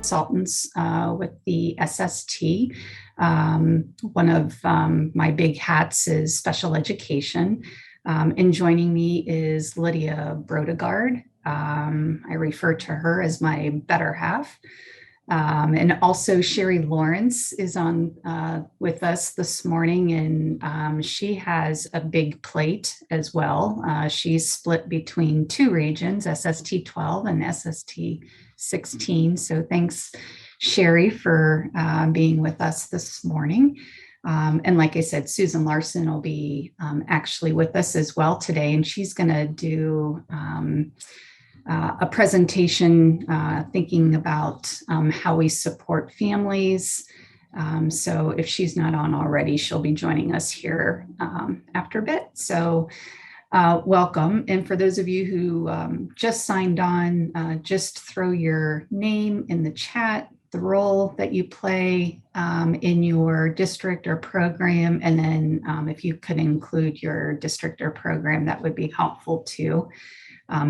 consultants with the SST. One of my big hats is special education. And joining me is Lydia Brodegard. I refer to her as my better half. And also Sherry Lawrence is on with us this morning, and she has a big plate as well. She's split between two regions, SST 12 and SST 16. So thanks, Sherry, for being with us this morning. And like I said, Susan Larson will be actually with us as well today, and she's going to do a presentation thinking about how we support families. So if she's not on already, she'll be joining us here after a bit. So welcome. And for those of you who just signed on, just throw your name in the chat, the role that you play in your district or program, and then if you could include your district or program, that would be helpful too.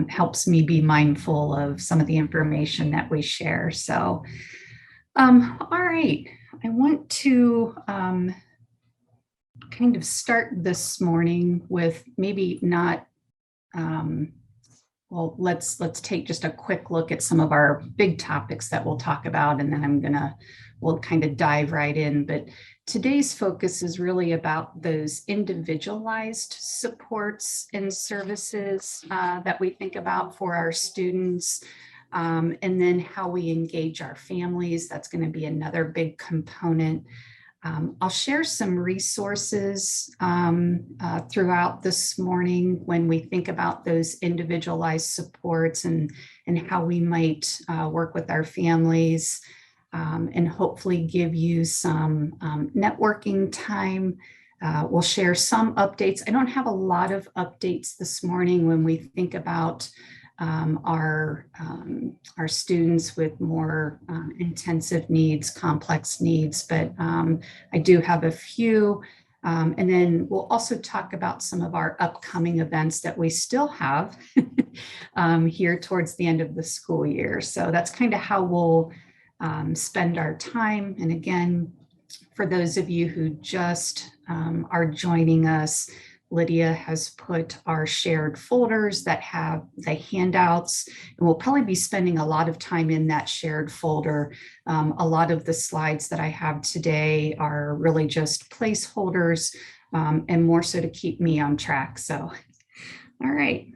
Helps me be mindful of some of the information that we share. So, all right, I want to kind of start this morning with maybe not, well, let's take just a quick look at some of our big topics that we'll talk about, and then we'll kind of dive right in. But today's focus is really about those individualized supports and services that we think about for our students, and then how we engage our families. That's going to be another big component. I'll share some resources throughout this morning when we think about those individualized supports and how we might work with our families. And hopefully give you some networking time. We'll share some updates. I don't have a lot of updates this morning when we think about our students with more intensive needs, complex needs, but I do have a few. And then we'll also talk about some of our upcoming events that we still have here towards the end of the school year. So that's kind of how we'll spend our time. And again, for those of you who just are joining us, Lydia has put our shared folders that have the handouts, and we'll probably be spending a lot of time in that shared folder. A lot of the slides that I have today are really just placeholders and more so to keep me on track. So, all right.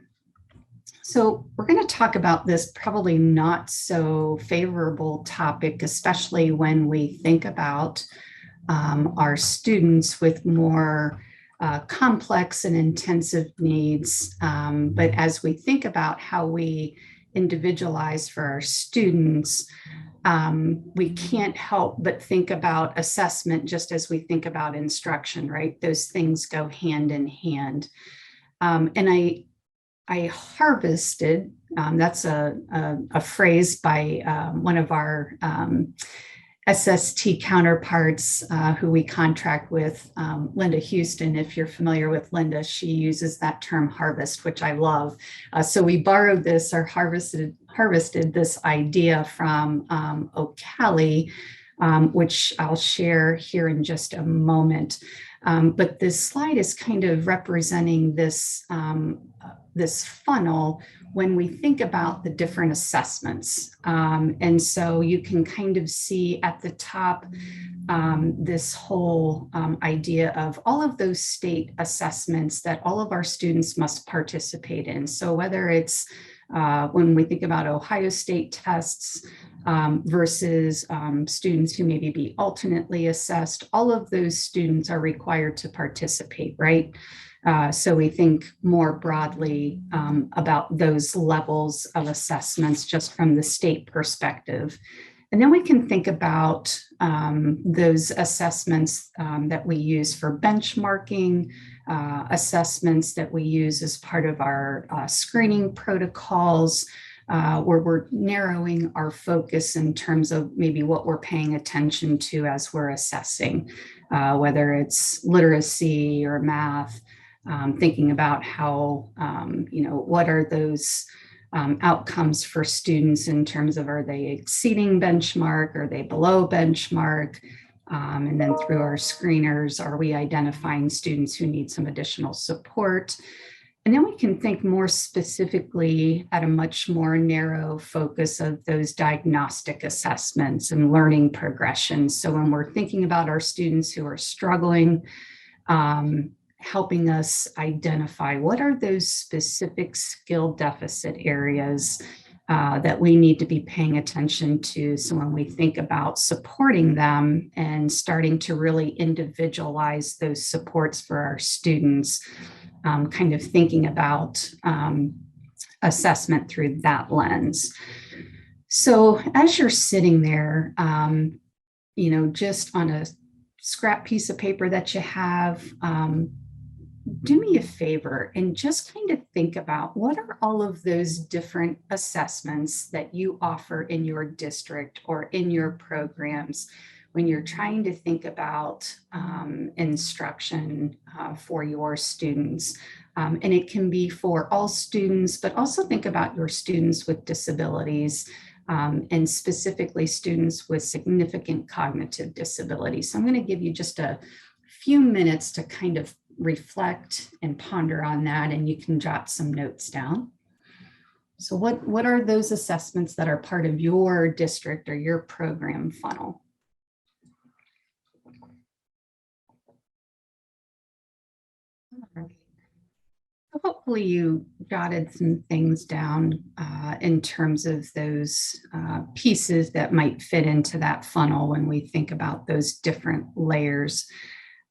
So we're going to talk about this probably not so favorable topic, especially when we think about our students with more complex and intensive needs. But as we think about how we individualize for our students, we can't help but think about assessment just as we think about instruction, right? Those things go hand in hand. And I harvested, that's a phrase by one of our SST counterparts who we contract with, Linda Houston. If you're familiar with Linda, she uses that term harvest, which I love. So we borrowed this or harvested this idea from O'Kelly, which I'll share here in just a moment. But this slide is kind of representing this this funnel when we think about the different assessments. And so you can kind of see at the top this whole idea of all of those state assessments that all of our students must participate in. So whether it's when we think about Ohio State tests versus students who maybe be alternately assessed, all of those students are required to participate, right? So we think more broadly about those levels of assessments just from the state perspective. And then we can think about those assessments that we use for benchmarking, assessments that we use as part of our screening protocols, where we're narrowing our focus in terms of maybe what we're paying attention to as we're assessing, whether it's literacy or math, thinking about how, what are those outcomes for students in terms of, are they exceeding benchmark? Are they below benchmark? And then through our screeners, are we identifying students who need some additional support? And then we can think more specifically at a much more narrow focus of those diagnostic assessments and learning progressions. So when we're thinking about our students who are struggling, helping us identify what are those specific skill deficit areas that we need to be paying attention to. So when we think about supporting them and starting to really individualize those supports for our students, kind of thinking about assessment through that lens. So as you're sitting there, just on a scrap piece of paper that you have, do me a favor and just kind of think about what are all of those different assessments that you offer in your district or in your programs when you're trying to think about instruction for your students. And it can be for all students, but also think about your students with disabilities, and specifically students with significant cognitive disabilities. So I'm going to give you just a few minutes to kind of reflect and ponder on that, and you can jot some notes down. So what are those assessments that are part of your district or your program funnel? Hopefully you jotted some things down in terms of those pieces that might fit into that funnel when we think about those different layers.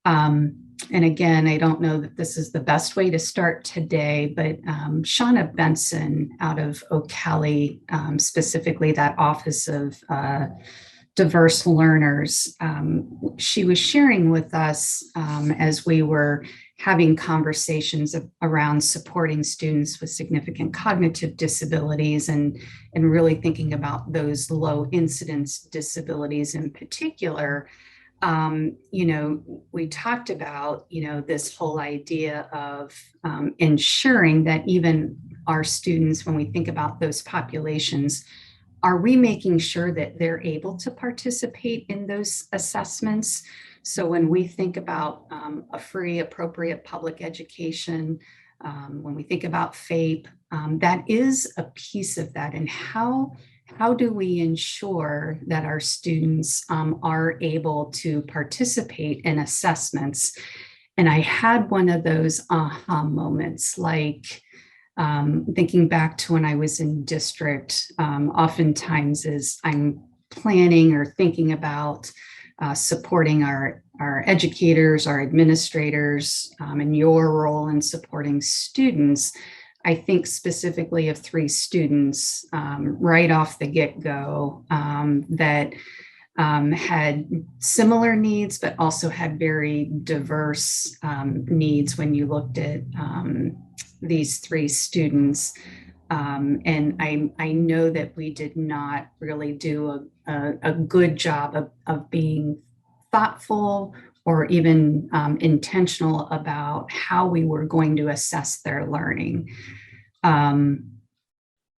And again, I don't know that this is the best way to start today, but Shauna Benson out of Ocala, specifically that Office of Diverse Learners, she was sharing with us as we were having conversations around supporting students with significant cognitive disabilities and really thinking about those low incidence disabilities in particular. We talked about, this whole idea of ensuring that even our students, when we think about those populations, are we making sure that they're able to participate in those assessments? So when we think about a free, appropriate public education, when we think about FAPE, that is a piece of that. And how do we ensure that our students are able to participate in assessments? And I had one of those aha moments, like thinking back to when I was in district, oftentimes as I'm planning or thinking about supporting our educators, our administrators, and your role in supporting students, I think specifically of 3 students right off the get-go that had similar needs, but also had very diverse needs when you looked at these 3 students. And I know that we did not really do a good job of being thoughtful or even intentional about how we were going to assess their learning,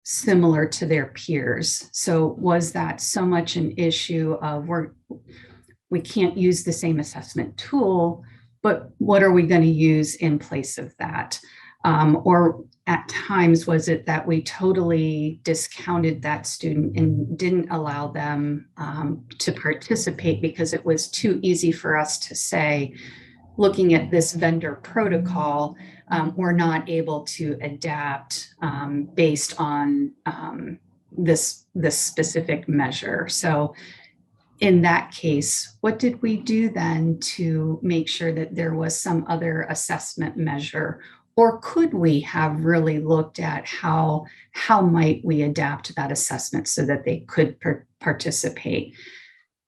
similar to their peers. So was that so much an issue of we can't use the same assessment tool, but what are we going to use in place of that? Or at times, was it that we totally discounted that student and didn't allow them to participate because it was too easy for us to say, looking at this vendor protocol, we're not able to adapt based on this specific measure. So in that case, what did we do then to make sure that there was some other assessment measure? Or could we have really looked at how might we adapt that assessment so that they could participate?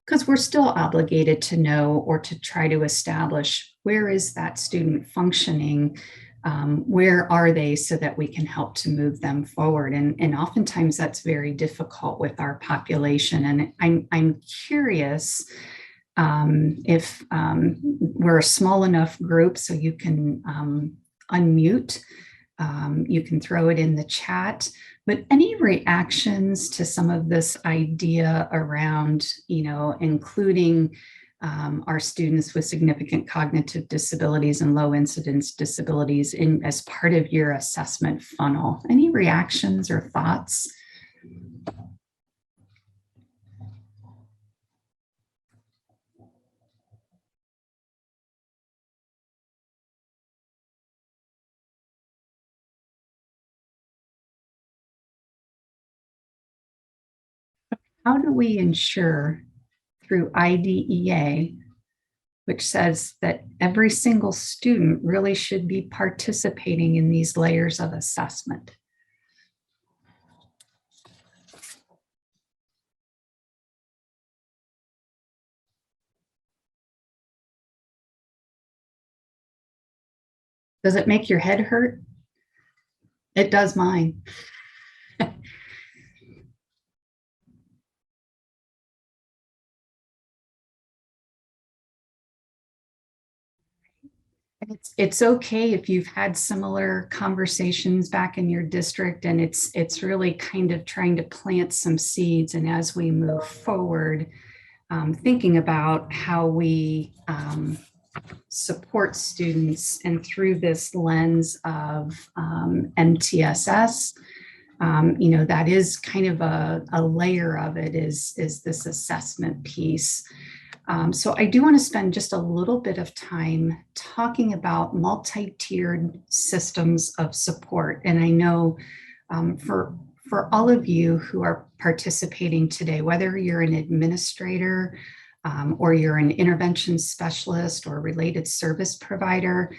Because we're still obligated to know or to try to establish where is that student functioning, where are they, so that we can help to move them forward. And oftentimes that's very difficult with our population. And I'm curious if we're a small enough group so you can unmute. You can throw it in the chat, but any reactions to some of this idea around, including our students with significant cognitive disabilities and low incidence disabilities in as part of your assessment funnel? Any reactions or thoughts? How do we ensure through IDEA, which says that every single student really should be participating in these layers of assessment? Does it make your head hurt? It does mine. It's okay if you've had similar conversations back in your district, and it's really kind of trying to plant some seeds. And as we move forward, thinking about how we support students and through this lens of MTSS, that is kind of a layer of it is this assessment piece. So I do want to spend just a little bit of time talking about multi-tiered systems of support. And I know for all of you who are participating today, whether you're an administrator or you're an intervention specialist or related service provider,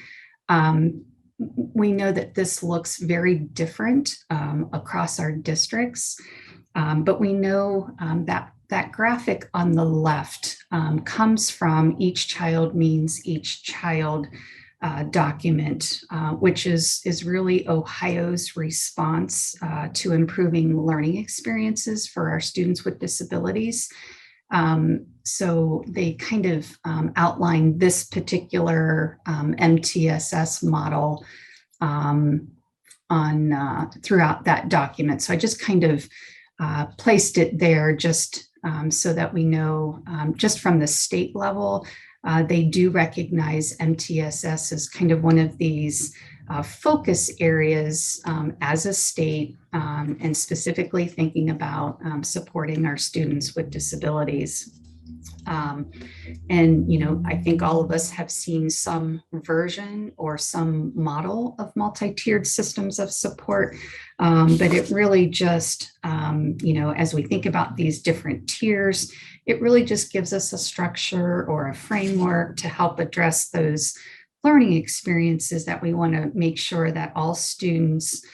we know that this looks very different across our districts, but we know that graphic on the left comes from Each Child Means Each Child document, which is really Ohio's response to improving learning experiences for our students with disabilities. So they kind of outline this particular MTSS model throughout that document. So I just kind of placed it there just so that we know, just from the state level, they do recognize MTSS as kind of one of these focus areas as a state, and specifically thinking about supporting our students with disabilities. And, I think all of us have seen some version or some model of multi-tiered systems of support, but it really just, as we think about these different tiers, it really just gives us a structure or a framework to help address those learning experiences that we want to make sure that all students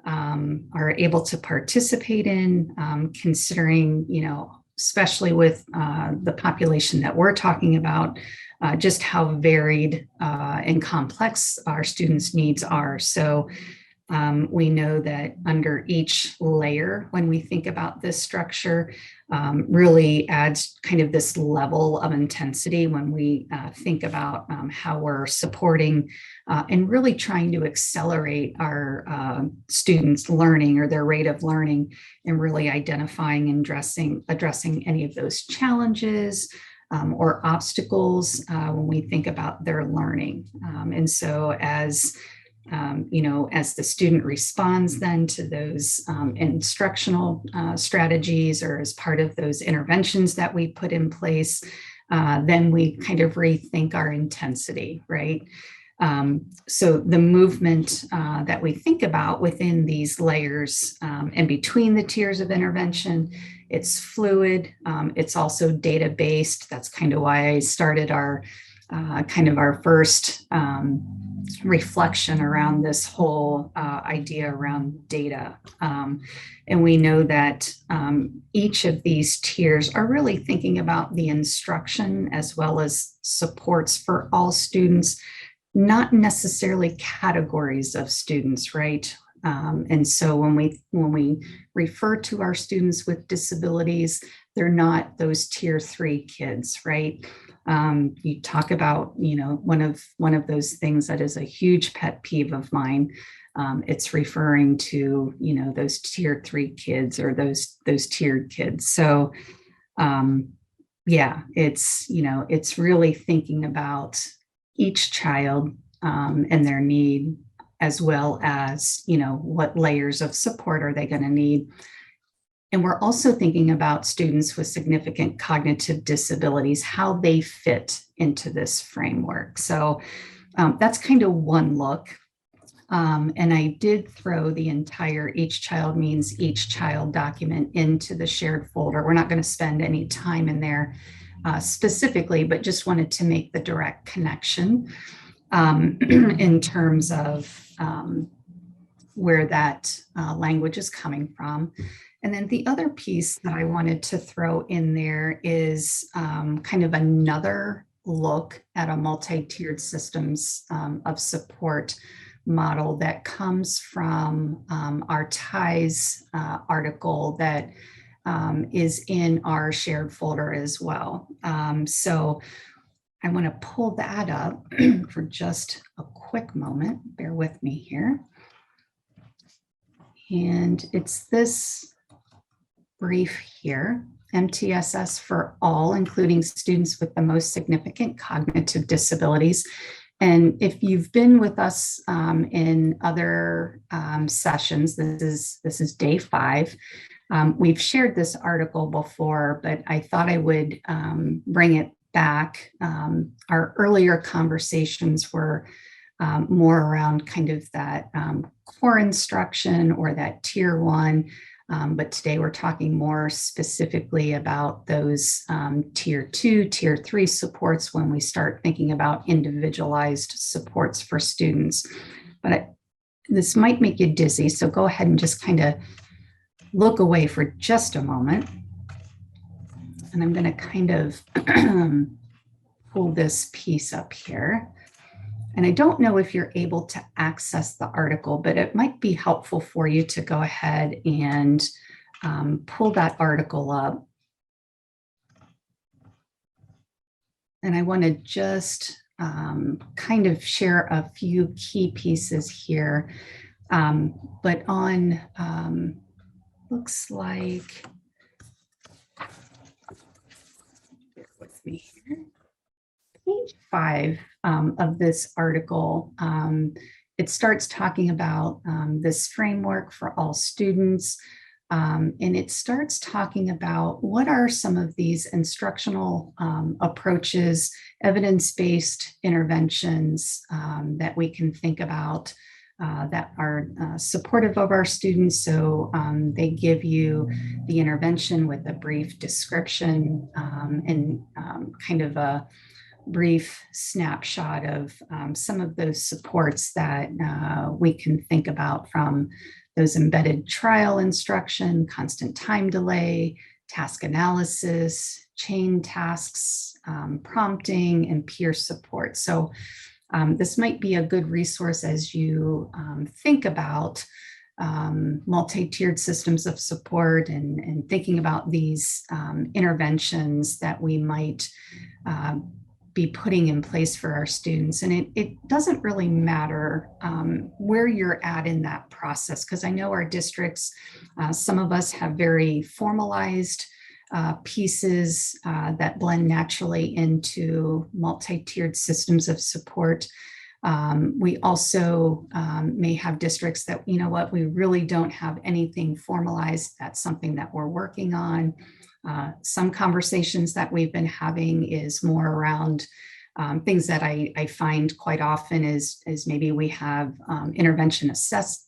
are able to participate in, considering, especially with the population that we're talking about, just how varied and complex our students' needs are. So we know that under each layer, when we think about this structure, really adds kind of this level of intensity when we think about how we're supporting and really trying to accelerate our students' learning or their rate of learning, and really identifying and addressing any of those challenges or obstacles when we think about their learning. And so as the student responds then to those instructional strategies, or as part of those interventions that we put in place, then we kind of rethink our intensity, right? So the movement that we think about within these layers and between the tiers of intervention, it's fluid, it's also data-based. That's kind of why I started our first reflection around this whole idea around data. And we know that each of these tiers are really thinking about the instruction as well as supports for all students, not necessarily categories of students, right? And so when we refer to our students with disabilities, they're not those tier 3 kids, right? You talk about, one of those things that is a huge pet peeve of mine it's referring to, those tier 3 kids or those tiered kids. So yeah, it's really thinking about each child and their need, as well as, what layers of support are they going to need. And we're also thinking about students with significant cognitive disabilities, how they fit into this framework. So that's kind of one look. And I did throw the entire Each Child Means Each Child document into the shared folder. We're not going to spend any time in there specifically, but just wanted to make the direct connection in terms of where that language is coming from. And then the other piece that I wanted to throw in there is kind of another look at a multi-tiered systems of support model that comes from our ties article that is in our shared folder as well. So I want to pull that up for just a quick moment. Bear with me here. And it's this brief here: MTSS for all, including students with the most significant cognitive disabilities. And if you've been with us in other sessions, this is day 5. We've shared this article before, but I thought I would bring it back. Our earlier conversations were more around kind of that core instruction or that tier 1. But today we're talking more specifically about those tier 2, tier 3 supports when we start thinking about individualized supports for students. But this might make you dizzy, so go ahead and just kind of look away for just a moment. And I'm going to kind of pull this piece up here. And I don't know if you're able to access the article, but it might be helpful for you to go ahead and pull that article up. And I want to just kind of share a few key pieces here. But on, looks like, bear with me here, page 5 of this article, it starts talking about this framework for all students. And it starts talking about what are some of these instructional approaches, evidence-based interventions that we can think about that are supportive of our students. So they give you the intervention with a brief description and kind of a brief snapshot of some of those supports that we can think about, from those embedded trial instruction, constant time delay, task analysis, chain tasks, prompting, and peer support. So this might be a good resource as you think about multi-tiered systems of support and thinking about these interventions that we might be putting in place for our students. And it doesn't really matter where you're at in that process, because I know our districts, some of us have very formalized pieces that blend naturally into multi-tiered systems of support. We also may have districts that, we really don't have anything formalized. That's something that we're working on. Some conversations that we've been having is more around things that I find quite often is maybe we have intervention assistance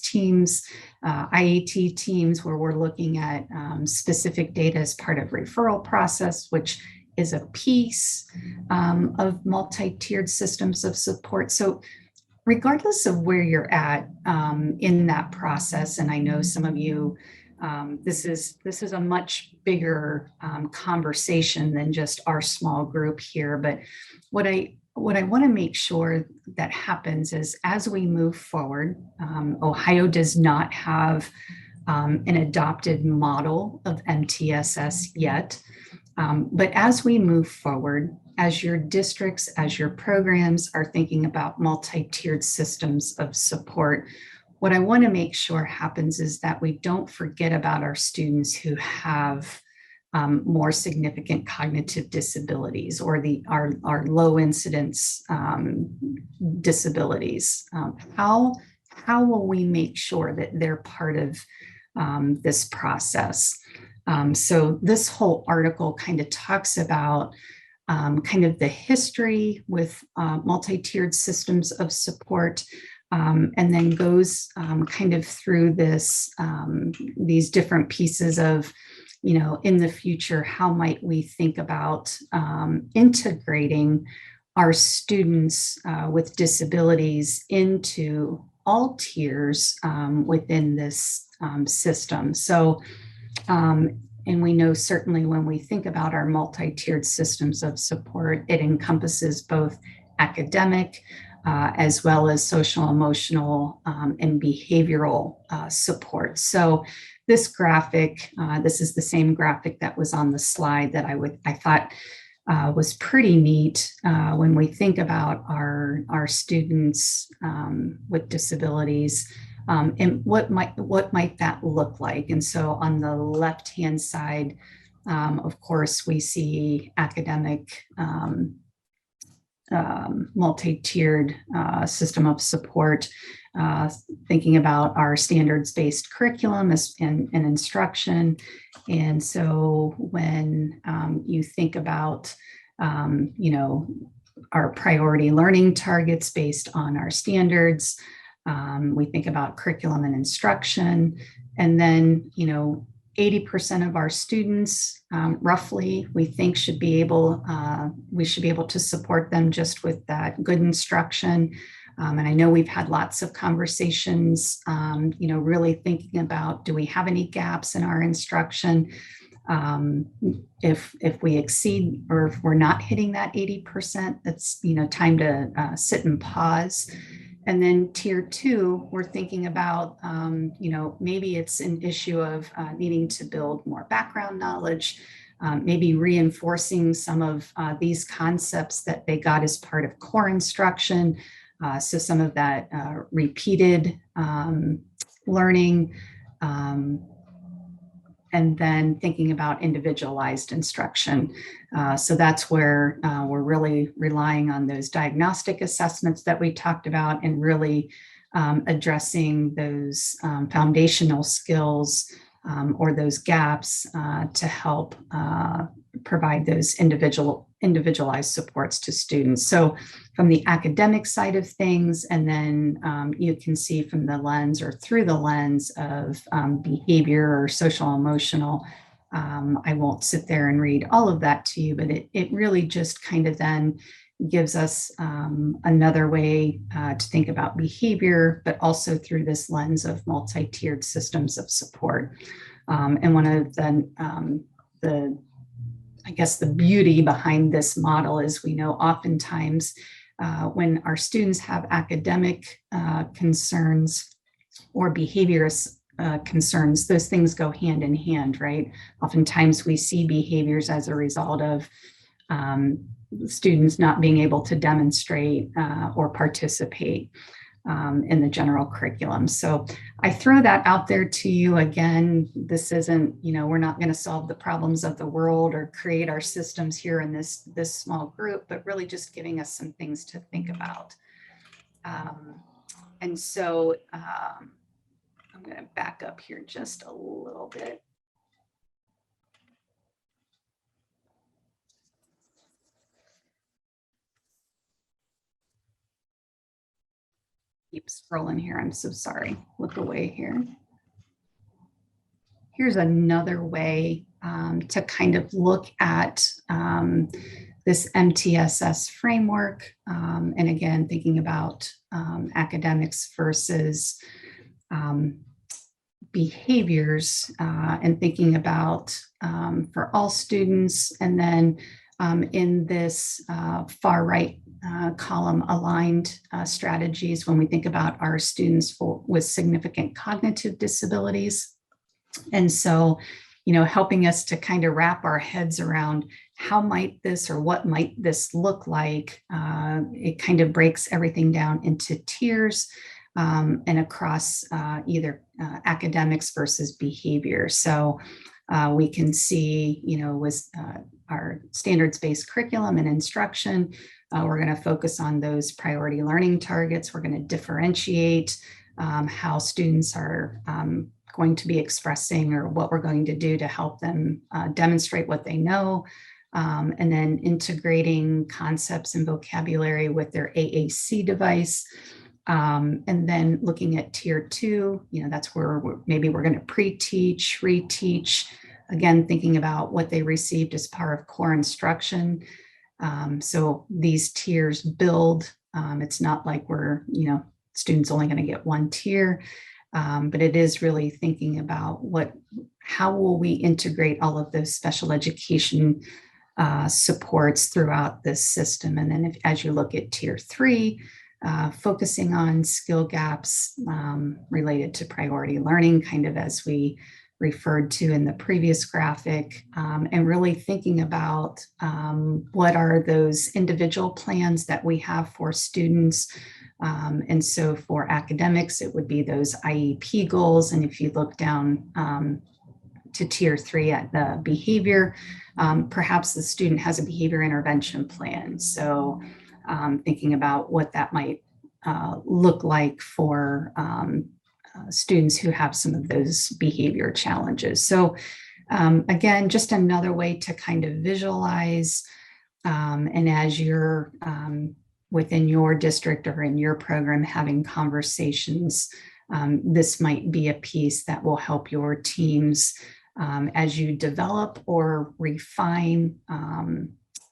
teams, IAT teams, where we're looking at specific data as part of referral process, which is a piece of multi-tiered systems of support. So regardless of where you're at in that process, and I know some of you, this is a much bigger conversation than just our small group here. But what I want to make sure that happens is, as we move forward, Ohio does not have an adopted model of MTSS yet. But as we move forward, as your districts, as your programs are thinking about multi-tiered systems of support, what I want to make sure happens is that we don't forget about our students who have more significant cognitive disabilities or our low incidence disabilities. How will we make sure that they're part of this process? So this whole article kind of talks about kind of the history with multi-tiered systems of support, and then goes kind of through these different pieces of, in the future, how might we think about integrating our students with disabilities into all tiers within this system. So, and we know certainly when we think about our multi-tiered systems of support, it encompasses both academic as well as social, emotional, and behavioral support. So this graphic, this is the same graphic that was on the slide that I thought was pretty neat when we think about our students with disabilities. And what might that look like? And so on the left-hand side, of course, we see academic multi-tiered system of support, thinking about our standards-based curriculum and instruction. And so when you think about, our priority learning targets based on our standards, we think about curriculum and instruction, and then, 80% of our students, roughly, we think we should be able to support them just with that good instruction. And I know we've had lots of conversations, really thinking about, do we have any gaps in our instruction? If we exceed or if we're not hitting that 80%, that's, time to sit and pause. And then tier 2, we're thinking about, maybe it's an issue of needing to build more background knowledge, maybe reinforcing some of these concepts that they got as part of core instruction. So some of that repeated learning, and then thinking about individualized instruction. So that's where we're really relying on those diagnostic assessments that we talked about, and really addressing those foundational skills or those gaps to help provide those individualized supports to students. So from the academic side of things, and then you can see from the lens or through the lens of behavior or social emotional. I won't sit there and read all of that to you, but it really just kind of then gives us another way to think about behavior, but also through this lens of multi-tiered systems of support. And one of the I guess the beauty behind this model is we know oftentimes when our students have academic concerns or behavior concerns, those things go hand in hand, right? Oftentimes we see behaviors as a result of students not being able to demonstrate or participate in the general curriculum. So I throw that out there to you. Again, this isn't, we're not going to solve the problems of the world or create our systems here in this small group, but really just giving us some things to think about. And so I'm going to back up here just a little bit. Keep scrolling here. I'm so sorry. Look away here. Here's another way to kind of look at this MTSS framework. And again, thinking about academics versus behaviors, and thinking about for all students. And then in this far right column, aligned strategies, when we think about our students with significant cognitive disabilities. And so helping us to kind of wrap our heads around how might this or what might this look like. It kind of breaks everything down into tiers and across either academics versus behavior. So we can see, with our standards-based curriculum and instruction, we're going to focus on those priority learning targets. We're going to differentiate how students are going to be expressing or what we're going to do to help them demonstrate what they know. And then integrating concepts and vocabulary with their AAC device. And then looking at tier 2, that's where maybe we're going to pre-teach, reteach, again, thinking about what they received as part of core instruction. So these tiers build. It's not like we're, students only going to get one tier, but it is really thinking about how will we integrate all of those special education supports throughout this system. And then as you look at tier 3, focusing on skill gaps related to priority learning, kind of as we referred to in the previous graphic, and really thinking about what are those individual plans that we have for students. And so for academics, it would be those IEP goals. And if you look down to tier 3 at the behavior, perhaps the student has a behavior intervention plan. So thinking about what that might look like for students who have some of those behavior challenges. So again, just another way to kind of visualize, and as you're within your district or in your program having conversations, this might be a piece that will help your teams as you develop or refine,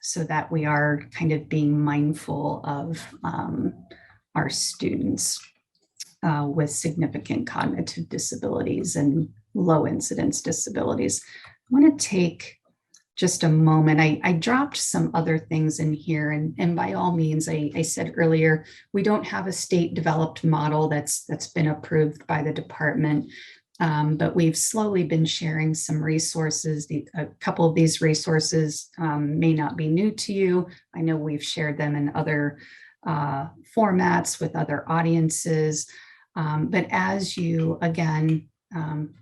so that we are kind of being mindful of our students with significant cognitive disabilities and low incidence disabilities. I want to take just a moment. I dropped some other things in here, and by all means, I said earlier, we don't have a state developed model that's been approved by the department. But we've slowly been sharing some resources. A couple of these resources may not be new to you. I know we've shared them in other formats with other audiences. But as you, again,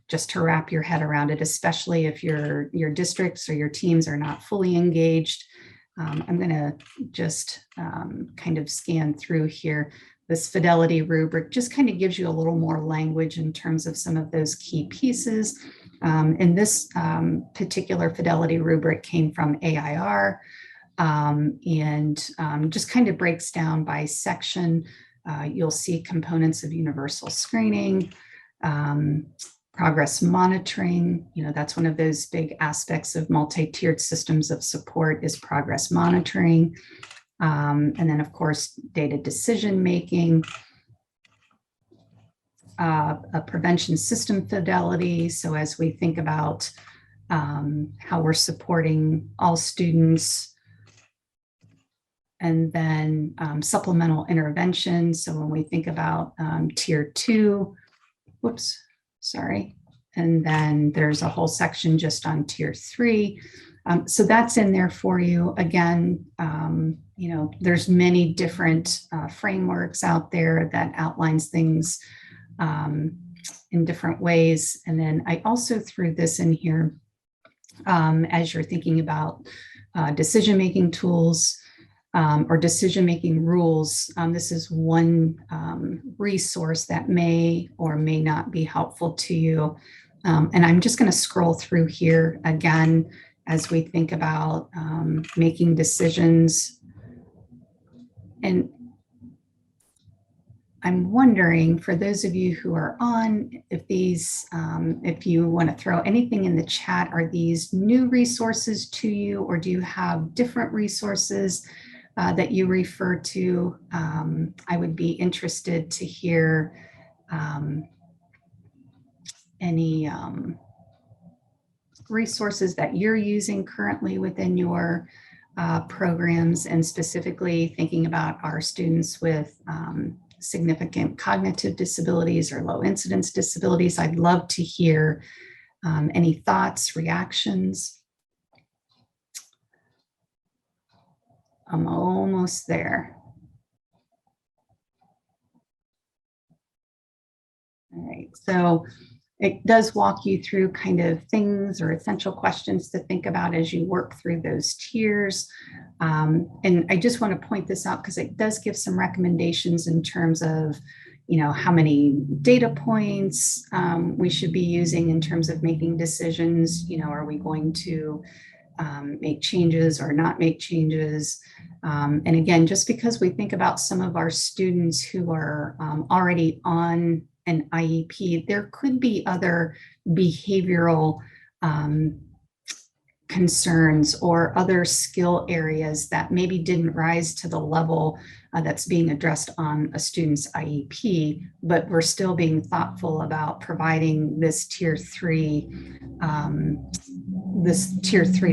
just to wrap your head around it, especially if your districts or your teams are not fully engaged, I'm going to just kind of scan through here. This fidelity rubric just kind of gives you a little more language in terms of some of those key pieces. And this particular fidelity rubric came from AIR, and just kind of breaks down by section. You'll see components of universal screening, progress monitoring. That's one of those big aspects of multi-tiered systems of support is progress monitoring. And then, of course, data decision-making, a prevention system fidelity. So as we think about how we're supporting all students, and then supplemental intervention. So when we think about tier 2, and then there's a whole section just on tier 3. So that's in there for you. Again, there's many different frameworks out there that outlines things in different ways. And then I also threw this in here as you're thinking about decision-making tools or decision-making rules. This is one resource that may or may not be helpful to you. And I'm just going to scroll through here again as we think about making decisions. And I'm wondering, for those of you who are on, if you want to throw anything in the chat, are these new resources to you, or do you have different resources that you refer to? I would be interested to hear any resources that you're using currently within your programs, and specifically thinking about our students with significant cognitive disabilities or low incidence disabilities. I'd love to hear Any thoughts, reactions? I'm almost there. All right, so it does walk you through kind of things or essential questions to think about as you work through those tiers. And I just want to point this out because it does give some recommendations in terms of, how many data points we should be using in terms of making decisions. Are we going to make changes or not make changes? And again, just because we think about some of our students who are already on an IEP, there could be other behavioral concerns or other skill areas that maybe didn't rise to the level that's being addressed on a student's IEP, but we're still being thoughtful about providing this tier 3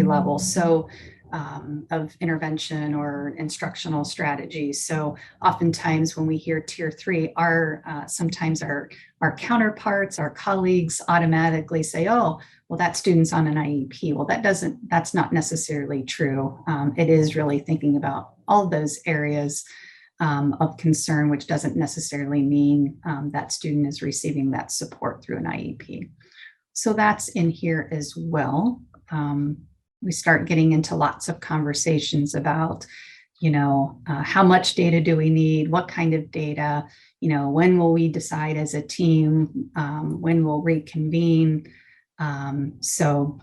level. So of intervention or instructional strategies. So oftentimes when we hear tier 3, sometimes our counterparts, our colleagues automatically say, oh, well, that student's on an IEP. Well, that's not necessarily true. It is really thinking about all those areas of concern, which doesn't necessarily mean that student is receiving that support through an IEP. So that's in here as well. We start getting into lots of conversations about, how much data do we need? What kind of data? When will we decide as a team? When we'll reconvene? So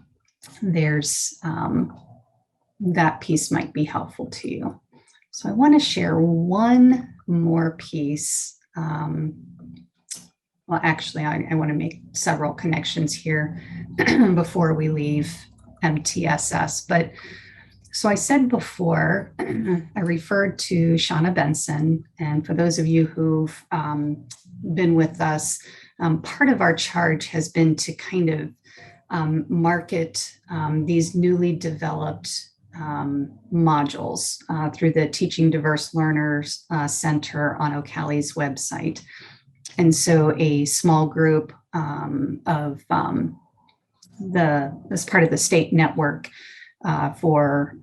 there's that piece might be helpful to you. So I want to share one more piece. Well, actually, I want to make several connections here before we leave MTSS. But so I said before, I referred to Shauna Benson. And for those of you who've been with us, part of our charge has been to kind of market these newly developed modules through the Teaching Diverse Learners Center on Ocali's website. And so a small group as part of the state network for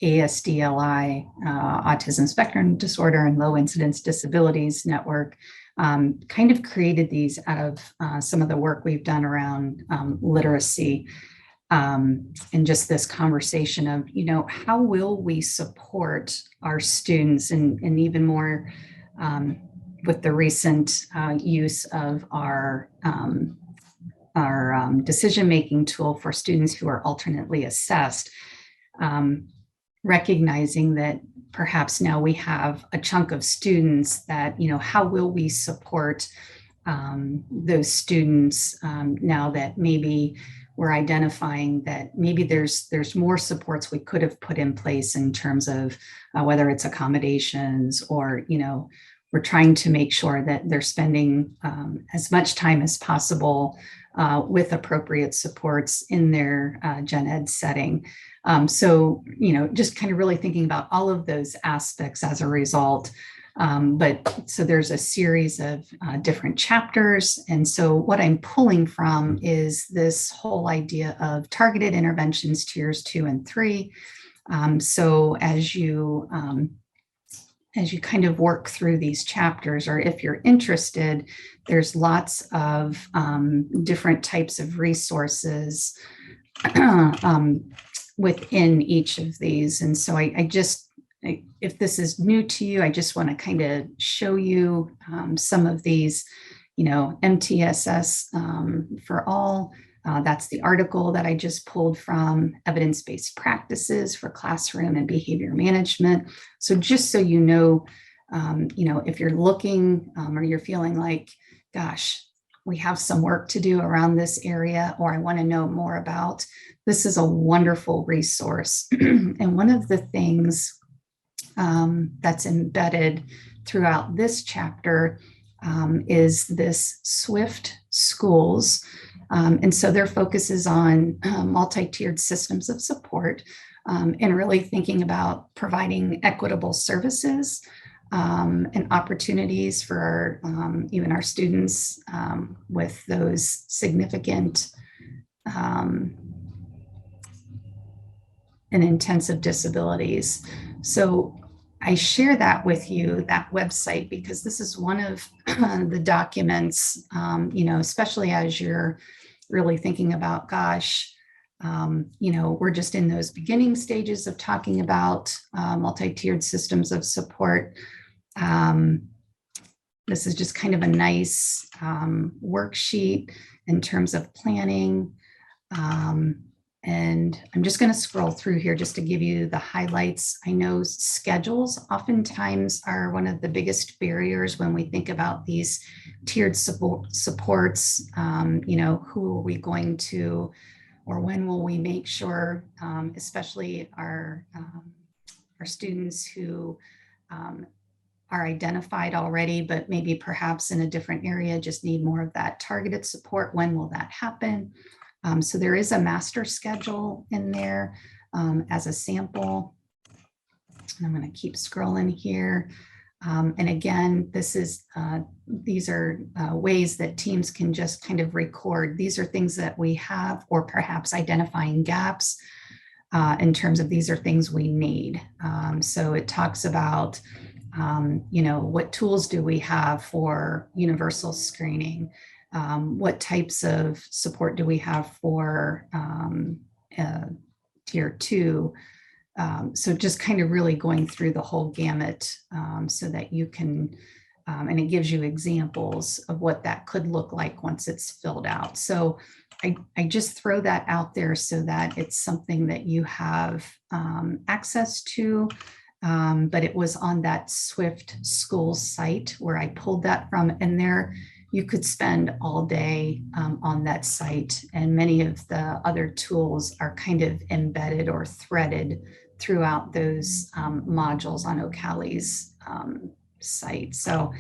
ASDLI, Autism Spectrum Disorder and Low Incidence Disabilities Network, kind of created these out of some of the work we've done around literacy, and just this conversation of, how will we support our students, and even more with the recent use of our decision-making tool for students who are alternately assessed, recognizing that perhaps now we have a chunk of students that, how will we support those students now that maybe we're identifying that maybe there's more supports we could have put in place in terms of whether it's accommodations or, we're trying to make sure that they're spending as much time as possible with appropriate supports in their gen ed setting. So, just kind of really thinking about all of those aspects as a result. But so there's a series of different chapters. And so what I'm pulling from is this whole idea of targeted interventions, tiers 2 and 3. So as you kind of work through these chapters, or if you're interested, there's lots of different types of resources within each of these. And so if this is new to you, I just want to kind of show you some of these, MTSS for all. That's the article that I just pulled from, evidence-based practices for classroom and behavior management. So just so if you're looking or you're feeling like, gosh, we have some work to do around this area, or I want to know more about, this is a wonderful resource. And one of the things that's embedded throughout this chapter is this SWIFT schools. And so their focus is on multi-tiered systems of support, and really thinking about providing equitable services and opportunities for even our students with those significant and intensive disabilities. So I share that with you, that website, because this is one of the documents, especially as you're really thinking about, gosh, we're just in those beginning stages of talking about multi-tiered systems of support. This is just kind of a nice worksheet in terms of planning. And I'm just going to scroll through here just to give you the highlights. I know schedules oftentimes are one of the biggest barriers when we think about these tiered supports. Who are we going to, or when will we make sure, especially our students who are identified already, but maybe perhaps in a different area just need more of that targeted support. When will that happen? So there is a master schedule in there as a sample. And I'm going to keep scrolling here. And again, these are ways that teams can just kind of record. These are things that we have, or perhaps identifying gaps in terms of these are things we need. So it talks about, what tools do we have for universal screening? What types of support do we have for tier 2? So just kind of really going through the whole gamut so that you can, and it gives you examples of what that could look like once it's filled out. So I just throw that out there so that it's something that you have access to. But it was on that Swift school site where I pulled that from, and there you could spend all day on that site, and many of the other tools are kind of embedded or threaded throughout those modules on Ocali's site. So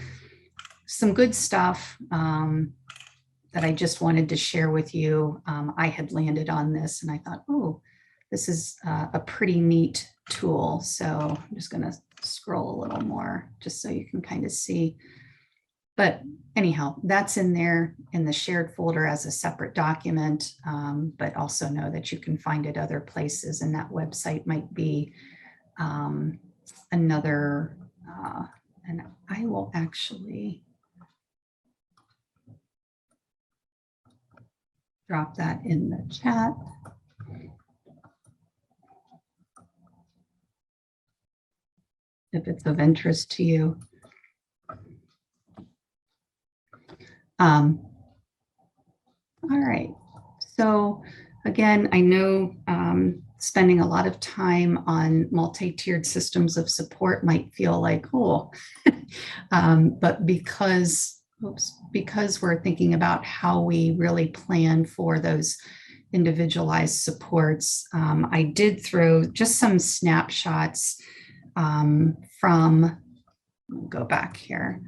some good stuff that I just wanted to share with you. I had landed on this and I thought, oh, this is a pretty neat tool. So I'm just going to scroll a little more just so you can kind of see. But anyhow, that's in there in the shared folder as a separate document, but also know that you can find it other places, and that website might be another, and I will actually drop that in the chat. If it's of interest to you. All right. So again, I know spending a lot of time on multi-tiered systems of support might feel like, oh, but because we're thinking about how we really plan for those individualized supports, I did throw just some snapshots from, go back here.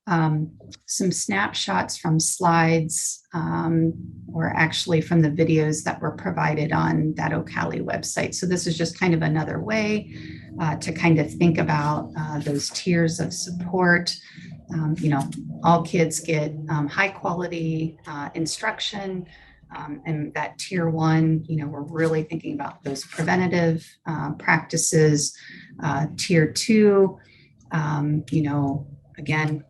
Some snapshots from slides, or actually from the videos that were provided on that Ocali website. So this is just kind of another way to kind of think about those tiers of support. All kids get high quality instruction. And that tier 1, we're really thinking about those preventative practices. Tier 2, again,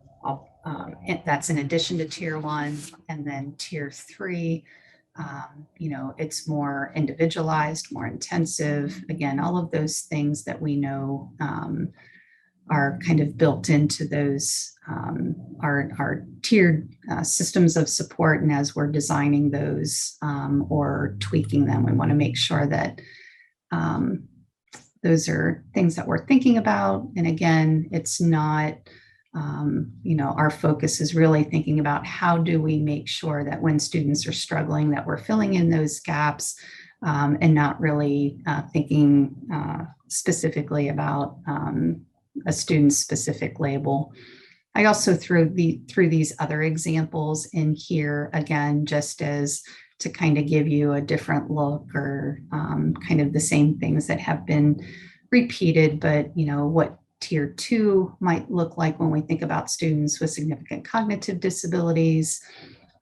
that's in addition to tier 1, and then tier 3, it's more individualized, more intensive. Again, all of those things that we know are kind of built into those our tiered systems of support. And as we're designing those or tweaking them, we want to make sure that those are things that we're thinking about. And again, it's not, our focus is really thinking about how do we make sure that when students are struggling, that we're filling in those gaps and not really thinking specifically about a student's specific label. I also threw these other examples in here, again, just as to kind of give you a different look, or kind of the same things that have been repeated, but tier 2 might look like when we think about students with significant cognitive disabilities.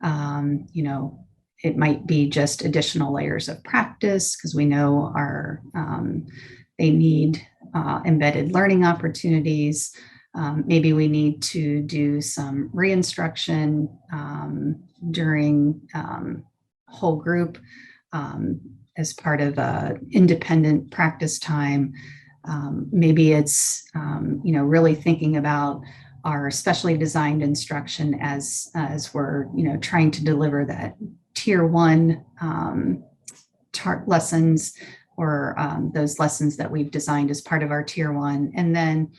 You know, it might be just additional layers of practice because we know they need embedded learning opportunities. Maybe we need to do some reinstruction during whole group as part of independent practice time. Maybe it's, you know, really thinking about our specially designed instruction as we're, you know, trying to deliver that tier 1 lessons or those lessons that we've designed as part of our tier 1. And then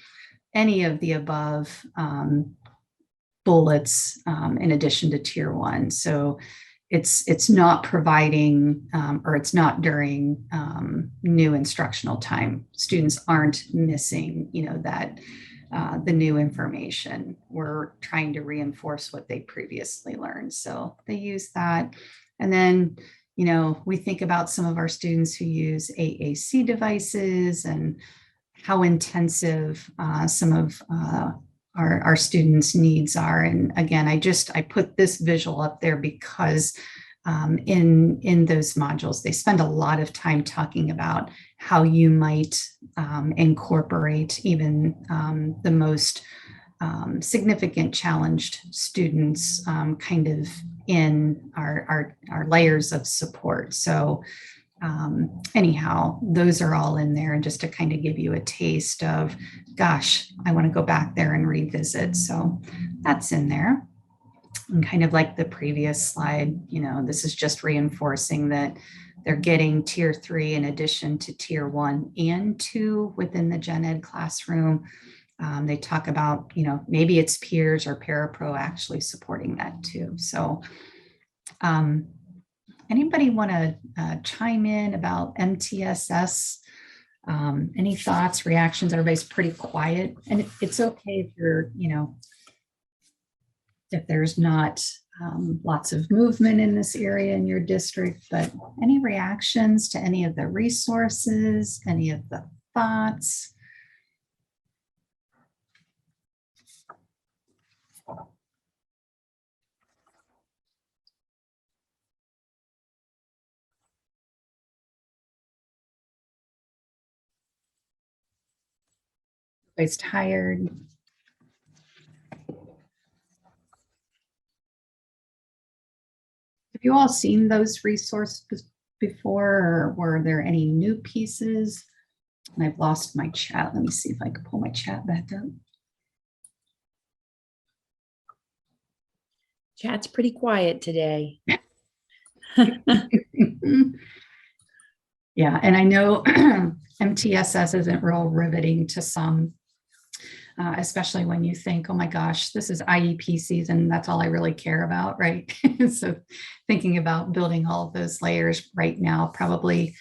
any of the above bullets in addition to tier 1. So it's not providing or it's not during new instructional time. Students aren't missing, you know, that the new information. We're trying to reinforce what they previously learned. So they use that. And then, you know, we think about some of our students who use AAC devices and how intensive some of our students' needs are. And again, I put this visual up there because in those modules, they spend a lot of time talking about how you might incorporate even the most significant challenged students kind of in our layers of support. So anyhow, those are all in there, and just to kind of give you a taste of, gosh, I want to go back there and revisit. So that's in there. And kind of like the previous slide, you know, this is just reinforcing that they're getting tier 3 in addition to tier 1 and 2 within the gen ed classroom. They talk about, you know, maybe it's peers or parapro actually supporting that too. So anybody want to chime in about MTSS? Any thoughts, reactions? Everybody's pretty quiet, and it's okay if you're, you know, if there's not lots of movement in this area in your district, but any reactions to any of the resources, any of the thoughts? Everybody's tired. Have you all seen those resources before, or were there any new pieces? And I've lost my chat. Let me see if I can pull my chat back up. Chat's pretty quiet today. Yeah, and I know MTSS isn't real riveting to some, especially when you think, oh my gosh, this is IEP season. That's all I really care about, right? So thinking about building all of those layers right now probably,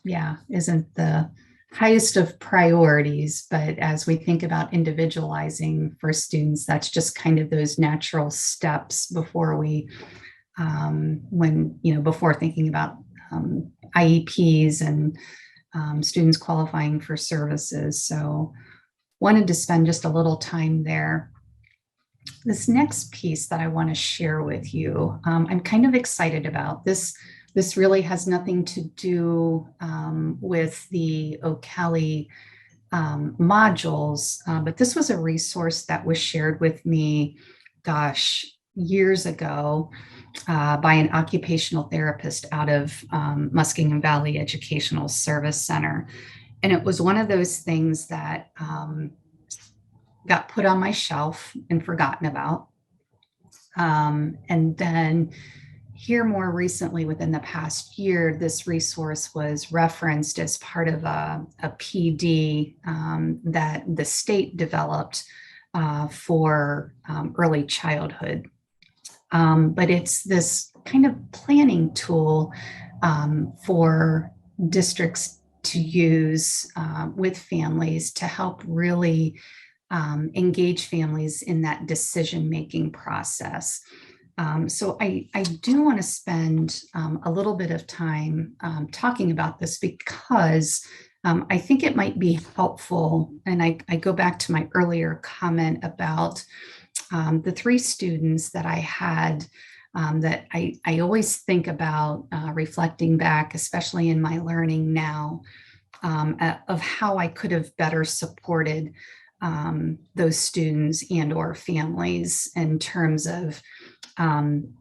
yeah, isn't the highest of priorities. But as we think about individualizing for students, that's just kind of those natural steps before we, when, you know, before thinking about IEPs and students qualifying for services. So wanted to spend just a little time there. This next piece that I want to share with you, I'm kind of excited about. This really has nothing to do with the O'Kelly modules, but this was a resource that was shared with me, gosh, years ago by an occupational therapist out of Muskingum Valley Educational Service Center. And it was one of those things that got put on my shelf and forgotten about. And then here more recently, within the past year, this resource was referenced as part of a PD that the state developed for early childhood. But it's this kind of planning tool for districts to use with families to help really engage families in that decision-making process. So I do want to spend a little bit of time talking about this because I think it might be helpful, and I go back to my earlier comment about the three students that I had that I always think about reflecting back, especially in my learning now, of how I could have better supported those students and or families in terms of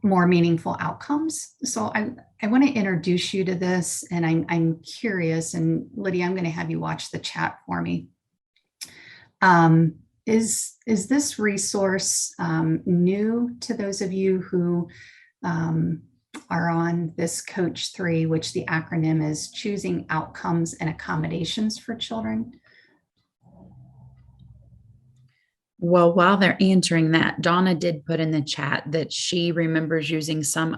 more meaningful outcomes. So I want to introduce you to this, and I'm curious, and Lydia, I'm going to have you watch the chat for me. Is this resource new to those of you who are on this Coach 3, which the acronym is Choosing Outcomes and Accommodations for Children? Well, while they're answering that, Donna did put in the chat that she remembers using some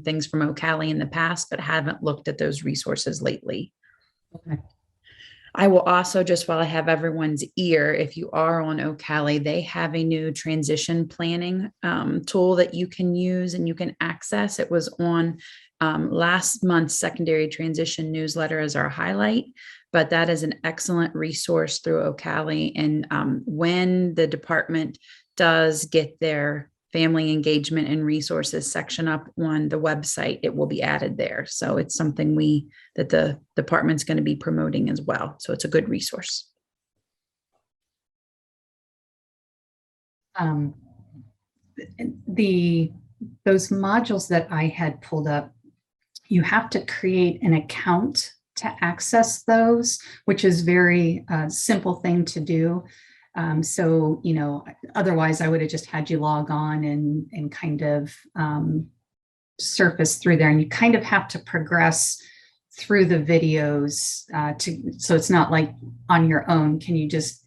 things from Ocali in the past, but haven't looked at those resources lately. Okay. I will also, just while I have everyone's ear, if you are on Ocali, they have a new transition planning tool that you can use and you can access. It was on last month's secondary transition newsletter as our highlight, but that is an excellent resource through Ocali. And when the department does get their family engagement and resources section up on the website, it will be added there. So it's something that the department's going to be promoting as well. So it's a good resource. Those modules that I had pulled up, you have to create an account to access those, which is very simple thing to do. So, otherwise I would have just had you log on and kind of surface through there. And you kind of have to progress through the videos so it's not like on your own, can you just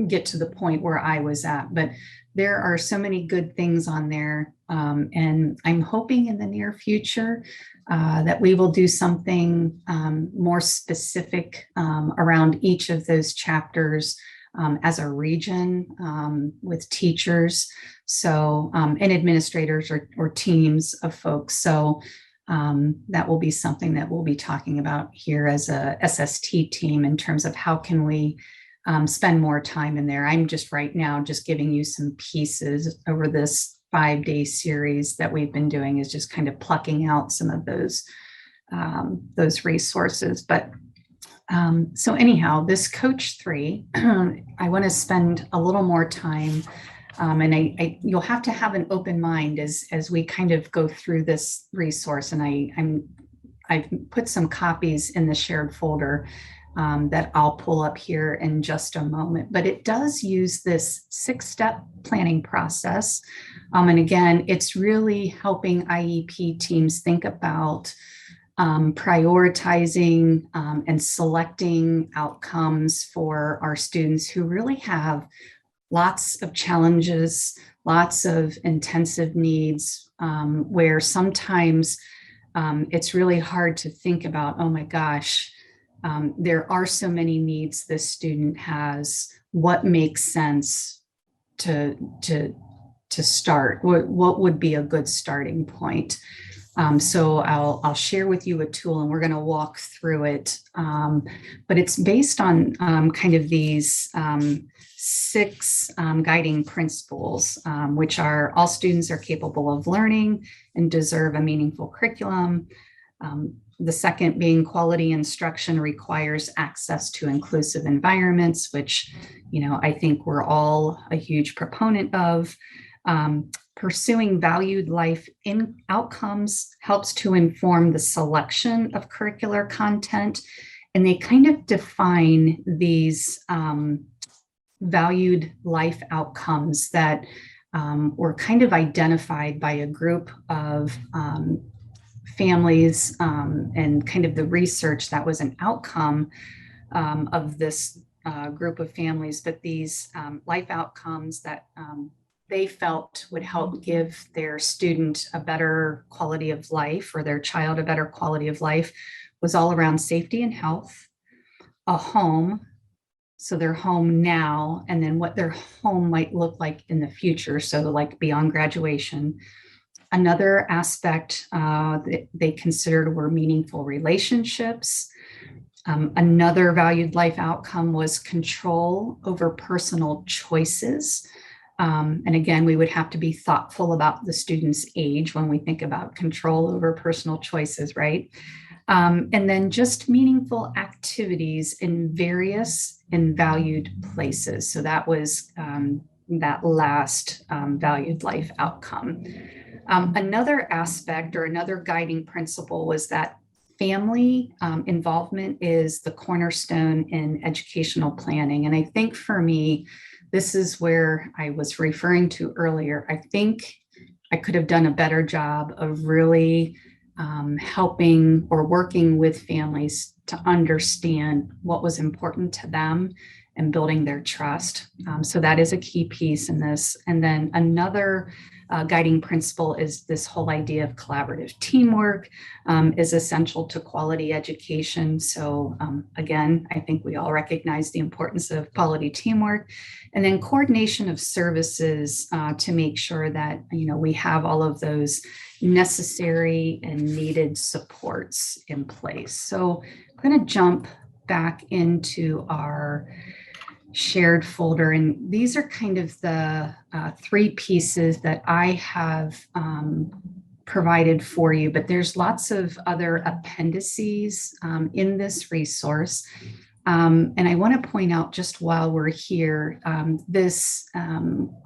get to the point where I was at. But there are so many good things on there. And I'm hoping in the near future that we will do something more specific around each of those chapters as a region with teachers, and administrators or teams of folks. So that will be something that we'll be talking about here as a SST team in terms of how can we spend more time in there. I'm just right now just giving you some pieces over this 5-day series that we've been doing, is just kind of plucking out some of those resources. But so anyhow, this Coach 3, I want to spend a little more time, and you'll have to have an open mind as we kind of go through this resource. And I've put some copies in the shared folder that I'll pull up here in just a moment. But it does use this 6-step planning process. And again, it's really helping IEP teams think about prioritizing and selecting outcomes for our students who really have lots of challenges, lots of intensive needs, where sometimes it's really hard to think about, oh my gosh, there are so many needs this student has. What makes sense to start? What would be a good starting point? So I'll share with you a tool, and we're going to walk through it. But it's based on kind of these 6 guiding principles, which are: all students are capable of learning and deserve a meaningful curriculum. The second being quality instruction requires access to inclusive environments, which, I think we're all a huge proponent of. Pursuing valued life outcomes helps to inform the selection of curricular content. And they kind of define these valued life outcomes that were kind of identified by a group of families, and kind of the research that was an outcome of this group of families. But these life outcomes that they felt would help give their student a better quality of life, or their child a better quality of life, was all around safety and health, a home, so their home now, and then what their home might look like in the future, so like beyond graduation. Another aspect that they considered were meaningful relationships, Another valued life outcome was control over personal choices. And again, we would have to be thoughtful about the student's age when we think about control over personal choices, right? And then just meaningful activities in various and valued places. So that was that last valued life outcome. Another aspect or another guiding principle was that family involvement is the cornerstone in educational planning. And I think for me, this is where I was referring to earlier. I think I could have done a better job of really helping or working with families to understand what was important to them and building their trust. So that is a key piece in this. And then another guiding principle is this whole idea of collaborative teamwork is essential to quality education. So again, I think we all recognize the importance of quality teamwork, and then coordination of services to make sure that we have all of those necessary and needed supports in place. So I'm going to jump back into our shared folder, and these are kind of the three pieces that I have provided for you, but there's lots of other appendices in this resource. And I want to point out just while we're here, this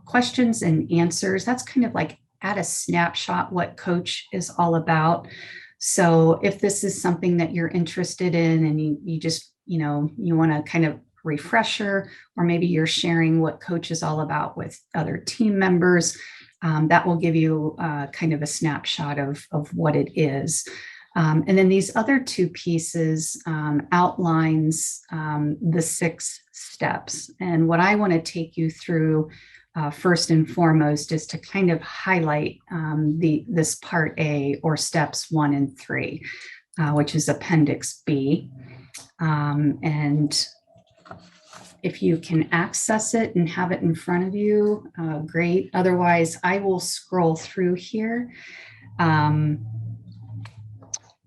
questions and answers, that's kind of like at a snapshot what Coach is all about. So if this is something that you're interested in and you just, you want to kind of refresher, or maybe you're sharing what Coach is all about with other team members, that will give you kind of a snapshot of what it is. And then these other two pieces outlines the 6 steps. And what I want to take you through first and foremost is to kind of highlight this part A, or steps 1 and 3, which is Appendix B. And if you can access it and have it in front of you, great. Otherwise, I will scroll through here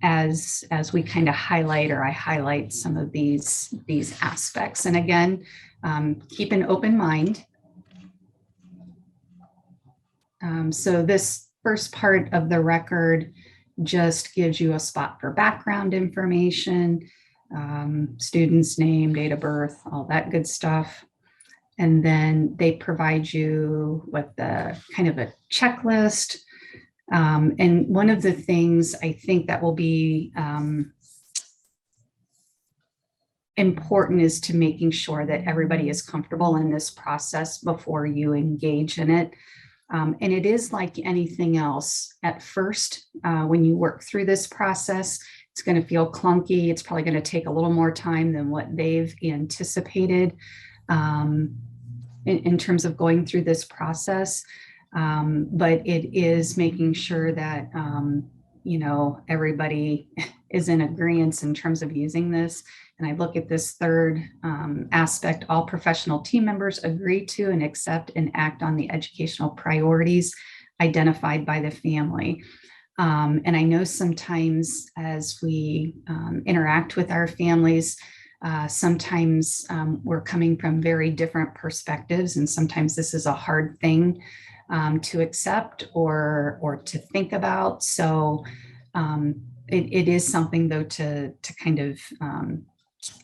as we kind of highlight, or I highlight some of these aspects. And again, keep an open mind. So this first part of the record just gives you a spot for background information, student's name, date of birth, all that good stuff. And then they provide you with the kind of a checklist. And one of the things I think that will be important is to making sure that everybody is comfortable in this process before you engage in it. And it is like anything else. At first, when you work through this process, it's going to feel clunky. It's probably going to take a little more time than what they've anticipated in terms of going through this process. But it is making sure that, everybody is in agreement in terms of using this. And I look at this third aspect: all professional team members agree to and accept and act on the educational priorities identified by the family. And I know sometimes as we interact with our families, sometimes we're coming from very different perspectives, and sometimes this is a hard thing to accept or to think about. So it is something, though, to kind of,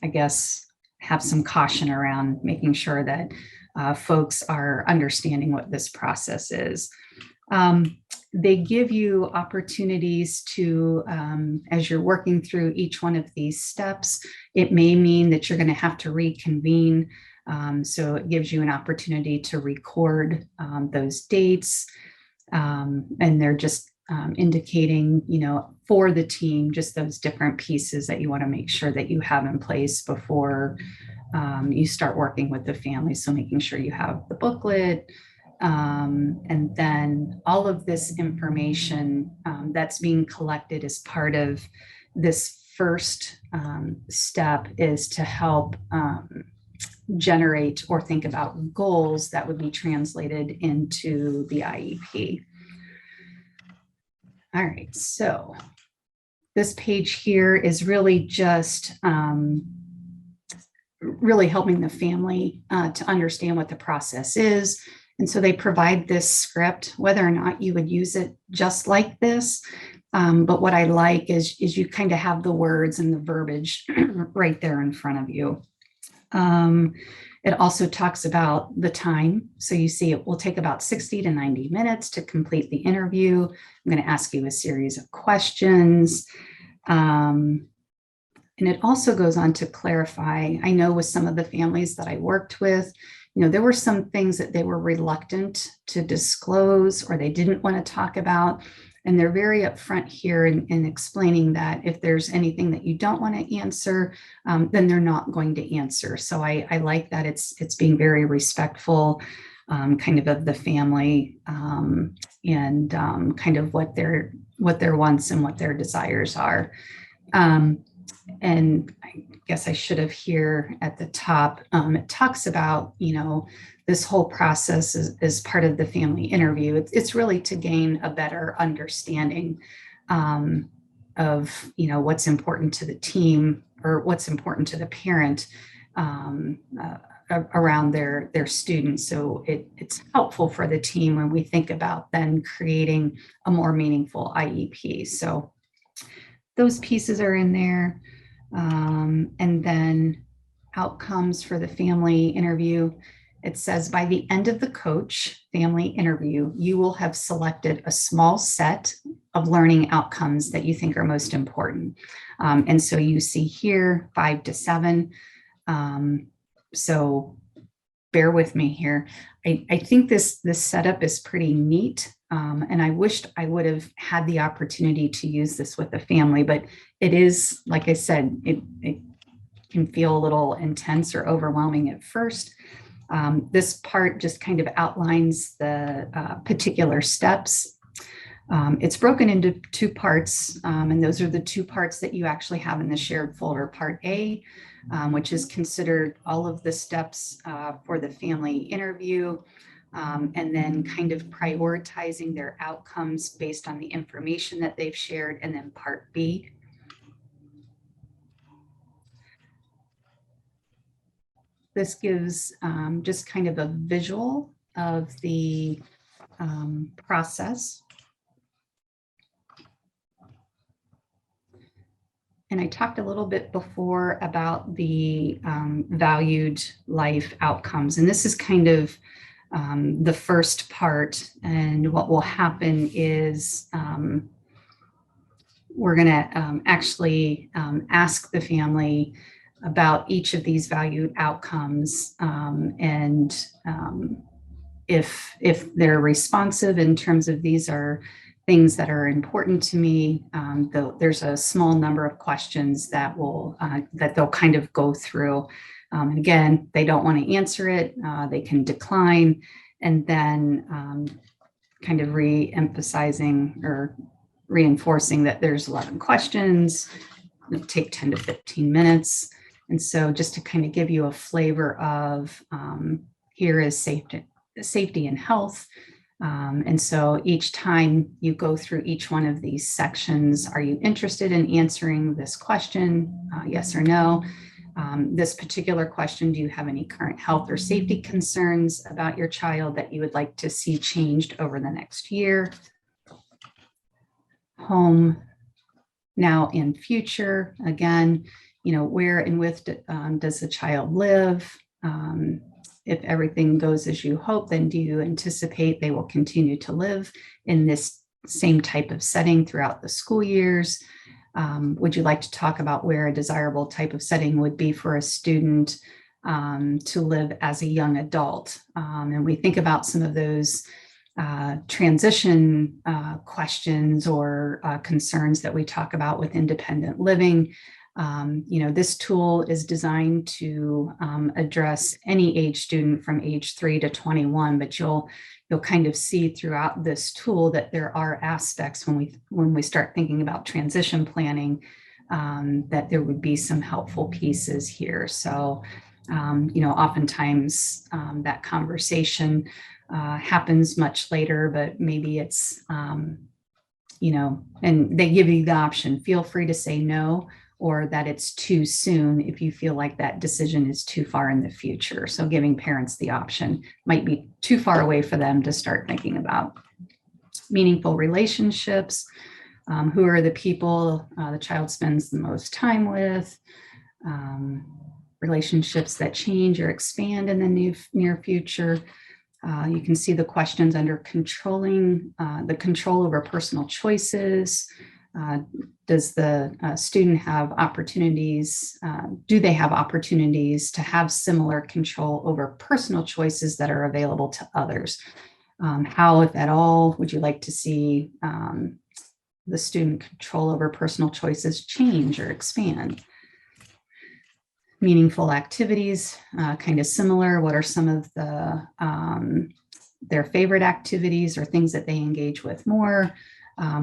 I guess, have some caution around making sure that folks are understanding what this process is. They give you opportunities to, as you're working through each one of these steps, it may mean that you're going to have to reconvene. So it gives you an opportunity to record those dates. And they're just indicating, for the team, just those different pieces that you want to make sure that you have in place before you start working with the family. So making sure you have the booklet, and then all of this information that's being collected as part of this first step is to help generate or think about goals that would be translated into the IEP. All right, so This page here is really just really helping the family to understand what the process is. And so they provide this script, whether or not you would use it just like this. But what I like is you kind of have the words and the verbiage right there in front of you. It also talks about the time. So you see it will take about 60 to 90 minutes to complete the interview. I'm going to ask you a series of questions. And it also goes on to clarify, I know with some of the families that I worked with, there were some things that they were reluctant to disclose or they didn't want to talk about. And they're very upfront here in explaining that if there's anything that you don't want to answer, then they're not going to answer. So I like that it's being very respectful, kind of the family, and kind of what their wants and what their desires are. And I guess I should have here at the top, it talks about, this whole process is part of the family interview. It's really to gain a better understanding of, what's important to the team or what's important to the parent around their students. So it's helpful for the team when we think about then creating a more meaningful IEP. So those pieces are in there. And then outcomes for the family interview. It says by the end of the coach family interview, you will have selected a small set of learning outcomes that you think are most important. And so you see here 5 to 7. So bear with me here. I think this setup is pretty neat. And I wished I would have had the opportunity to use this with the family, but it is, like I said, it can feel a little intense or overwhelming at first. This part just kind of outlines the particular steps. It's broken into 2 parts, and those are the 2 parts that you actually have in the shared folder. Part A, which is considered all of the steps for the family interview, and then kind of prioritizing their outcomes based on the information that they've shared, and then Part B. This gives just kind of a visual of the process. And I talked a little bit before about the valued life outcomes. And this is kind of the first part. And what will happen is we're going to actually ask the family about each of these valued outcomes, and if they're responsive in terms of these are things that are important to me, there's a small number of questions that will that they'll kind of go through. Again, they don't want to answer it, they can decline, and then kind of re-emphasizing or reinforcing that there's 11 questions. It'll take 10 to 15 minutes. And so just to kind of give you a flavor of here is safety and health. And so each time you go through each one of these sections, are you interested in answering this question? Yes or no? This particular question, do you have any current health or safety concerns about your child that you would like to see changed over the next year? Home, now and future. Again, where and with does the child live? If everything goes as you hope, then do you anticipate they will continue to live in this same type of setting throughout the school years? Would you like to talk about where a desirable type of setting would be for a student to live as a young adult? And we think about some of those transition questions or concerns that we talk about with independent living. This tool is designed to address any age student from age 3 to 21, but you'll kind of see throughout this tool that there are aspects when we start thinking about transition planning, that there would be some helpful pieces here. So, oftentimes that conversation happens much later, but maybe it's and they give you the option, feel free to say no, or that it's too soon if you feel like that decision is too far in the future. So giving parents the option might be too far away for them to start thinking about. Meaningful relationships, who are the people the child spends the most time with, relationships that change or expand in the near future. You can see the questions under controlling the control over personal choices. Does the student have opportunities? Do they have opportunities to have similar control over personal choices that are available to others? How, if at all, would you like to see the student control over personal choices change or expand? Meaningful activities, kind of similar. What are some of their favorite activities or things that they engage with more?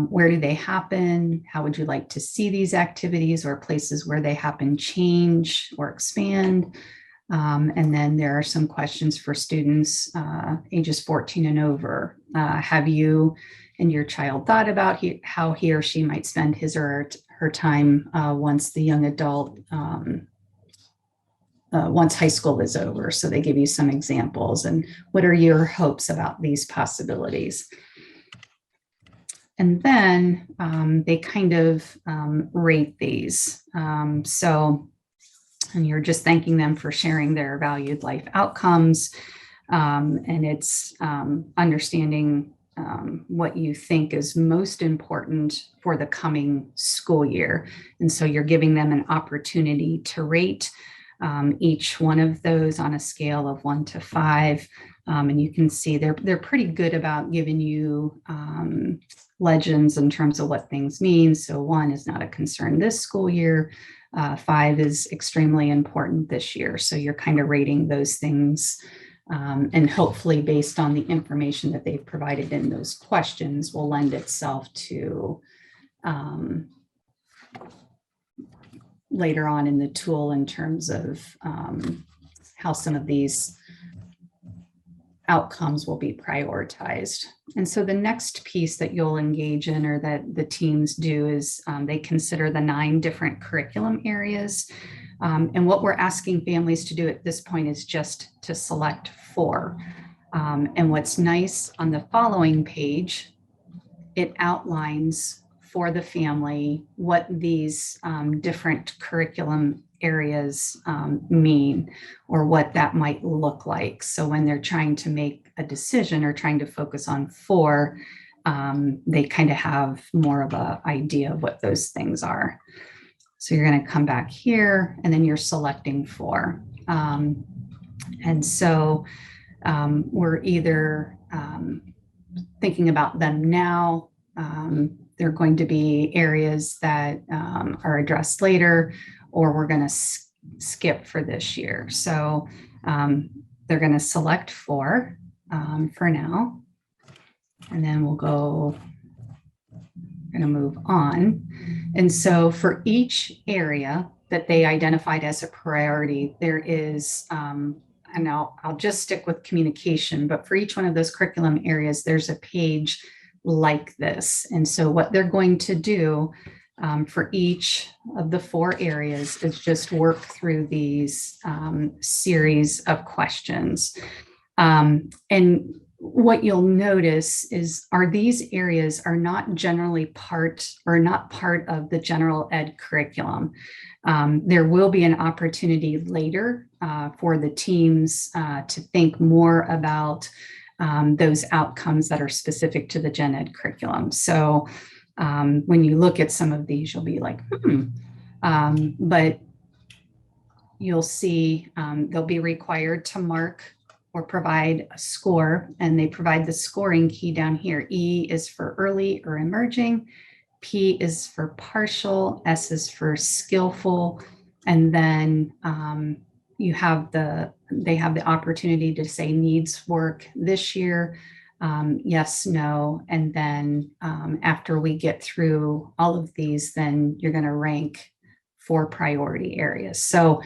Where do they happen? How would you like to see these activities, or places where they happen change or expand? And then there are some questions for students ages 14 and over. Have you and your child thought about how he or she might spend his or her time once the young adult, once high school is over? So they give you some examples, and what are your hopes about these possibilities? And then they kind of rate these. And you're just thanking them for sharing their valued life outcomes. And it's understanding what you think is most important for the coming school year. And so you're giving them an opportunity to rate each one of those on a scale of 1 to 5. And you can see they're pretty good about giving you legends in terms of what things mean. So 1 is not a concern this school year. 5 is extremely important this year. So you're kind of rating those things, and hopefully based on the information that they've provided in those questions will lend itself to later on in the tool in terms of how some of these outcomes will be prioritized. And so the next piece that you'll engage in, or that the teams do, is they consider the 9 different curriculum areas. And what we're asking families to do at this point is just to select 4. And what's nice on the following page, it outlines for the family what these different curriculum areas mean, or what that might look like. So when they're trying to make a decision or trying to focus on 4, they kind of have more of an idea of what those things are. So you're going to come back here, and then you're selecting 4. And so we're either thinking about them now. They're going to be areas that are addressed later, or we're going to skip for this year. So they're going to select 4 for now, and then we'll going to move on. And so for each area that they identified as a priority, there is, and I'll just stick with communication, but for each one of those curriculum areas, there's a page like this. And so what they're going to do for each of the 4 areas is just work through these series of questions. And what you'll notice is these areas are not generally part of the general ed curriculum. There will be an opportunity later for the teams to think more about those outcomes that are specific to the gen ed curriculum. So when you look at some of these, you'll be like, but you'll see they'll be required to mark or provide a score, and they provide the scoring key down here. E is for early or emerging, P is for partial, S is for skillful, and then they have the opportunity to say needs work this year, yes, no, and then after we get through all of these, then you're going to rank 4 priority areas. So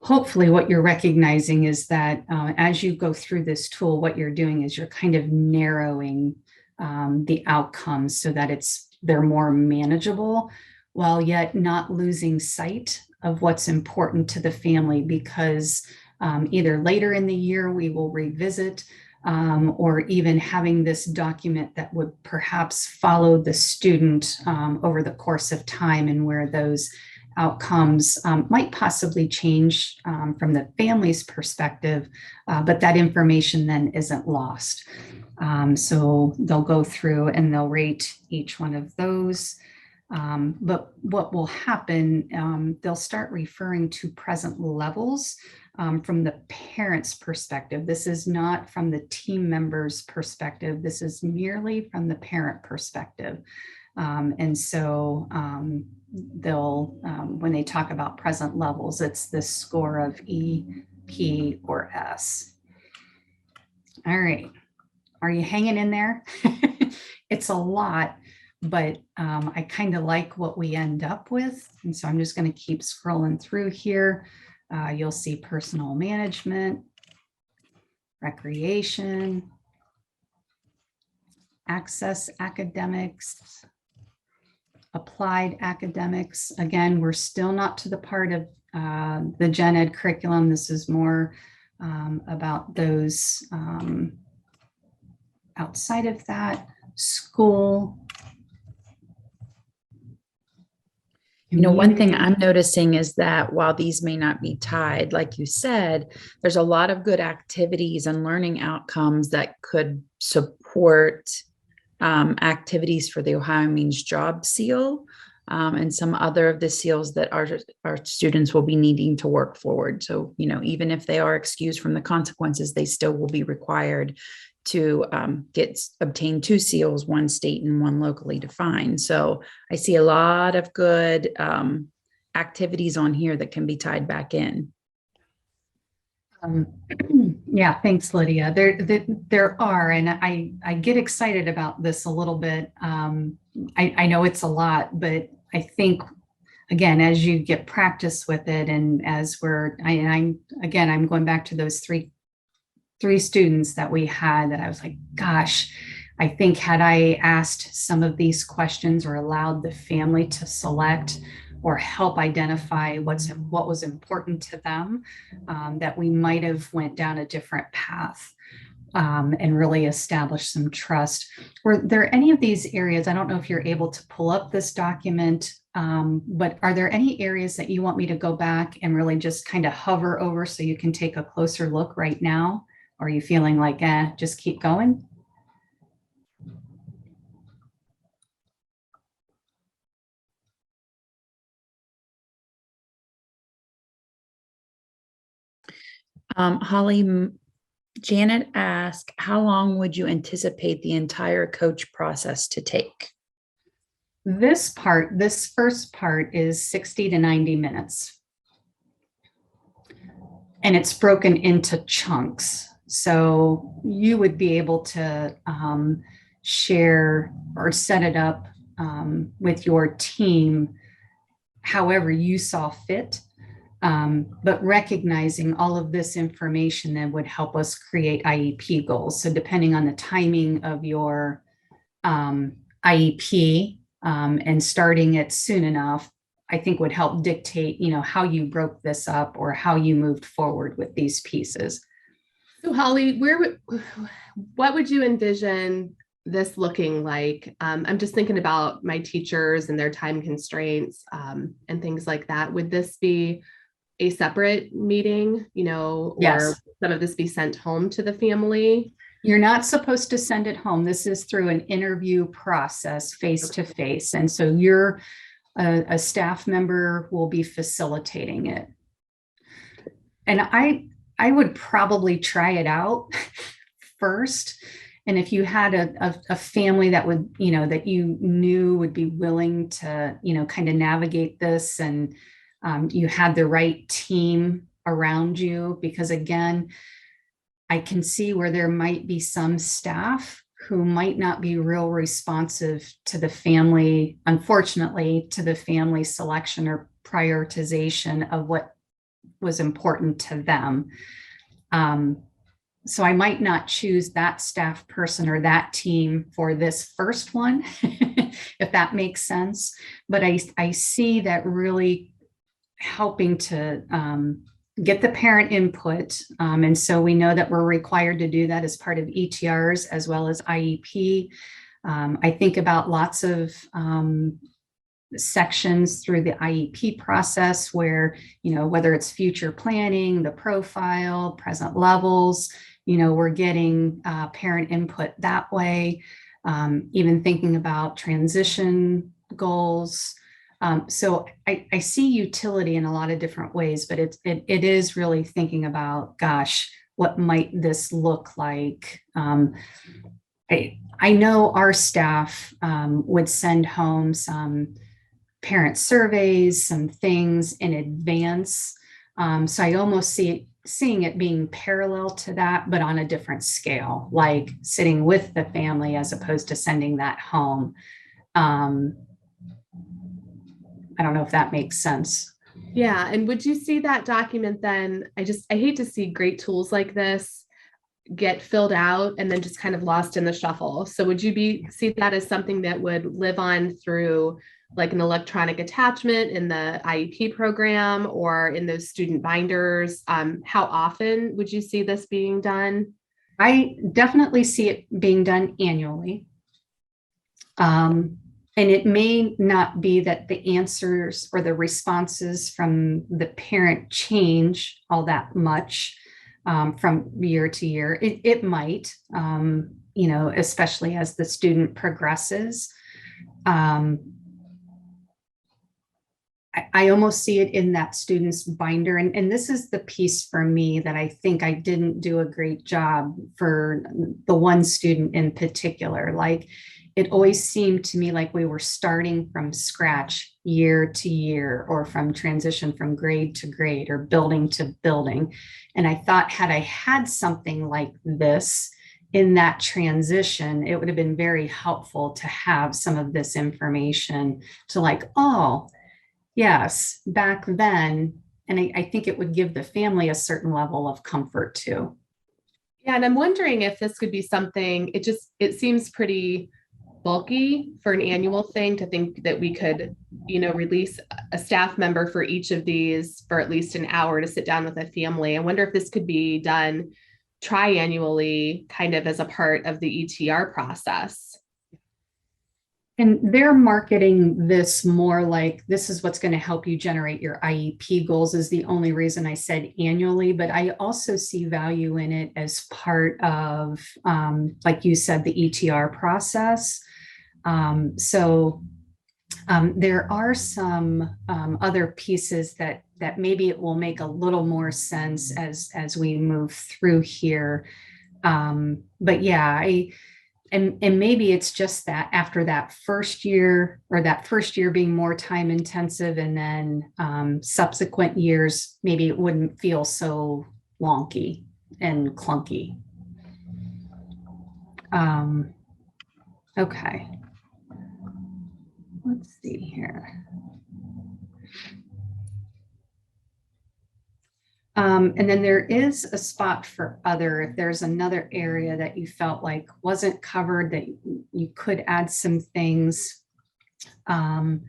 hopefully what you're recognizing is that as you go through this tool, what you're doing is you're kind of narrowing the outcomes so that they're more manageable, while yet not losing sight of what's important to the family, because either later in the year we will revisit, or even having this document that would perhaps follow the student over the course of time, and where those outcomes might possibly change from the family's perspective, but that information then isn't lost. So they'll go through and they'll rate each one of those. But what will happen, they'll start referring to present levels from the parent's perspective. This is not from the team member's perspective. This is merely from the parent perspective. And so they'll, when they talk about present levels, it's this score of E, P, or S. All right. Are you hanging in there? It's a lot, but I kind of like what we end up with. And so I'm just going to keep scrolling through here. You'll see personal management, recreation, access academics, applied academics. Again, we're still not to the part of the gen ed curriculum. This is more about those outside of that. School. One thing I'm noticing is that while these may not be tied, like you said, there's a lot of good activities and learning outcomes that could support activities for the Ohio Means Job Seal, and some other of the seals that our students will be needing to work forward. So, even if they are excused from the consequences, they still will be required to obtain 2 seals, 1 state and 1 locally defined. So I see a lot of good activities on here that can be tied back in. Yeah, thanks, Lydia. There are, and I get excited about this a little bit. I know it's a lot, but I think, again, as you get practice with it, and as I'm going back to those three students that we had, that I was like, gosh, I think had I asked some of these questions or allowed the family to select or help identify what was important to them, that we might have went down a different path and really established some trust. Were there any of these areas, I don't know if you're able to pull up this document, but are there any areas that you want me to go back and really just kind of hover over so you can take a closer look right now? Or are you feeling like, just keep going? Holly, Janet asked, how long would you anticipate the entire coach process to take? This first part is 60 to 90 minutes. And it's broken into chunks. So you would be able to share or set it up with your team however you saw fit. But recognizing all of this information then would help us create IEP goals. So depending on the timing of your IEP and starting it soon enough, I think would help dictate, how you broke this up or how you moved forward with these pieces. So Holly, what would you envision this looking like? I'm just thinking about my teachers and their time constraints and things like that. Would this be a separate meeting, or Yes. some of this be sent home to the family? You're not supposed to send it home. This is through an interview process, face to face. And so you're a staff member will be facilitating it. And I would probably try it out first. And if you had a family that would, that you knew would be willing to, kind of navigate this, and you had the right team around you, because again, I can see where there might be some staff who might not be real responsive to the family, unfortunately, to the family selection or prioritization of what was important to them. so I might not choose that staff person or that team for this first one, if that makes sense. But I see that really helping to get the parent input. And so we know that we're required to do that as part of ETRs as well as IEP. I think about lots of sections through the IEP process where, whether it's future planning, the profile, present levels, we're getting parent input that way. Even thinking about transition goals. So I see utility in a lot of different ways, but it is really thinking about, gosh, what might this look like? I know our staff would send home some parent surveys, some things in advance. So I almost seeing it being parallel to that, but on a different scale, like sitting with the family as opposed to sending that home. I don't know if that makes sense. Yeah. And would you see that document then? I hate to see great tools like this get filled out and then just kind of lost in the shuffle. So would you see that as something that would live on through like an electronic attachment in the IEP program or in those student binders? How often would you see this being done? I definitely see it being done annually. And it may not be that the answers or the responses from the parent change all that much from year to year. It might, especially as the student progresses. I almost see it in that student's binder. And this is the piece for me that I think I didn't do a great job for the one student in particular. Like, it always seemed to me like we were starting from scratch year to year, or from transition from grade to grade or building to building. And I thought, had I had something like this in that transition, it would have been very helpful to have some of this information to like, oh, yes, back then. And I think it would give the family a certain level of comfort too. Yeah. And I'm wondering if this could be something, it seems pretty bulky for an annual thing to think that we could, release a staff member for each of these for at least an hour to sit down with a family. I wonder if this could be done triannually, kind of as a part of the ETR process. And they're marketing this more like this is what's going to help you generate your IEP goals, is the only reason I said annually. But I also see value in it as part of, like you said, the ETR process. So there are some other pieces that maybe it will make a little more sense as we move through here. But yeah, and maybe it's just that after that first year, or that first year being more time intensive, and then subsequent years, maybe it wouldn't feel so wonky and clunky. Okay. Let's see here. And then there is a spot for other, if there's another area that you felt like wasn't covered, that you could add some things. But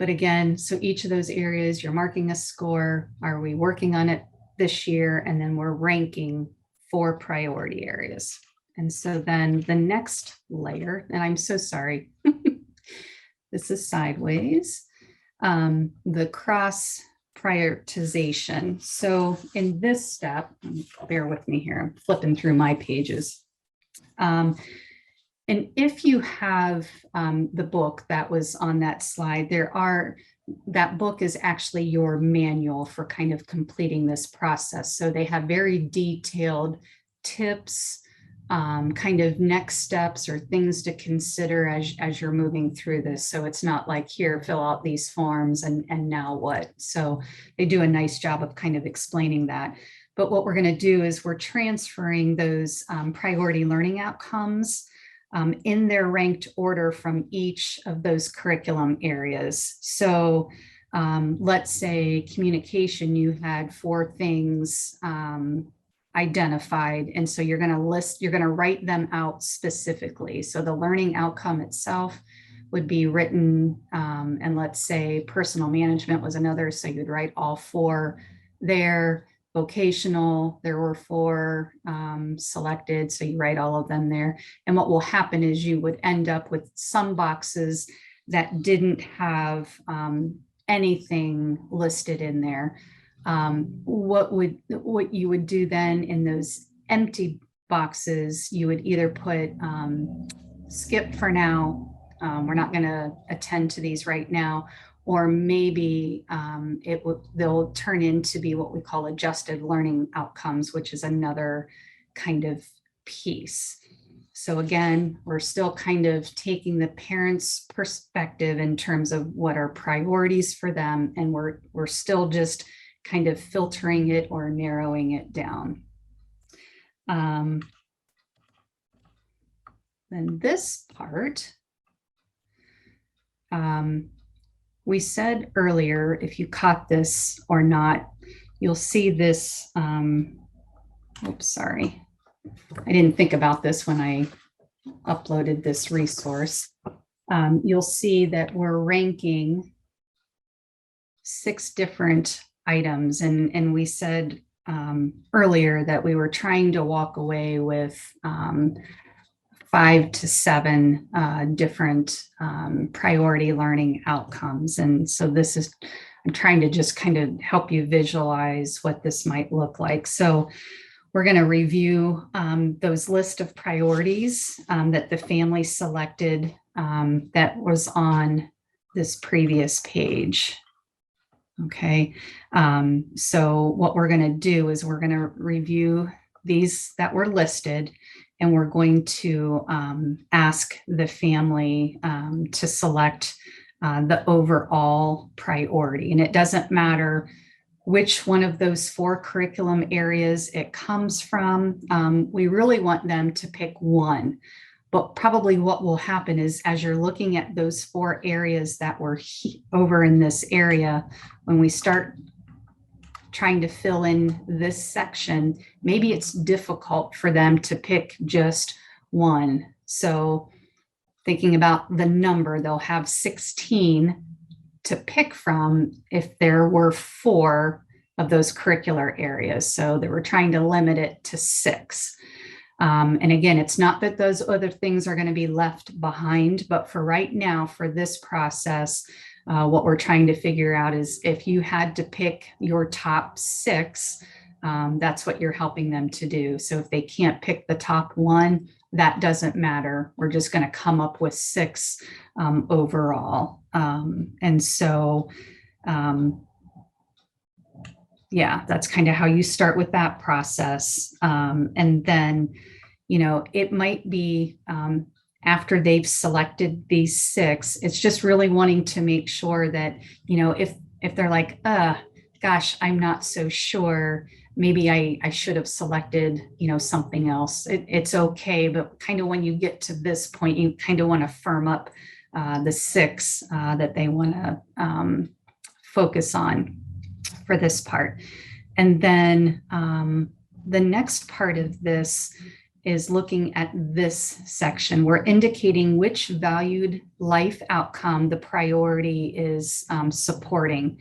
again, so each of those areas, you're marking a score. Are we working on it this year? And then we're ranking 4 priority areas. And so then the next layer, and I'm so sorry, this is sideways, the cross prioritization. So in this step, bear with me here, I'm flipping through my pages. And if you have the book that was on that slide, that book is actually your manual for kind of completing this process. So they have very detailed tips, kind of next steps or things to consider as you're moving through this. So it's not like, here, fill out these forms and now what? So they do a nice job of kind of explaining that. But what we're going to do is we're transferring those priority learning outcomes in their ranked order from each of those curriculum areas. So let's say communication, you had 4 things identified. And so you're going to write them out specifically. So the learning outcome itself would be written, and let's say personal management was another. So you'd write all 4 there. Vocational, there were 4 selected. So you write all of them there. And what will happen is you would end up with some boxes that didn't have anything listed in there. What you would do then in those empty boxes, you would either put skip for now. We're not going to attend to these right now, or maybe they'll turn into be what we call adjusted learning outcomes, which is another kind of piece. So again, we're still kind of taking the parents' perspective in terms of what are priorities for them, and we're still just kind of filtering it or narrowing it down. Then this part, we said earlier, if you caught this or not, you'll see this. Oops, sorry. I didn't think about this when I uploaded this resource. You'll see that we're ranking 6 different items. And we said earlier that we were trying to walk away with 5 to 7 different priority learning outcomes. And so this is, I'm trying to just kind of help you visualize what this might look like. So we're going to review those list of priorities that the family selected that was on this previous page. Okay, so what we're going to do is we're going to review these that were listed, and we're going to ask the family to select the overall priority. And it doesn't matter which one of those 4 curriculum areas it comes from. We really want them to pick one. But probably what will happen is as you're looking at those 4 areas that were over in this area, when we start trying to fill in this section, maybe it's difficult for them to pick just one. So thinking about the number, they'll have 16 to pick from if there were 4 of those curricular areas. So they were trying to limit it to 6. And again, it's not that those other things are going to be left behind, but for right now, for this process, what we're trying to figure out is if you had to pick your top 6, that's what you're helping them to do. So if they can't pick the top 1, that doesn't matter. We're just going to come up with 6 overall. And so, yeah, that's kind of how you start with that process. And then, you know, it might be after they've selected these 6, it's just really wanting to make sure that, you know, if they're like, gosh, I'm not so sure, maybe I should have selected, you know, something else. It's okay. But kind of when you get to this point, you kind of want to firm up the 6 that they want to focus on for this part. And then the next part of this is looking at this section. We're indicating which valued life outcome the priority is supporting.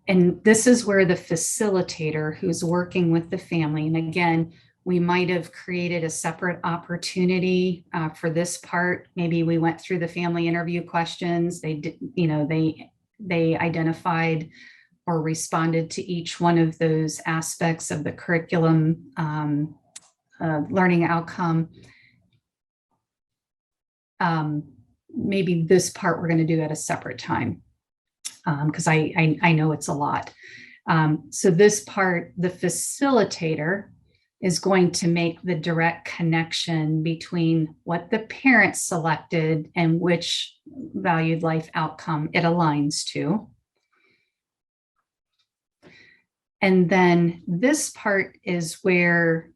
And this is where the facilitator who's working with the family, and again, we might have created a separate opportunity for this part. Maybe we went through the family interview questions. They did, you know, they identified or responded to each one of those aspects of the curriculum learning outcome. Maybe this part we're going to do at a separate time because I know it's a lot. So this part, the facilitator is going to make the direct connection between what the parents selected and which valued life outcome it aligns to. And then this part is where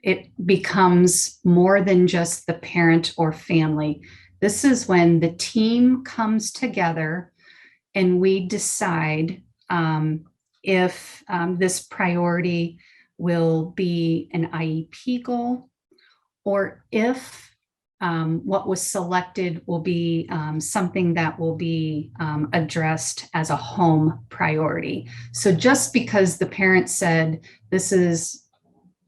it becomes more than just the parent or family. This is when the team comes together and we decide if this priority will be an IEP goal, or if what was selected will be something that will be addressed as a home priority. So just because the parent said this is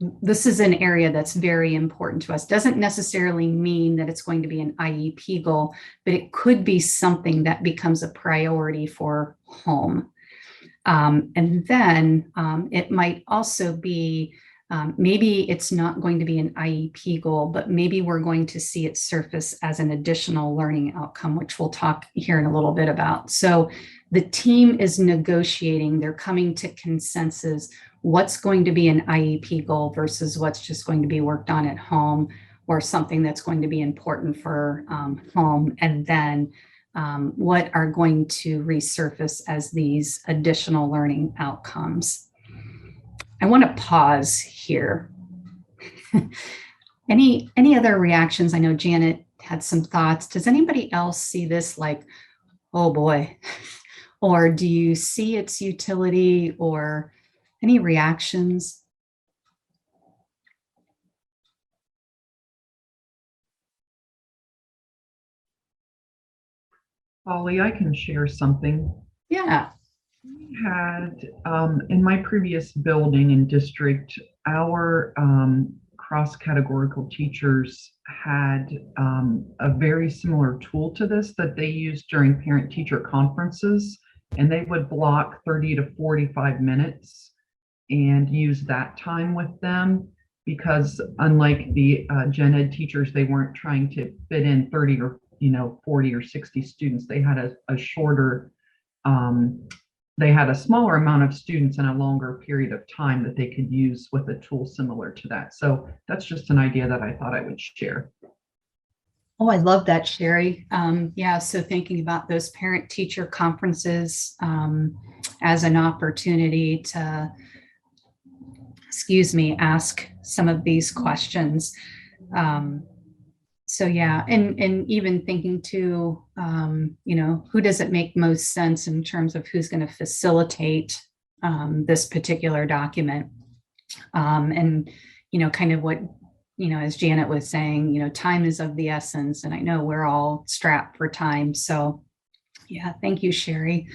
an area that's very important to us doesn't necessarily mean that it's going to be an IEP goal, but it could be something that becomes a priority for home. And then it might also be maybe it's not going to be an IEP goal, but maybe we're going to see it surface as an additional learning outcome, which we'll talk here in a little bit about. So the team is negotiating, they're coming to consensus, what's going to be an IEP goal versus what's just going to be worked on at home, or something that's going to be important for home, and then what are going to resurface as these additional learning outcomes. I want to pause here. Any other reactions? I know Janet had some thoughts. Does anybody else see this like, oh boy, or do you see its utility, or any reactions? Holly, I can share something. Yeah. We had, in my previous building and district, our cross-categorical teachers had a very similar tool to this that they used during parent-teacher conferences, and they would block 30 to 45 minutes and use that time with them, because unlike the gen ed teachers, they weren't trying to fit in 30 or 40 or 60 students. They had a shorter, they had a smaller amount of students in a longer period of time that they could use with a tool similar to that. So that's just an idea that I thought I would share. Oh, I love that, Sherry. Yeah, so thinking about those parent-teacher conferences as an opportunity to, ask some of these questions. So yeah, and even thinking too, who does it make most sense in terms of who's going to facilitate this particular document, and kind of what, as Janet was saying, time is of the essence, and I know we're all strapped for time. So yeah, thank you, Sherry.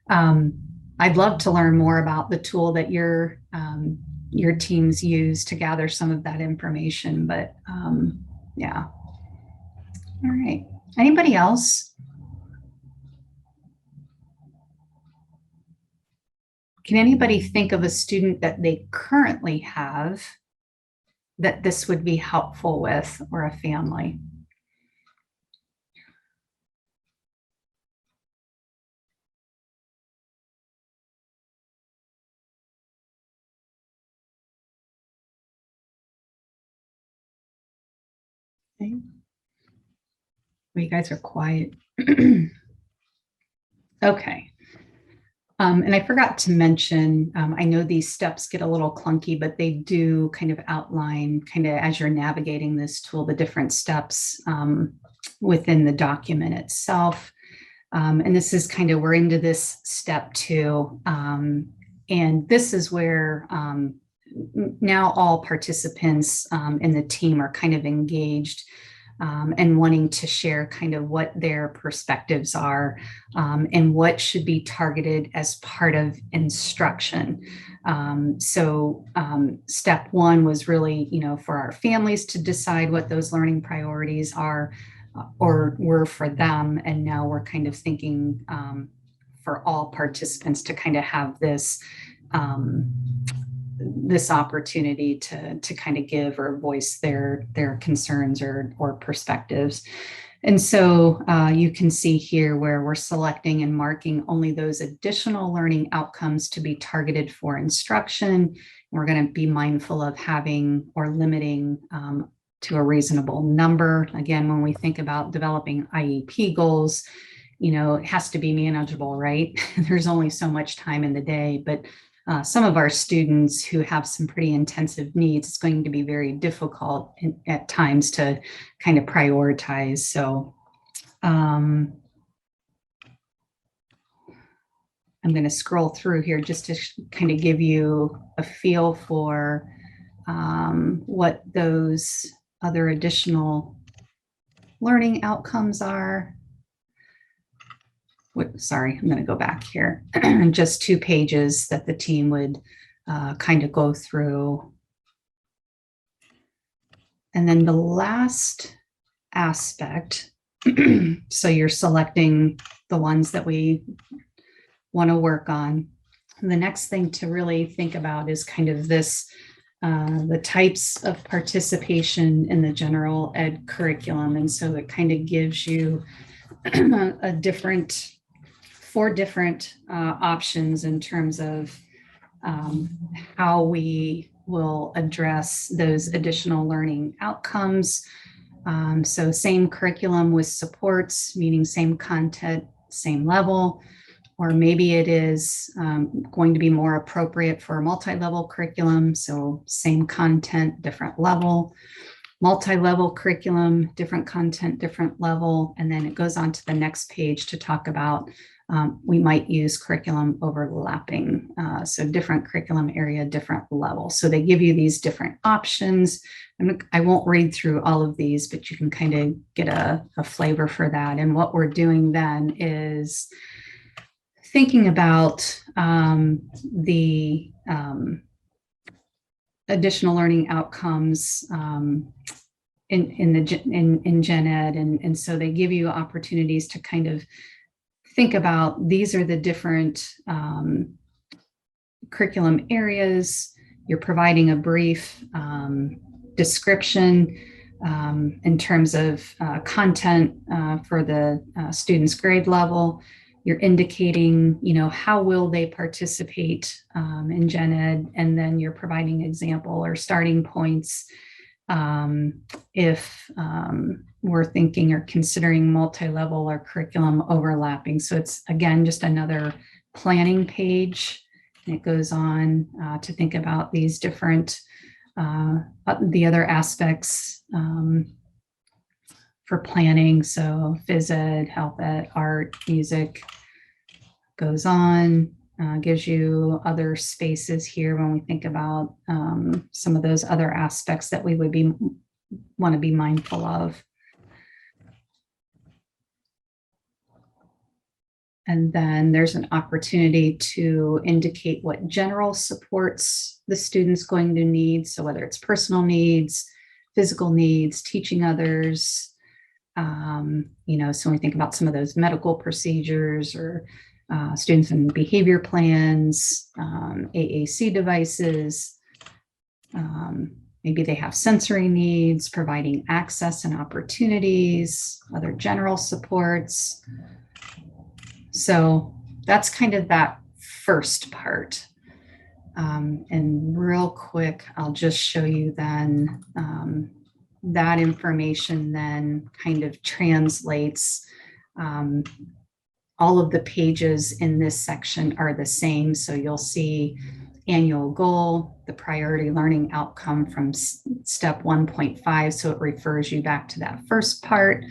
I'd love to learn more about the tool that your teams use to gather some of that information, but yeah. All right. Anybody else? Can anybody think of a student that they currently have that this would be helpful with, or a family? Okay. Well, you guys are quiet. Okay. And I forgot to mention, I know these steps get a little clunky, but they do kind of outline, kind of as you're navigating this tool, the different steps within the document itself. And this is kind of, we're into this step 2. And this is where now all participants in the team are kind of engaged and wanting to share kind of what their perspectives are and what should be targeted as part of instruction. So step 1 was really, for our families to decide what those learning priorities are or were for them. And now we're kind of thinking for all participants to kind of have this this opportunity to kind of give or voice their concerns or perspectives. And so you can see here where we're selecting and marking only those additional learning outcomes to be targeted for instruction. We're going to be mindful of having or limiting to a reasonable number. Again, when we think about developing IEP goals, it has to be manageable, right? There's only so much time in the day, but some of our students who have some pretty intensive needs, it's going to be very difficult at times to kind of prioritize. So I I'm going to scroll through here just to kind of give you a feel for what those other additional learning outcomes are. Sorry, I'm going to go back here. Just 2 pages that the team would kind of go through. And then the last aspect, so you're selecting the ones that we want to work on. And the next thing to really think about is kind of this, the types of participation in the general ed curriculum. And so it kind of gives you a different, 4 different options in terms of how we will address those additional learning outcomes. So same curriculum with supports, meaning same content, same level, or maybe it is going to be more appropriate for a multi-level curriculum. So same content, different level, multi-level curriculum, different content, different level. And then it goes on to the next page to talk about we might use curriculum overlapping. So different curriculum area, different level. So they give you these different options. I won't read through all of these, but you can kind of get a flavor for that. And what we're doing then is thinking about the additional learning outcomes in gen ed. And so they give you opportunities to kind of think about, these are the different curriculum areas. You're providing a brief description in terms of content for the student's grade level. You're indicating, how will they participate in gen ed, and then you're providing example or starting points if we're thinking or considering multi-level or curriculum overlapping. So it's, again, just another planning page. And it goes on to think about these different, the other aspects for planning. So phys ed, health ed, art, music, goes on, gives you other spaces here when we think about some of those other aspects that we would want to be mindful of. And then there's an opportunity to indicate what general supports the student's going to need. So whether it's personal needs, physical needs, teaching others, so when we think about some of those medical procedures or students and behavior plans, AAC devices, maybe they have sensory needs, providing access and opportunities, other general supports. So that's kind of that first part. And real quick, I'll just show you then that information then kind of translates. All of the pages in this section are the same. So you'll see annual goal, the priority learning outcome from step 1.5. So it refers you back to that first part.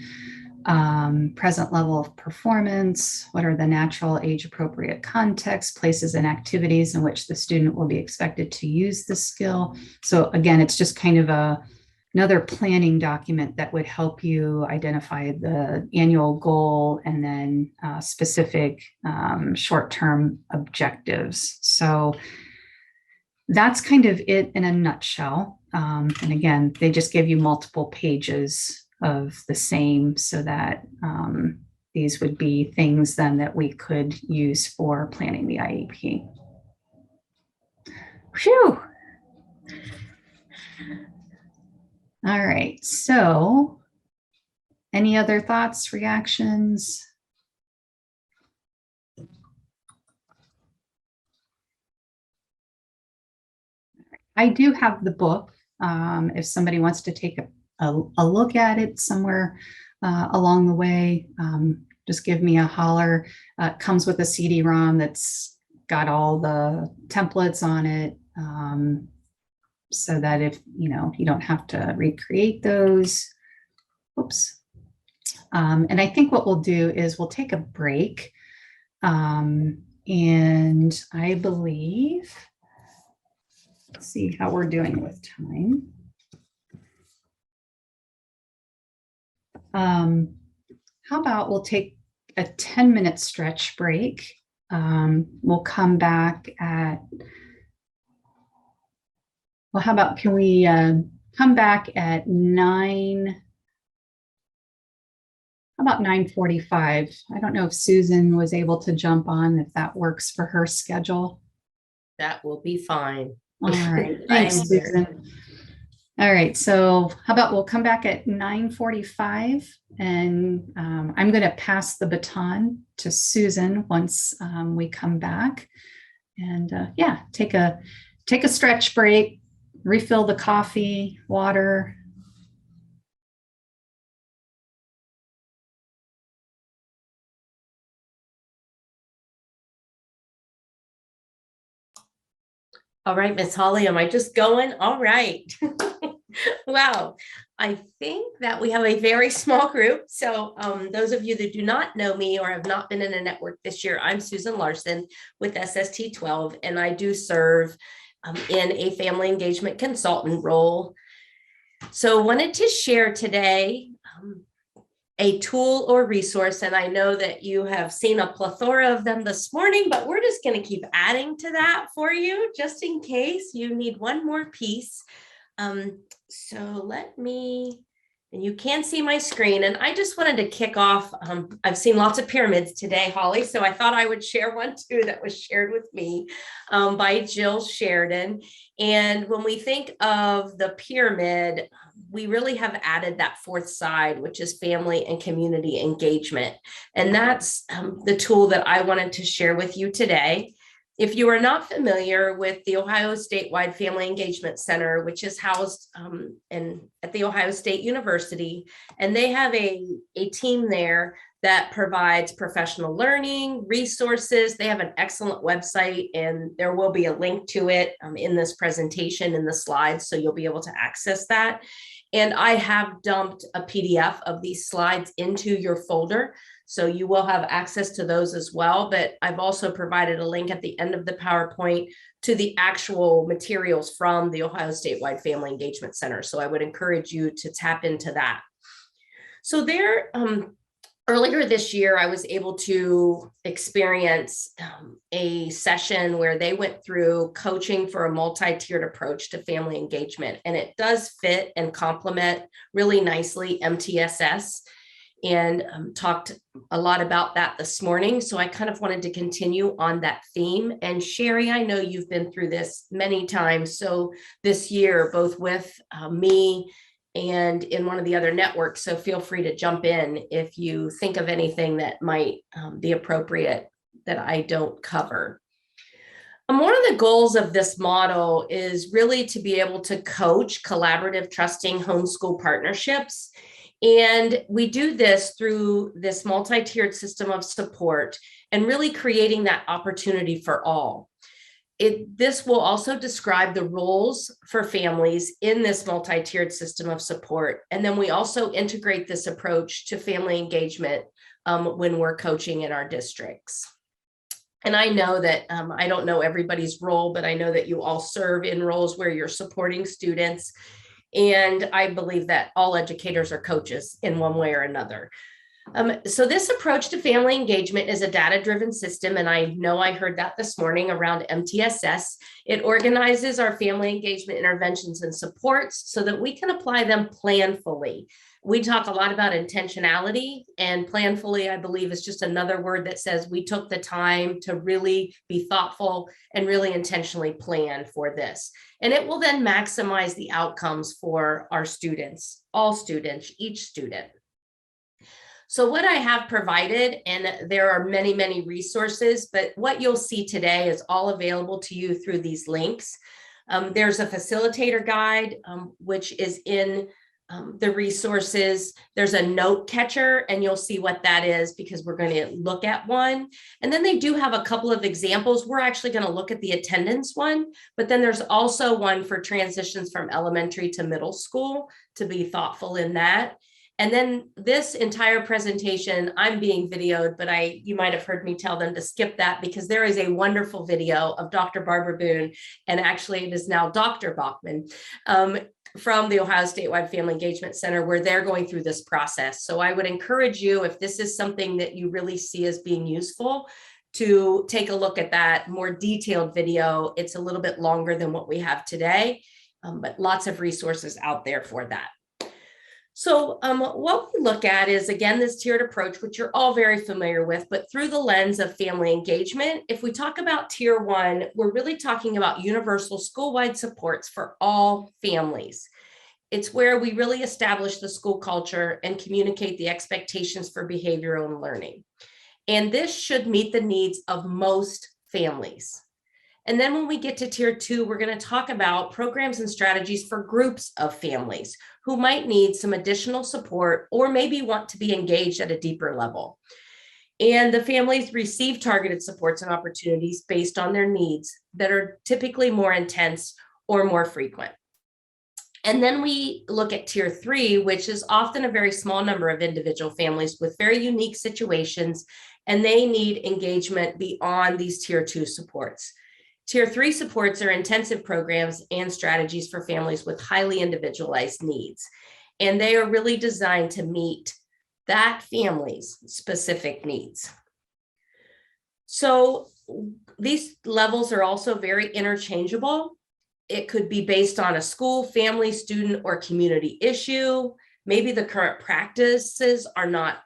Present level of performance, what are the natural age appropriate contexts, places and activities in which the student will be expected to use the skill. So again, it's just kind of another planning document that would help you identify the annual goal and then specific short-term objectives. So that's kind of it in a nutshell. And again, they just give you multiple pages of the same so that these would be things then that we could use for planning the IEP. Phew. All right, so any other thoughts, reactions? I do have the book. If somebody wants to take a look at it somewhere along the way, just give me a holler. It comes with a CD-ROM that's got all the templates on it, so that if you don't have to recreate those. Oops. And I think what we'll do is we'll take a break. And I believe, let's see how we're doing with time. How about we'll take a 10-minute stretch break. We'll come back at, well, how about, can we come back at 9:45? I don't know if Susan was able to jump on, if that works for her schedule. That will be fine. All right, I thanks, am here. Susan. All right, so how about we'll come back at 9:45, and I'm going to pass the baton to Susan once we come back. And yeah, take a stretch break, refill the coffee, water. All right, Miss Holly, am I just going? All right. Wow. I think that we have a very small group. So those of you that do not know me or have not been in a network this year, I'm Susan Larson with SST 12, and I do serve in a family engagement consultant role. So wanted to share today a tool or resource, and I know that you have seen a plethora of them this morning, but we're just going to keep adding to that for you just in case you need one more piece. So let me, and you can see my screen, and I just wanted to kick off. I've seen lots of pyramids today, Holly, so I thought I would share one too that was shared with me by Jill Sheridan. And when we think of the pyramid, we really have added that fourth side, which is family and community engagement. And that's the tool that I wanted to share with you today. If you are not familiar with the Ohio Statewide Family Engagement Center, which is housed at the Ohio State University, and they have a team there that provides professional learning, resources. They have an excellent website, and there will be a link to it in this presentation in the slides, so you'll be able to access that. And I have dumped a PDF of these slides into your folder, so you will have access to those as well. But I've also provided a link at the end of the PowerPoint to the actual materials from the Ohio Statewide Family Engagement Center. So I would encourage you to tap into that. So there, earlier this year, I was able to experience a session where they went through coaching for a multi-tiered approach to family engagement. And it does fit and complement really nicely MTSS, and talked a lot about that this morning. So I kind of wanted to continue on that theme. And Sherry, I know you've been through this many times. So this year, both with me and in one of the other networks. So feel free to jump in if you think of anything that might be appropriate that I don't cover. One of the goals of this model is really to be able to coach collaborative, trusting homeschool partnerships. And we do this through this multi-tiered system of support and really creating that opportunity for all. This will also describe the roles for families in this multi-tiered system of support. And then we also integrate this approach to family engagement when we're coaching in our districts. And I know that I don't know everybody's role, but I know that you all serve in roles where you're supporting students. And I believe that all educators are coaches in one way or another. So this approach to family engagement is a data-driven system, and I know I heard that this morning around MTSS. It organizes our family engagement interventions and supports so that we can apply them planfully. We talk a lot about intentionality, and planfully, I believe, is just another word that says we took the time to really be thoughtful and really intentionally plan for this. And it will then maximize the outcomes for our students, all students, each student. So what I have provided, and there are many, many resources, but what you'll see today is all available to you through these links. There's a facilitator guide, which is in the resources. There's a note catcher, and you'll see what that is because we're going to look at one. And then they do have a couple of examples. We're actually going to look at the attendance one, but then there's also one for transitions from elementary to middle school to be thoughtful in that. And then this entire presentation, I'm being videoed, but you might have heard me tell them to skip that because there is a wonderful video of Dr. Barbara Boone, and actually it is now Dr. Bachman, from the Ohio Statewide Family Engagement Center, where they're going through this process. So I would encourage you, if this is something that you really see as being useful, to take a look at that more detailed video. It's a little bit longer than what we have today, but lots of resources out there for that. So what we look at is, again, this tiered approach, which you're all very familiar with, but through the lens of family engagement. If we talk about tier 1, we're really talking about universal school-wide supports for all families. It's where we really establish the school culture and communicate the expectations for behavioral and learning. And this should meet the needs of most families. And then when we get to tier 2, we're going to talk about programs and strategies for groups of families who might need some additional support or maybe want to be engaged at a deeper level. And the families receive targeted supports and opportunities based on their needs that are typically more intense or more frequent. And then we look at tier 3, which is often a very small number of individual families with very unique situations, and they need engagement beyond these tier 2 supports. Tier 3 supports are intensive programs and strategies for families with highly individualized needs, and they are really designed to meet that family's specific needs. So these levels are also very interchangeable. It could be based on a school, family, student, or community issue. Maybe the current practices are not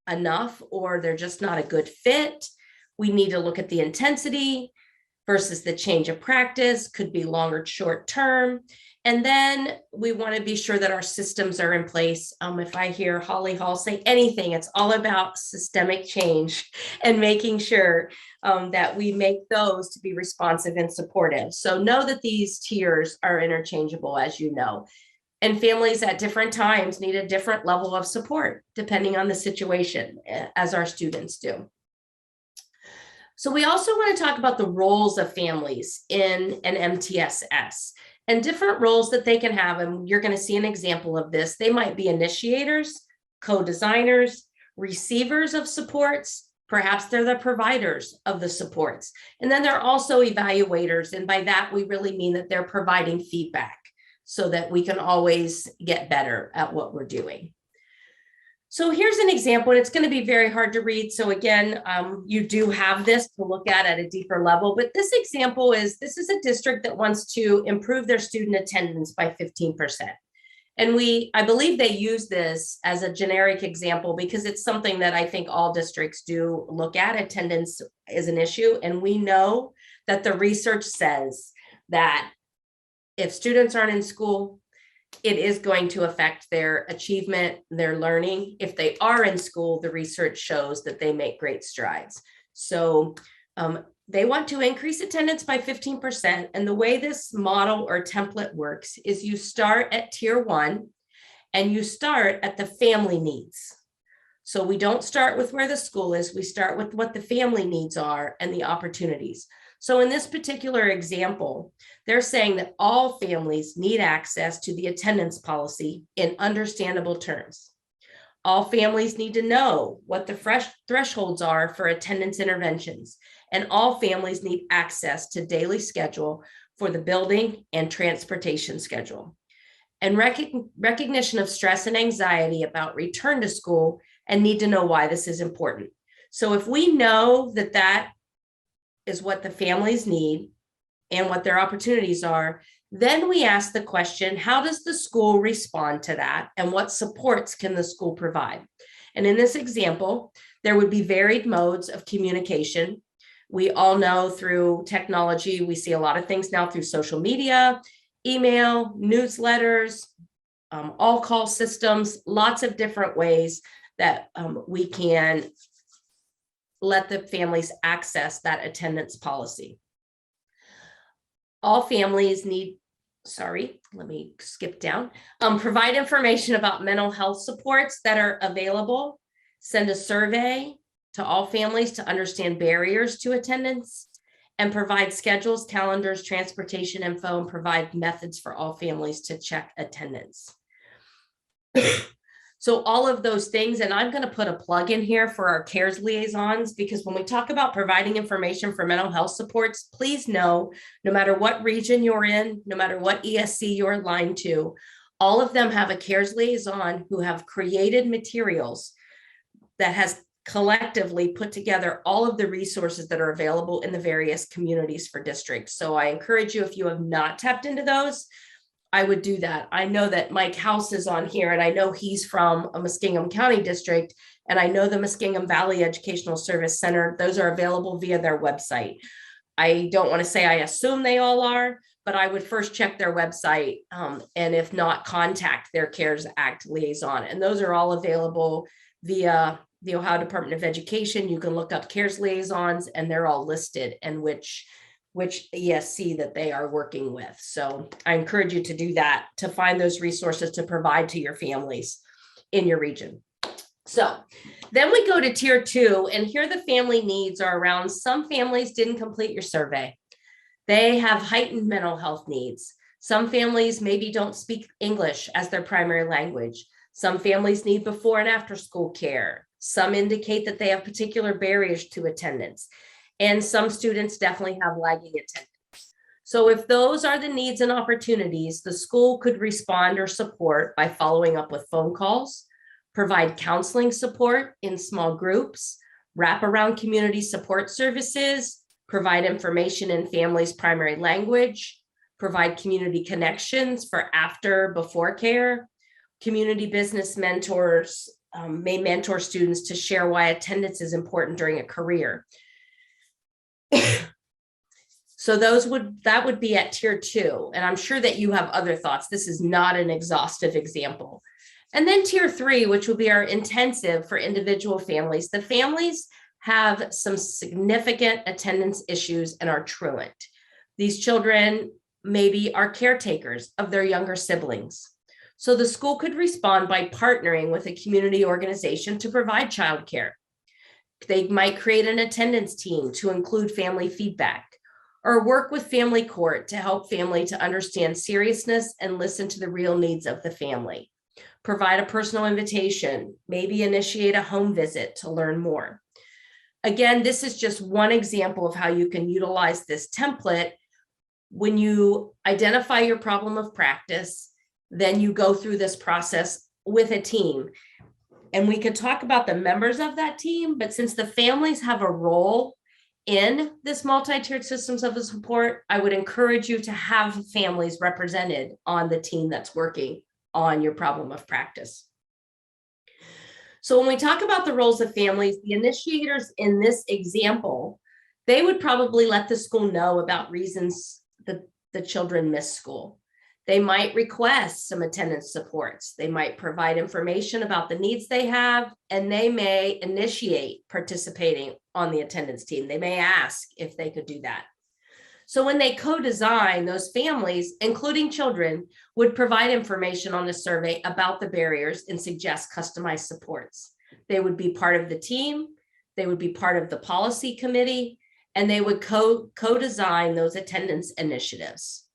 enough, or they're just not a good fit. We need to look at the intensity versus the change of practice, could be long or short term. And then we want to be sure that our systems are in place. If I hear Holly Hall say anything, it's all about systemic change and making sure that we make those to be responsive and supportive. So know that these tiers are interchangeable, as you know. And families at different times need a different level of support, depending on the situation, as our students do. So we also want to talk about the roles of families in an MTSS and different roles that they can have. And you're going to see an example of this. They might be initiators, co-designers, receivers of supports. Perhaps they're the providers of the supports. And then they're also evaluators. And by that, we really mean that they're providing feedback so that we can always get better at what we're doing. So here's an example, and it's going to be very hard to read. So again, you do have this to look at a deeper level, but this example is, this is a district that wants to improve their student attendance by 15%. And I believe they use this as a generic example because it's something that I think all districts do look at. Attendance is an issue. And we know that the research says that if students aren't in school, it is going to affect their achievement, their learning. If they are in school, the research shows that they make great strides. So they want to increase attendance by 15%. And the way this model or template works is you start at tier 1 and you start at the family needs. So we don't start with where the school is, we start with what the family needs are and the opportunities. So in this particular example, they're saying that all families need access to the attendance policy in understandable terms. All families need to know what the thresholds are for attendance interventions, and all families need access to daily schedule for the building and transportation schedule, and recognition of stress and anxiety about return to school, and need to know why this is important. So if we know that that is what the families need and what their opportunities are, then we ask the question, how does the school respond to that, and what supports can the school provide? And in this example, there would be varied modes of communication. We all know through technology, we see a lot of things now through social media, email, newsletters, all call systems, lots of different ways that we can let the families access that attendance policy. All families need, let me skip down, provide information about mental health supports that are available, send a survey to all families to understand barriers to attendance, and provide schedules, calendars, transportation info, and provide methods for all families to check attendance. So all of those things, and I'm going to put a plug in here for our CARES liaisons, because when we talk about providing information for mental health supports, please know, no matter what region you're in, no matter what ESC you're aligned to, all of them have a CARES liaison who have created materials that has collectively put together all of the resources that are available in the various communities for districts. So I encourage you, if you have not tapped into those, I would do that. I know that Mike House is on here, and I know he's from a Muskingum County district, and I know the Muskingum Valley Educational Service Center. Those are available via their website. I don't want to say I assume they all are, but I would first check their website, and if not, contact their CARES Act liaison. And those are all available via the Ohio Department of Education. You can look up CARES liaisons, and they're all listed, and which ESC that they are working with. So I encourage you to do that, to find those resources to provide to your families in your region. So then we go to tier 2, and here the family needs are around. Some families didn't complete your survey. They have heightened mental health needs. Some families maybe don't speak English as their primary language. Some families need before and after school care. Some indicate that they have particular barriers to attendance. And some students definitely have lagging attendance. So if those are the needs and opportunities, the school could respond or support by following up with phone calls, provide counseling support in small groups, wrap around community support services, provide information in families' primary language, provide community connections for after, before care. Community business mentors may mentor students to share why attendance is important during a career. So that would be at tier 2. And I'm sure that you have other thoughts. This is not an exhaustive example. And then tier 3, which will be our intensive for individual families. The families have some significant attendance issues and are truant. These children maybe are caretakers of their younger siblings. So the school could respond by partnering with a community organization to provide childcare. They might create an attendance team to include family feedback, or work with family court to help family to understand seriousness and listen to the real needs of the family. Provide a personal invitation, maybe initiate a home visit to learn more. Again, this is just one example of how you can utilize this template. When you identify your problem of practice, then you go through this process with a team. And we could talk about the members of that team, but since the families have a role in this multi-tiered systems of support, I would encourage you to have families represented on the team that's working on your problem of practice. So when we talk about the roles of families, the initiators in this example, they would probably let the school know about reasons that the children miss school. They might request some attendance supports. They might provide information about the needs they have, and they may initiate participating on the attendance team. They may ask if they could do that. So when they co-design, those families, including children, would provide information on the survey about the barriers and suggest customized supports. They would be part of the team. They would be part of the policy committee, and they would co-design those attendance initiatives.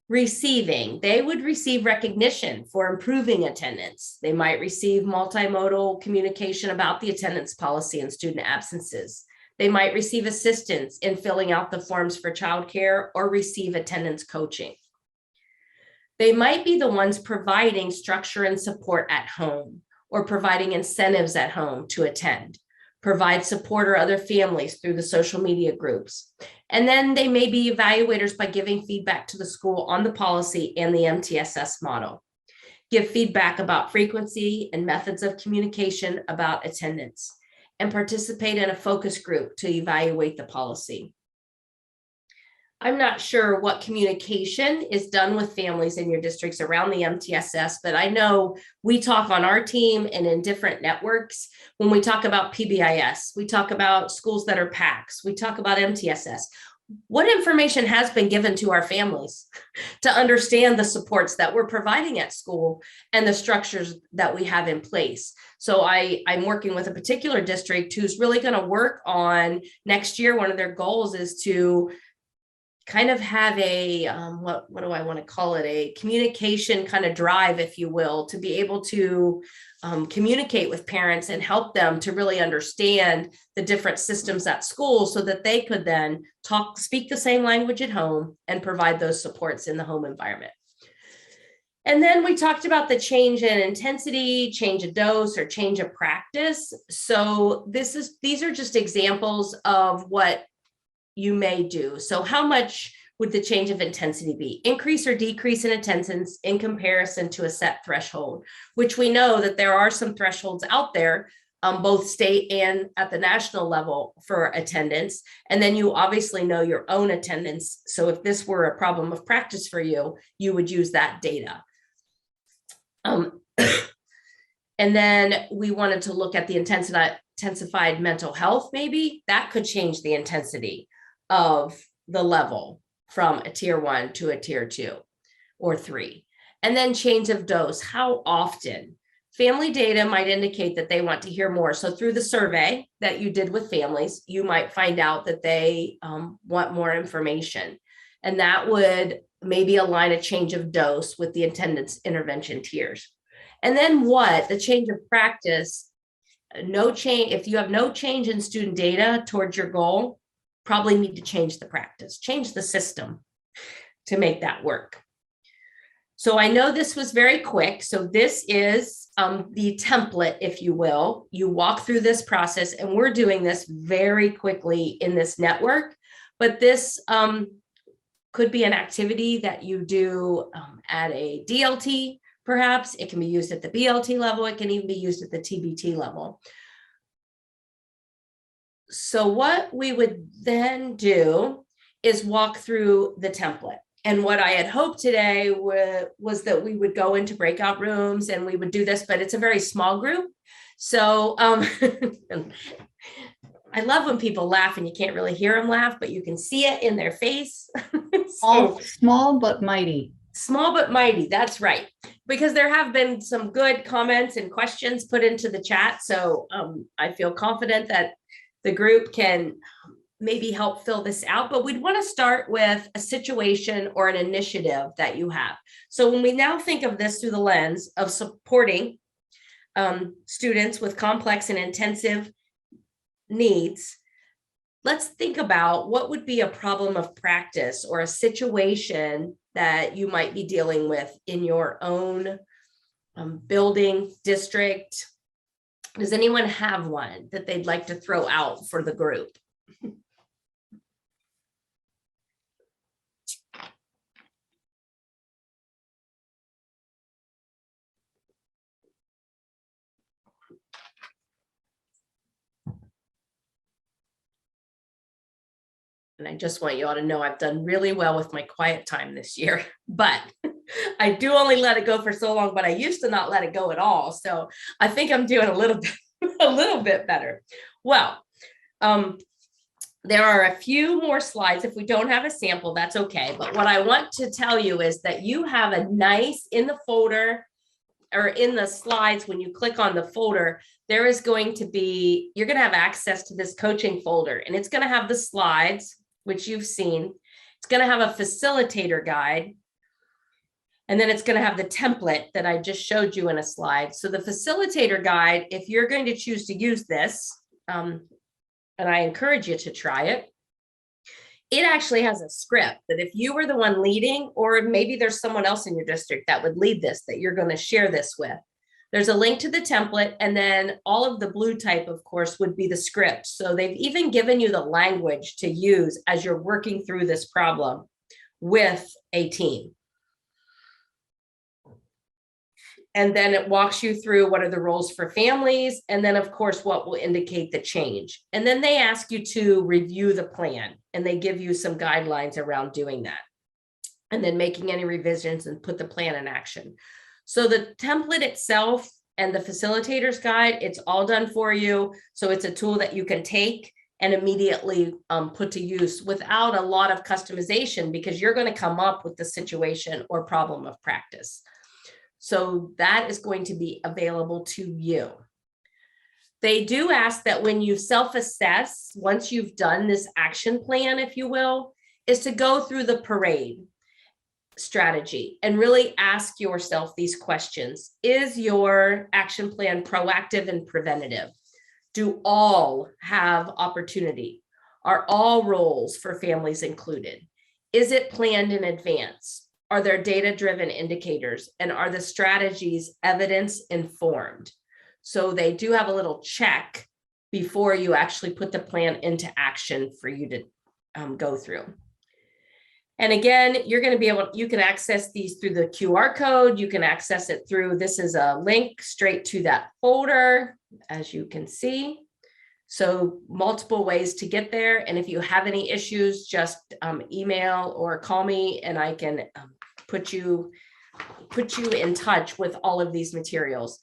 Receiving, they would receive recognition for improving attendance. They might receive multimodal communication about the attendance policy and student absences. They might receive assistance in filling out the forms for childcare or receive attendance coaching. They might be the ones providing structure and support at home, or providing incentives at home to attend, provide support or other families through the social media groups. And then they may be evaluators by giving feedback to the school on the policy and the MTSS model. Give feedback about frequency and methods of communication about attendance, and participate in a focus group to evaluate the policy. I'm not sure what communication is done with families in your districts around the MTSS, but I know we talk on our team and in different networks. When we talk about PBIS, we talk about schools that are PACs, we talk about MTSS. What information has been given to our families to understand the supports that we're providing at school and the structures that we have in place? So I'm working with a particular district who's really going to work on next year. One of their goals is to kind of have a, what do I want to call it? A communication kind of drive, if you will, to be able to communicate with parents and help them to really understand the different systems at school so that they could then speak the same language at home and provide those supports in the home environment. And then we talked about the change in intensity, change of dose, or change of practice. So these are just examples of what you may do. So how much would the change of intensity be? Increase or decrease in attendance in comparison to a set threshold, which we know that there are some thresholds out there, both state and at the national level for attendance. And then you obviously know your own attendance. So if this were a problem of practice for you, you would use that data. And then we wanted to look at the intensified mental health. Maybe that could change the intensity of the level from a tier 1 to a tier 2 or 3. And then change of dose. How often? Family data might indicate that they want to hear more. So through the survey that you did with families, you might find out that they want more information. And that would maybe align a change of dose with the attendance intervention tiers. And then the change of practice, no change. If you have no change in student data towards your goal, probably need to change the practice, change the system to make that work. So I know this was very quick. So this is the template, if you will. You walk through this process, and we're doing this very quickly in this network, but this could be an activity that you do at a DLT, perhaps. It can be used at the BLT level. It can even be used at the TBT level. So what we would then do is walk through the template. And what I had hoped today was that we would go into breakout rooms and we would do this, but it's a very small group. So I love when people laugh and you can't really hear them laugh, but you can see it in their face. Small but mighty. Small but mighty, that's right. Because there have been some good comments and questions put into the chat. So I feel confident that the group can maybe help fill this out, but we'd want to start with a situation or an initiative that you have. So when we now think of this through the lens of supporting students with complex and intensive needs, let's think about what would be a problem of practice or a situation that you might be dealing with in your own building, district. Does anyone have one that they'd like to throw out for the group? And I just want you all to know I've done really well with my quiet time this year, but I do only let it go for so long, but I used to not let it go at all. So I think I'm doing a little bit better. Well, there are a few more slides. If we don't have a sample, that's okay. But what I want to tell you is that you have a nice in the folder or in the slides, when you click on the folder, there is going to be, you're going to have access to this coaching folder, and it's going to have the slides, which you've seen. It's going to have a facilitator guide. And then it's going to have the template that I just showed you in a slide. So the facilitator guide, if you're going to choose to use this, and I encourage you to try it, it actually has a script that if you were the one leading, or maybe there's someone else in your district that would lead this, that you're going to share this with, there's a link to the template, and then all of the blue type, of course, would be the script. So they've even given you the language to use as you're working through this problem with a team. And then it walks you through what are the roles for families, and then, of course, what will indicate the change. And then they ask you to review the plan, and they give you some guidelines around doing that, and then making any revisions and put the plan in action. So the template itself and the facilitator's guide, it's all done for you. So it's a tool that you can take and immediately put to use without a lot of customization, because you're going to come up with the situation or problem of practice. So that is going to be available to you. They do ask that when you self-assess, once you've done this action plan, if you will, is to go through the parade strategy and really ask yourself these questions. Is your action plan proactive and preventative? Do all have opportunity? Are all roles for families included? Is it planned in advance? Are there data-driven indicators? And are the strategies evidence-informed? So they do have a little check before you actually put the plan into action for you to go through. And again, you're going to be able, you can access these through the QR code. You can access it through, this is a link straight to that folder, as you can see. So multiple ways to get there. And if you have any issues, just email or call me and I can put you in touch with all of these materials.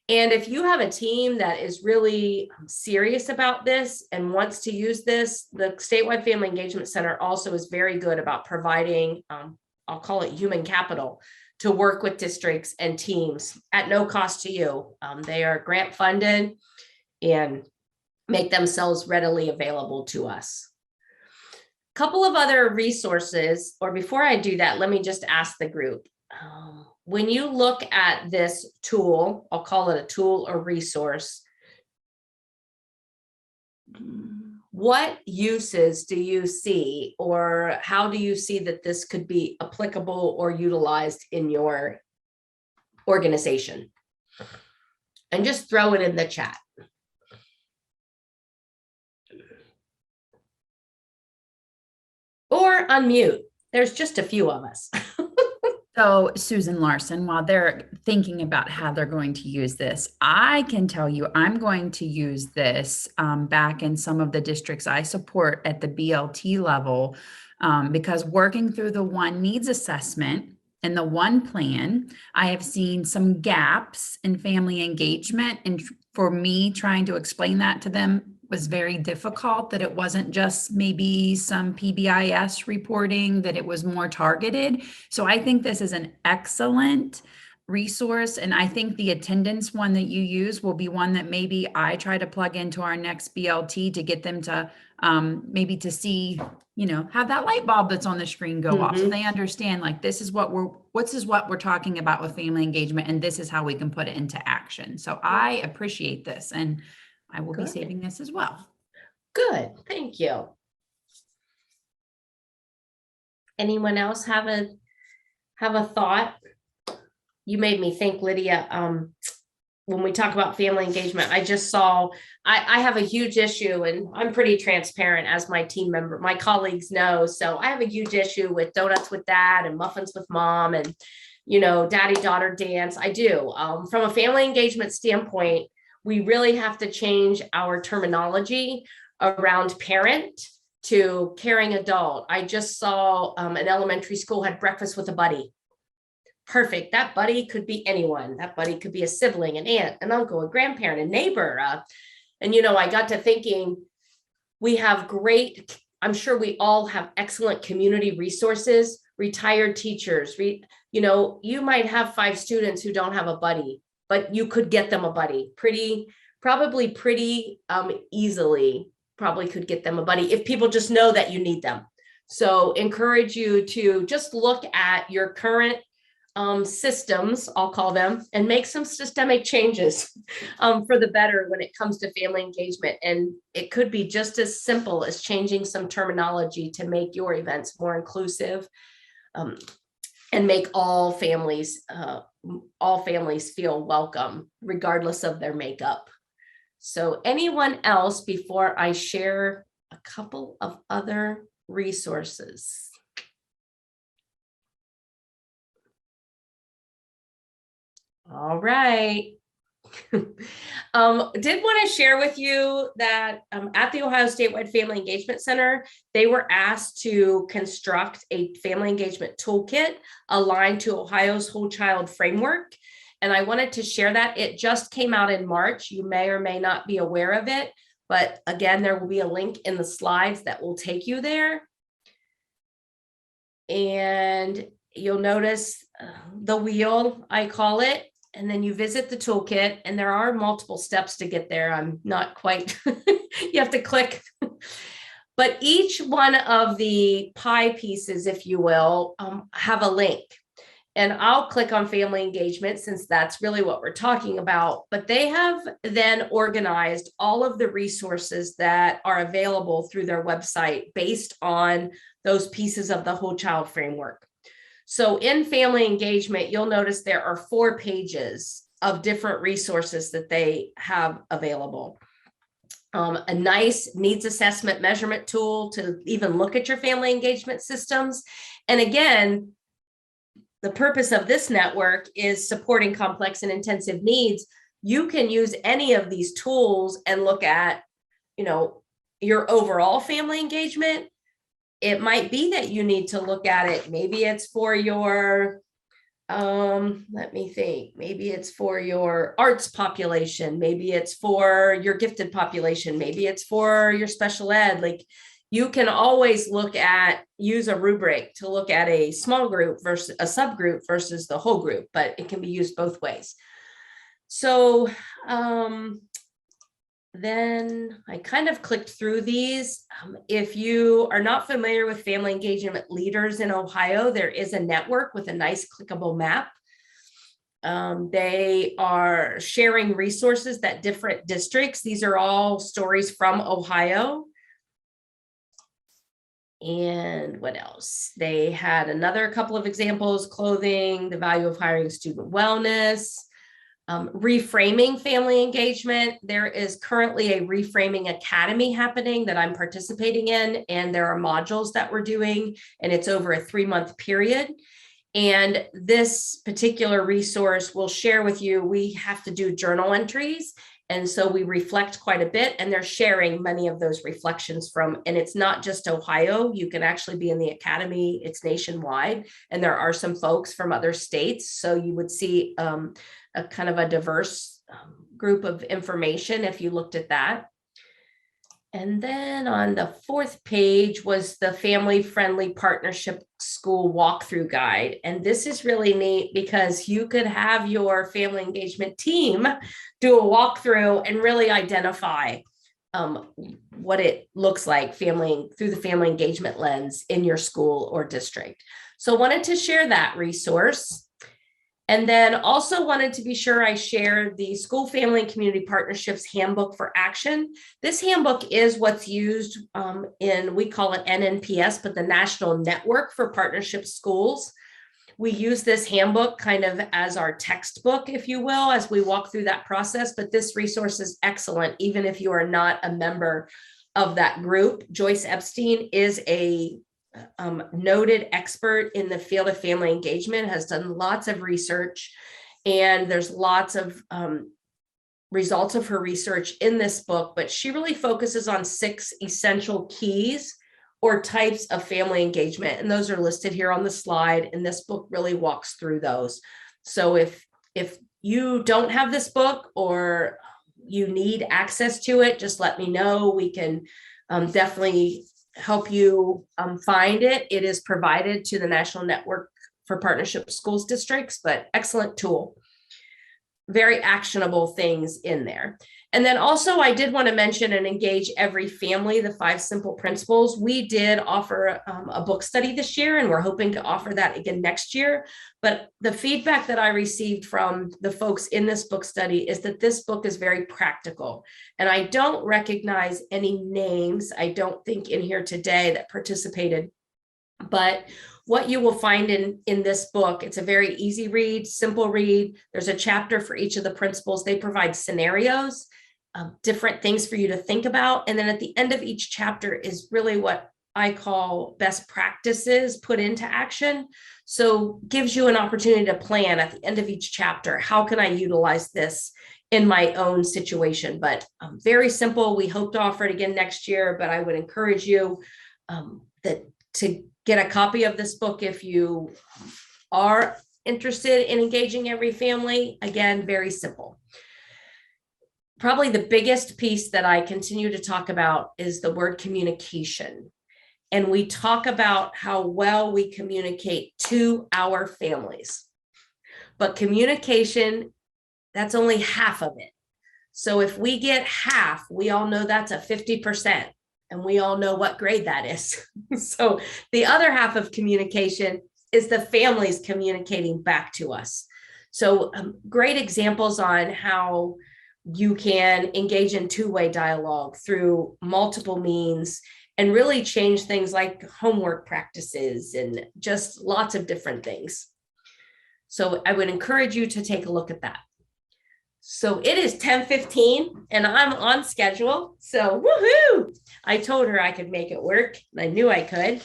And if you have a team that is really serious about this and wants to use this, the Statewide Family Engagement Center also is very good about providing, I'll call it human capital, to work with districts and teams at no cost to you. They are grant funded and make themselves readily available to us. A couple of other resources, or before I do that, let me just ask the group. When you look at this tool, I'll call it a tool or resource, what uses do you see, or how do you see that this could be applicable or utilized in your organization? And just throw it in the chat. Or unmute. There's just a few of us. So Susan Larson, while they're thinking about how they're going to use this, I can tell you I'm going to use this back in some of the districts I support at the BLT level, because working through the one needs assessment and the one plan, I have seen some gaps in family engagement. And for me, trying to explain that to them was very difficult, that it wasn't just maybe some PBIS reporting, that it was more targeted. So I think this is an excellent resource. And I think the attendance one that you use will be one that maybe I try to plug into our next BLT to get them to maybe to see, you know, have that light bulb that's on the screen go off. So they understand, like, this is what we're talking about with family engagement, and this is how we can put it into action. So I appreciate this, and I will be saving this as well. Good, thank you. Anyone else have a thought? You made me think, Lydia, when we talk about family engagement, I just saw, I have a huge issue, and I'm pretty transparent as my team member, my colleagues know. So I have a huge issue with donuts with dad and muffins with mom and, you know, daddy daughter dance. I do. From a family engagement standpoint, we really have to change our terminology around parent to caring adult. I just saw an elementary school had breakfast with a buddy. Perfect. That buddy could be anyone. That buddy could be a sibling, an aunt, an uncle, a grandparent, a neighbor. And, you know, I got to thinking, we have great, I'm sure we all have excellent community resources, retired teachers. You know, you might have 5 students who don't have a buddy, but you could get them a buddy probably pretty easily, probably could get them a buddy if people just know that you need them. So encourage you to just look at your current systems, I'll call them, and make some systemic changes for the better when it comes to family engagement. And it could be just as simple as changing some terminology to make your events more inclusive and make all families feel welcome, regardless of their makeup. So anyone else before I share a couple of other resources? All right. Did want to share with you that at the Ohio Statewide Family Engagement Center, they were asked to construct a family engagement toolkit aligned to Ohio's Whole Child Framework. And I wanted to share that. It just came out in March. You may or may not be aware of it, but again, there will be a link in the slides that will take you there. And you'll notice the wheel, I call it. And then you visit the toolkit, and there are multiple steps to get there. I'm not quite, you have to click. But each one of the pie pieces, if you will, have a link. And I'll click on family engagement since that's really what we're talking about. But they have then organized all of the resources that are available through their website based on those pieces of the whole child framework. So in family engagement, you'll notice there are 4 pages of different resources that they have available. A nice needs assessment measurement tool to even look at your family engagement systems. And again, the purpose of this network is supporting complex and intensive needs. You can use any of these tools and look at, your overall family engagement. It might be that you need to look at it. Maybe it's for your, let me think, maybe it's for your arts population. Maybe it's for your gifted population. Maybe it's for your special ed. Like, you can always use a rubric to look at a small group versus a subgroup versus the whole group, but it can be used both ways. So then I kind of clicked through these. If you are not familiar with family engagement leaders in Ohio, there is a network with a nice clickable map. They are sharing resources that different districts. These are all stories from Ohio. And what else? They had another couple of examples: clothing, the value of hiring student wellness, reframing family engagement. There is currently a reframing academy happening that I'm participating in, and there are modules that we're doing, and it's over a 3-month period. And this particular resource will share with you, we have to do journal entries. And so we reflect quite a bit, and they're sharing many of those reflections from, and it's not just Ohio. You can actually be in the academy. It's nationwide, and there are some folks from other states. So you would see a kind of a diverse group of information if you looked at that. And then on the 4th page was the family-friendly partnership school walkthrough guide. And this is really neat because you could have your family engagement team do a walkthrough and really identify what it looks like through the family engagement lens in your school or district. So I wanted to share that resource. And then also wanted to be sure I shared the School Family and Community Partnerships Handbook for Action. This handbook is what's used we call it NNPS, but the National Network for Partnership Schools. We use this handbook kind of as our textbook, if you will, as we walk through that process. But this resource is excellent, even if you are not a member of that group. Joyce Epstein is a noted expert in the field of family engagement, has done lots of research, and there's lots of results of her research in this book, but she really focuses on 6 essential keys or types of family engagement. And those are listed here on the slide, and this book really walks through those. So if you don't have this book or you need access to it, just let me know. We can definitely help you find it. It is provided to the National Network for Partnership Schools Districts, but excellent tool. Very actionable things in there. And then also I did want to mention and engage every family, the 5 simple principles. We did offer a book study this year, and we're hoping to offer that again next year. But the feedback that I received from the folks in this book study is that this book is very practical. And I don't recognize any names, I don't think, in here today that participated. But what you will find in this book, it's a very easy read, simple read. There's a chapter for each of the principles. They provide scenarios, different things for you to think about. And then at the end of each chapter is really what I call best practices put into action. So gives you an opportunity to plan at the end of each chapter. How can I utilize this in my own situation? But very simple. We hope to offer it again next year, but I would encourage you to get a copy of this book if you are interested in engaging every family. Again, very simple. Probably the biggest piece that I continue to talk about is the word communication. And we talk about how well we communicate to our families. But communication, that's only half of it. So if we get half, we all know that's a 50%. And we all know what grade that is. So the other half of communication is the families communicating back to us. So great examples on how you can engage in two-way dialogue through multiple means and really change things like homework practices and just lots of different things. So I would encourage you to take a look at that. So it is 10:15 and I'm on schedule. So woohoo! I told her I could make it work and I knew I could.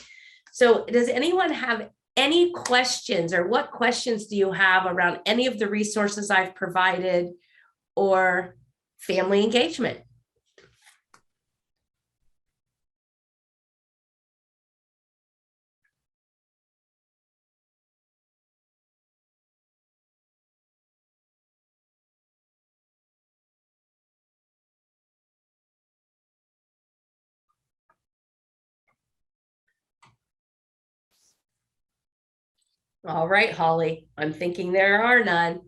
So does anyone have any questions, or what questions do you have around any of the resources I've provided or family engagement? All right, Holly, I'm thinking there are none.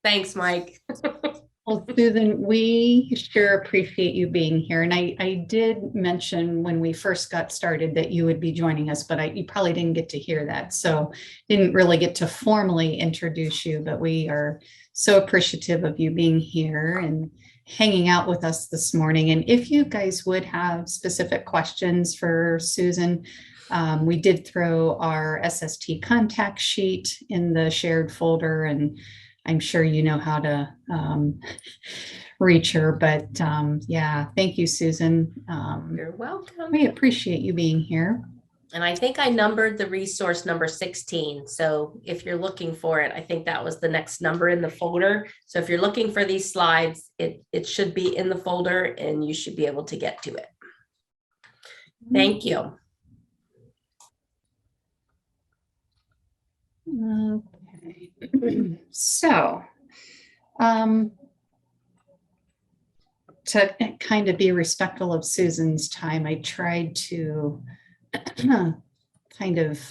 Thanks, Mike. Well, Susan, we sure appreciate you being here. And I did mention when we first got started that you would be joining us, but you probably didn't get to hear that. So didn't really get to formally introduce you, but we are so appreciative of you being here and hanging out with us this morning. And if you guys would have specific questions for Susan, we did throw our SST contact sheet in the shared folder, and I'm sure you know how to reach her, but yeah, thank you, Susan. You're welcome. We appreciate you being here. And I think I numbered the resource number 16. So if you're looking for it, I think that was the next number in the folder. So if you're looking for these slides, it should be in the folder and you should be able to get to it. Thank you. Okay. So, to kind of be respectful of Susan's time, I tried to kind of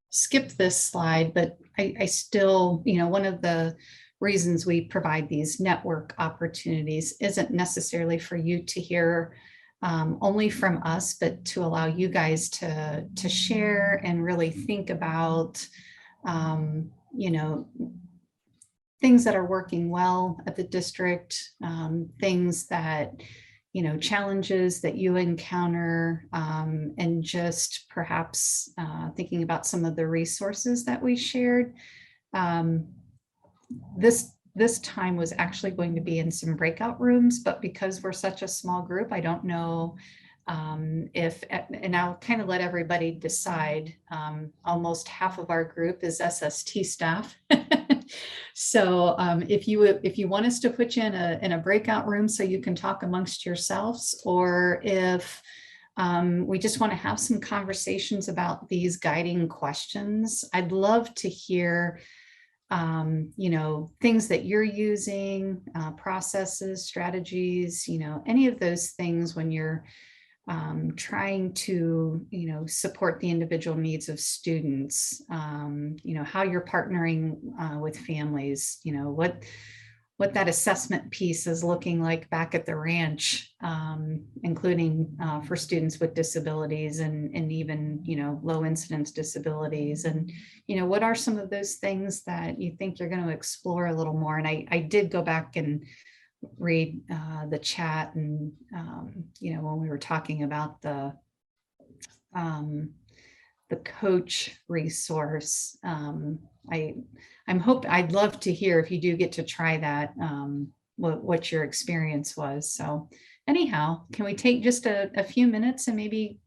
skip this slide, but I still, one of the reasons we provide these network opportunities isn't necessarily for you to hear only from us, but to allow you guys to share and really think about things that are working well at the district, things that, challenges that you encounter, and just perhaps thinking about some of the resources that we shared. This time was actually going to be in some breakout rooms, but because we're such a small group, I don't know and I'll kind of let everybody decide. Almost half of our group is SST staff. So if you want us to put you in a breakout room so you can talk amongst yourselves, or if we just want to have some conversations about these guiding questions, I'd love to hear things that you're using, processes, strategies, any of those things when you're trying to, support the individual needs of students, how you're partnering with families, what that assessment piece is looking like back at the ranch, including for students with disabilities and even, low incidence disabilities. And, what are some of those things that you think you're going to explore a little more? And I did go back and read the chat, and when we were talking about the coach resource, I'd love to hear if you do get to try that, what your experience was. So anyhow, can we take just a few minutes and maybe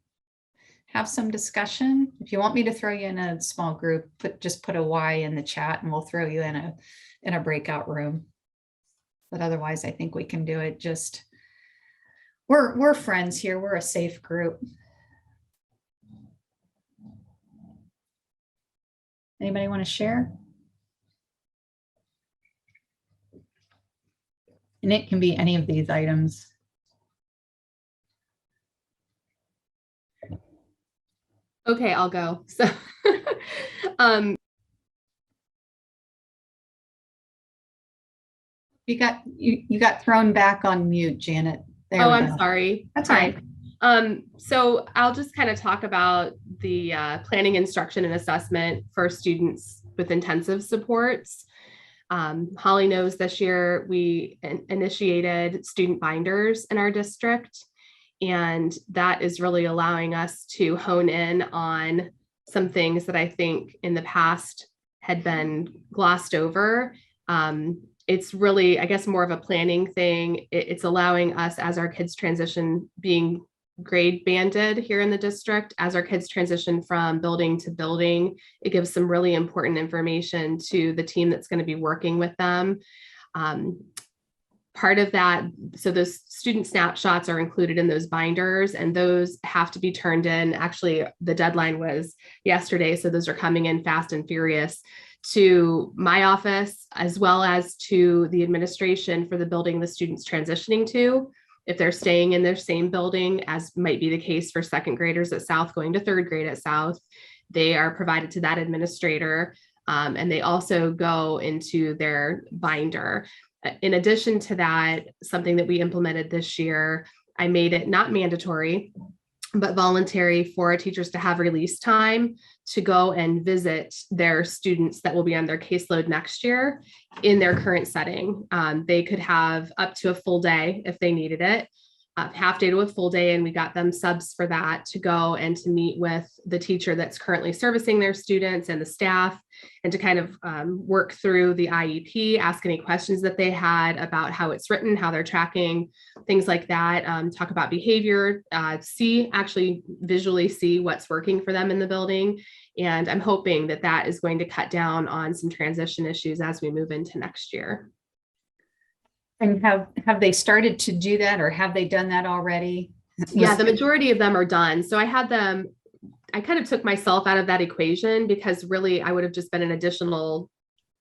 have some discussion? If you want me to throw you in a small group, just put a Y in the chat and we'll throw you in a breakout room. But otherwise, I think we can do it. Just we're friends here. We're a safe group. Anybody want to share? And it can be any of these items. Okay, I'll go. So you got thrown back on mute, Janet. There oh, we I'm go. sorry. That's all right. So I'll just kind of talk about the planning, instruction, and assessment for students with intensive supports. Holly knows this year we initiated student binders in our district, and that is really allowing us to hone in on some things that I think in the past had been glossed over. It's really, I guess, more of a planning thing. It's allowing us, as our kids transition, being grade banded here in the district, as our kids transition from building to building, it gives some really important information to the team that's going to be working with them. Part of that, so those student snapshots are included in those binders, and those have to be turned in. Actually, the deadline was yesterday, so those are coming in fast and furious to my office, as well as to the administration for the building the students transitioning to. If they're staying in their same building, as might be the case for second graders at South going to third grade at South, they are provided to that administrator, and they also go into their binder. In addition to that, something that we implemented this year, I made it not mandatory, but voluntary for teachers to have release time to go and visit their students that will be on their caseload next year in their current setting. They could have up to a full day if they needed it, half day to a full day, and we got them subs for that to go and to meet with the teacher that's currently servicing their students and the staff, and to kind of work through the IEP, ask any questions that they had about how it's written, how they're tracking, things like that, talk about behavior, actually visually see what's working for them in the building. And I'm hoping that that is going to cut down on some transition issues as we move into next year. And have they started to do that, or have they done that already? Yeah, the majority of them are done. So I kind of took myself out of that equation, because really I would have just been an additional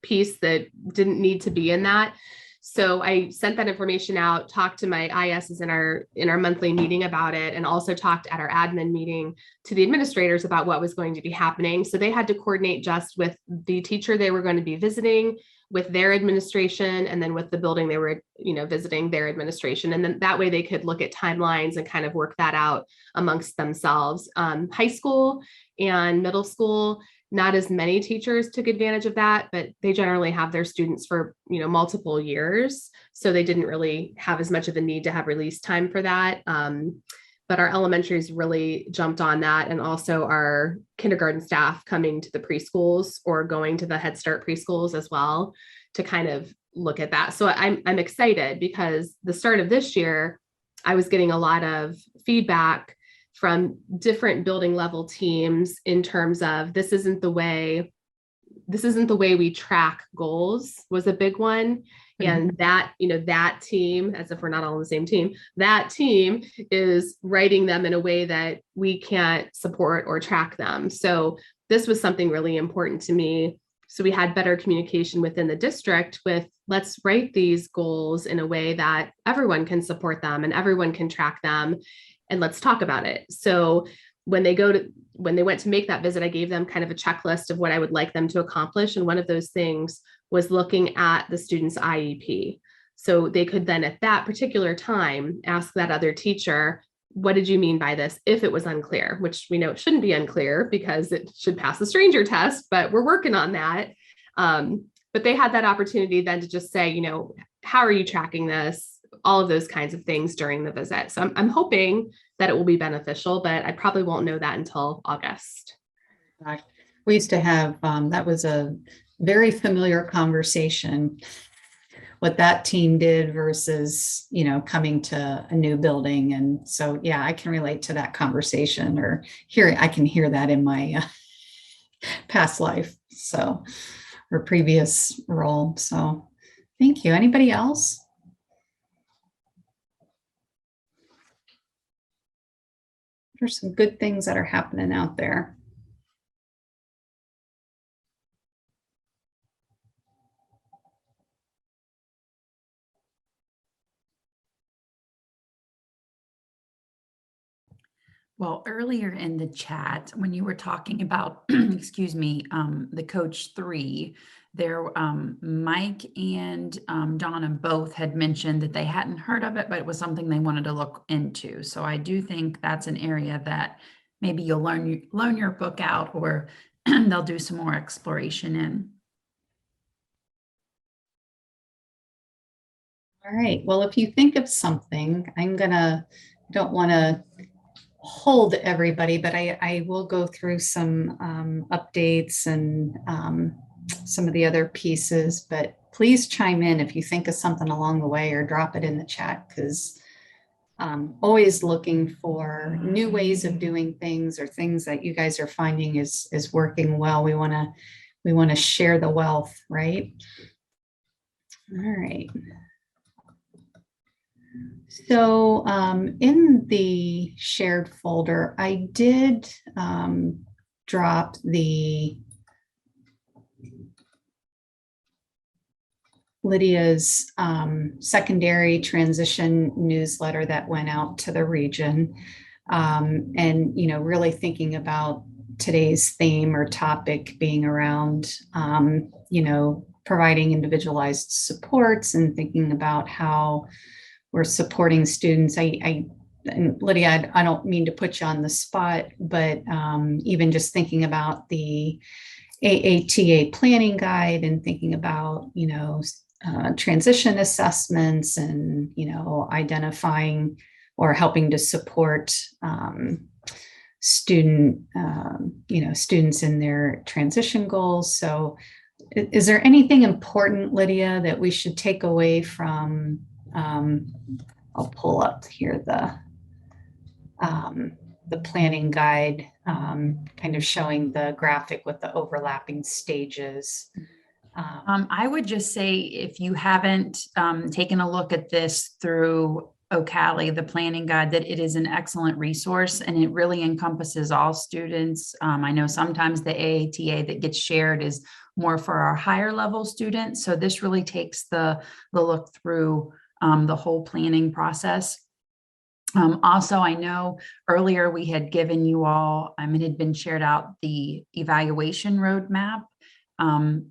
piece that didn't need to be in that. So I sent that information out, talked to my ISs in our monthly meeting about it, and also talked at our admin meeting to the administrators about what was going to be happening. So they had to coordinate just with the teacher they were going to be visiting, with their administration, and then with the building they were, visiting their administration. And then that way they could look at timelines and kind of work that out amongst themselves. High school and middle school, not as many teachers took advantage of that, but they generally have their students for, multiple years. So they didn't really have as much of a need to have release time for that. But our elementaries really jumped on that, and also our kindergarten staff coming to the preschools or going to the Head Start preschools as well to kind of look at that. So I'm excited, because the start of this year, I was getting a lot of feedback from different building level teams in terms of this isn't the way we track goals was a big one. And that, that team, as if we're not all on the same team, that team is writing them in a way that we can't support or track them. So this was something really important to me. So we had better communication within the district with, let's write these goals in a way that everyone can support them and everyone can track them, and let's talk about it. So when they went to make that visit, I gave them kind of a checklist of what I would like them to accomplish. And one of those things was looking at the student's IEP. So they could then at that particular time ask that other teacher, what did you mean by this? If it was unclear, which we know it shouldn't be unclear because it should pass the stranger test, but we're working on that. But they had that opportunity then to just say, how are you tracking this? All of those kinds of things during the visit. So I'm hoping that it will be beneficial, but I probably won't know that until August. We used to have, that was a very familiar conversation, what that team did versus, coming to a new building. And so, yeah, I can relate to that conversation, or I can hear that in my past life. So, or previous role. So thank you. Anybody else? There's some good things that are happening out there. Well, earlier in the chat, when you were talking about, excuse me, the coach 3, there, Mike and Donna both had mentioned that they hadn't heard of it, but it was something they wanted to look into. So I do think that's an area that maybe you'll loan your book out, or they'll do some more exploration in. All right. Well, if you think of something, don't want to hold everybody, but I will go through some updates and some of the other pieces, but please chime in if you think of something along the way, or drop it in the chat, because always looking for new ways of doing things, or things that you guys are finding is working well. We want to share the wealth, right? All right. So in the shared folder, I did drop Lydia's secondary transition newsletter that went out to the region. And, really thinking about today's theme or topic being around, providing individualized supports, and thinking about how we're supporting students. And Lydia, I don't mean to put you on the spot, but even just thinking about the AATA planning guide, and thinking about, transition assessments, and, identifying or helping to support students in their transition goals. So is there anything important, Lydia, that we should take away from, I'll pull up here the planning guide, kind of showing the graphic with the overlapping stages. I would just say, if you haven't taken a look at this through Ocali, the planning guide, that it is an excellent resource, and it really encompasses all students. I know sometimes the AATA that gets shared is more for our higher level students. So this really takes the look through the whole planning process. Also, I know earlier we had given you all, it had been shared out, the evaluation roadmap.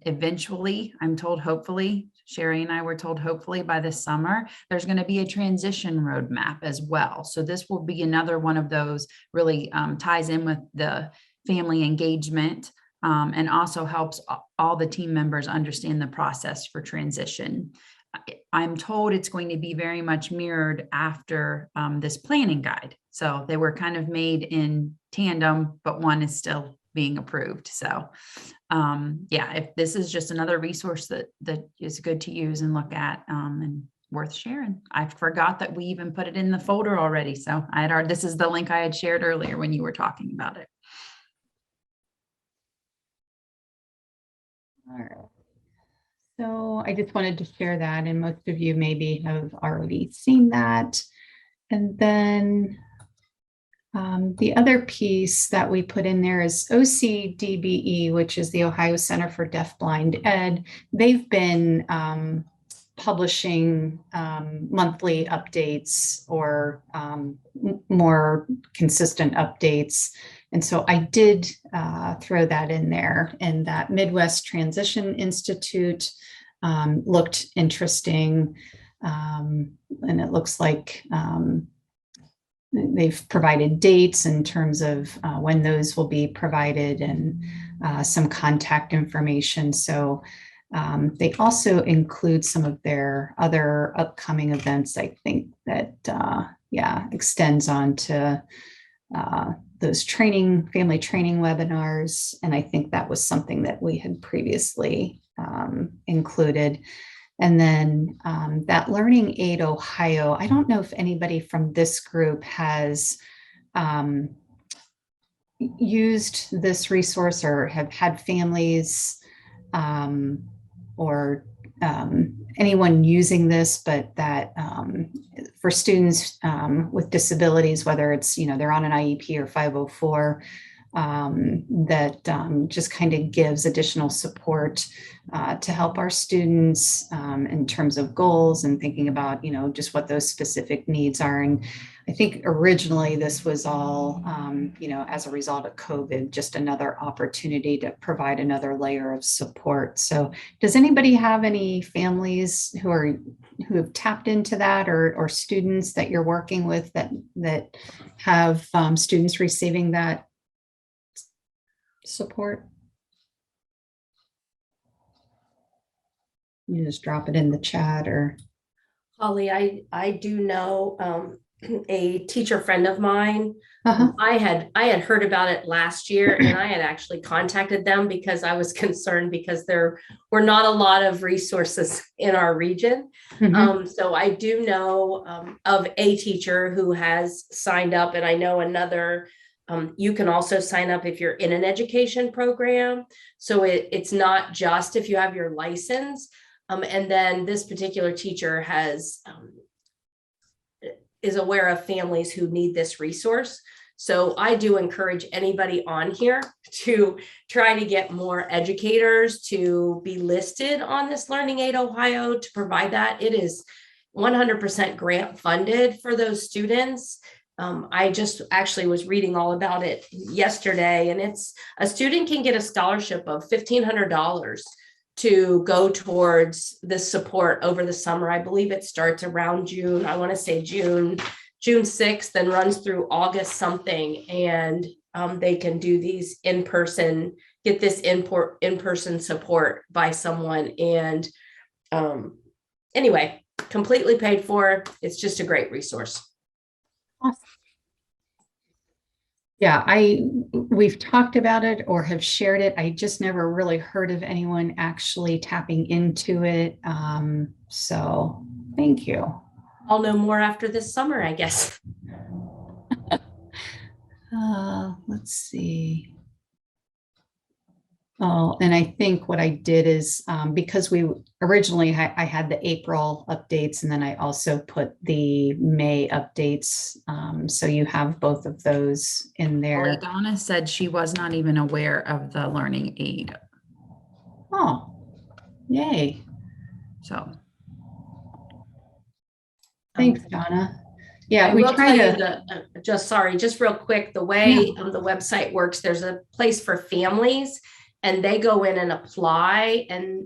Eventually, I'm told, hopefully, Sherry and I were told, hopefully by this summer, there's going to be a transition roadmap as well. So this will be another one of those, really ties in with the family engagement, and also helps all the team members understand the process for transition. I'm told it's going to be very much mirrored after this planning guide. So they were kind of made in tandem, but one is still being approved. So yeah, if this is just another resource that is good to use and look at, and worth sharing. I forgot that we even put it in the folder already. So this is the link I had shared earlier when you were talking about it. All right. So I just wanted to share that, and most of you maybe have already seen that. And then the other piece that we put in there is OCDBE, which is the Ohio Center for Deafblind Ed. They've been publishing monthly updates, or more consistent updates. And so I did throw that in there, and that Midwest Transition Institute looked interesting. And it looks like they've provided dates in terms of when those will be provided, and some contact information. So they also include some of their other upcoming events, I think, that extends on to those family training webinars. And I think that was something that we had previously included. And then that Learning Aid Ohio, I don't know if anybody from this group has used this resource, or have had families or anyone using this, but that for students with disabilities, whether it's, they're on an IEP or 504, that just kind of gives additional support to help our students in terms of goals and thinking about, just what those specific needs are. And I think originally this was all, as a result of COVID, just another opportunity to provide another layer of support. So does anybody have any families who have tapped into that, or students that you're working with that have students receiving that support? You just drop it in the chat or. Holly, I do know a teacher friend of mine. Uh-huh. I had heard about it last year, and I had actually contacted them because I was concerned because there were not a lot of resources in our region. Mhm. So I do know of a teacher who has signed up, and I know another. You can also sign up if you're in an education program. So it's not just if you have your license. And then this particular teacher is aware of families who need this resource. So I do encourage anybody on here to try to get more educators to be listed on this Learning Aid Ohio to provide that. It is 100% grant funded for those students. I just actually was reading all about it yesterday, and it's a student can get a scholarship of $1,500 to go towards this support over the summer. I believe it starts around June. I want to say June 6th and runs through August something. And they can do these in-person, get this in-person support by someone. And anyway, completely paid for. It's just a great resource. Awesome. Yeah, we've talked about it or have shared it. I just never really heard of anyone actually tapping into it. So thank you. I'll know more after this summer, I guess. Let's see. Oh, and I think what I did is because we originally I had the April updates, and then I also put the May updates. So you have both of those in there. Donna said she was not even aware of the learning aid. Oh, yay. So Thanks, Donna. Yeah, I we will try tell you to. just real quick, the way the website works, there's a place for families, and they go in and apply, and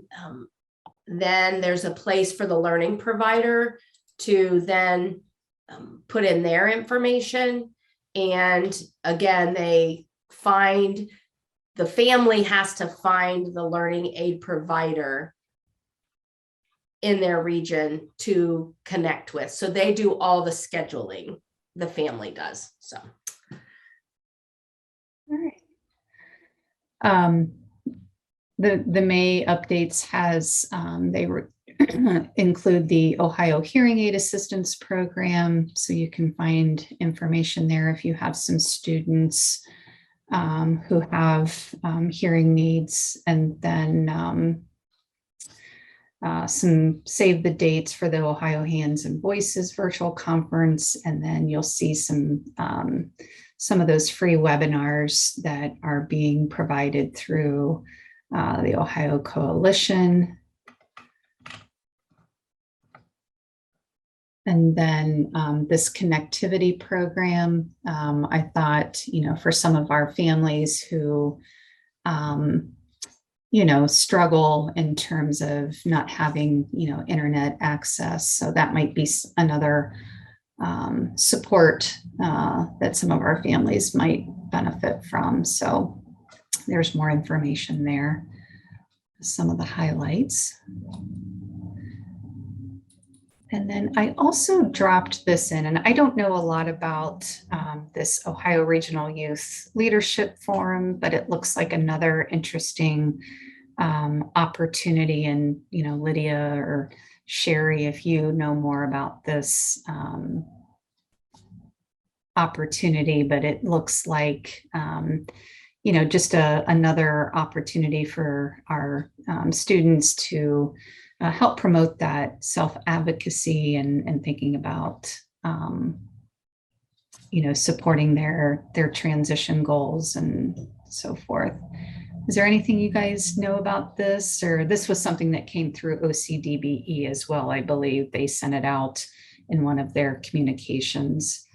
then there's a place for the learning provider to then put in their information. And again, the family has to find the learning aid provider in their region to connect with. So they do all the scheduling, the family does. So. All right. The May updates has, they include the Ohio Hearing Aid Assistance Program. So you can find information there if you have some students who have hearing needs, and then some save the dates for the Ohio Hands and Voices virtual conference. And then you'll see some of those free webinars that are being provided through the Ohio Coalition. And then this connectivity program, I thought, for some of our families who, struggle in terms of not having, internet access. So that might be another support that some of our families might benefit from. So there's more information there, some of the highlights. And then I also dropped this in, and I don't know a lot about this Ohio Regional Youth Leadership Forum, but it looks like another interesting opportunity. And, Lydia or Sherry, if you know more about this opportunity, but it looks like, just another opportunity for our students to help promote that self-advocacy and thinking about, supporting their transition goals and so forth. Is there anything you guys know about this? Or this was something that came through OCDBE as well. I believe they sent it out in one of their communications.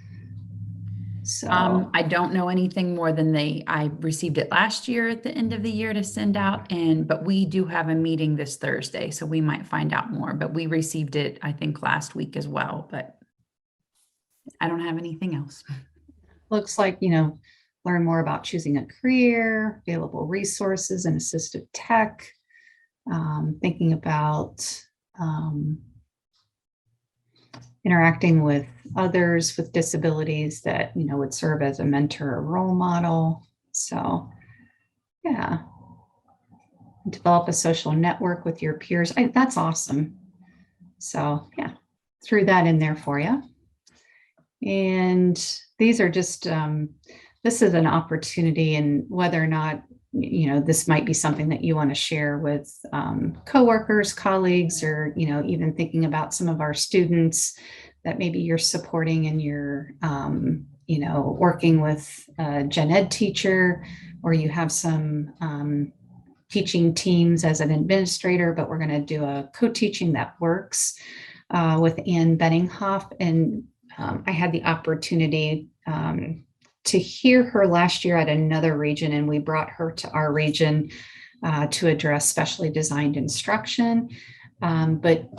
So I don't know anything more than I received it last year at the end of the year to send out, but we do have a meeting this Thursday, so we might find out more, but we received it, I think, last week as well, but I don't have anything else. looks like, learn more about choosing a career, available resources and assistive tech, thinking about interacting with others with disabilities that, would serve as a mentor or role model. So, yeah. Develop a social network with your peers. That's awesome. So, yeah, threw that in there for you. And these are just, this is an opportunity, and whether or not, this might be something that you want to share with coworkers, colleagues, or, even thinking about some of our students that maybe you're supporting and you're, working with a gen ed teacher, or you have some teaching teams as an administrator, but we're going to do a co-teaching that works with Ann Benninghoff. And I had the opportunity to hear her last year at another region, and we brought her to our region to address specially designed instruction. But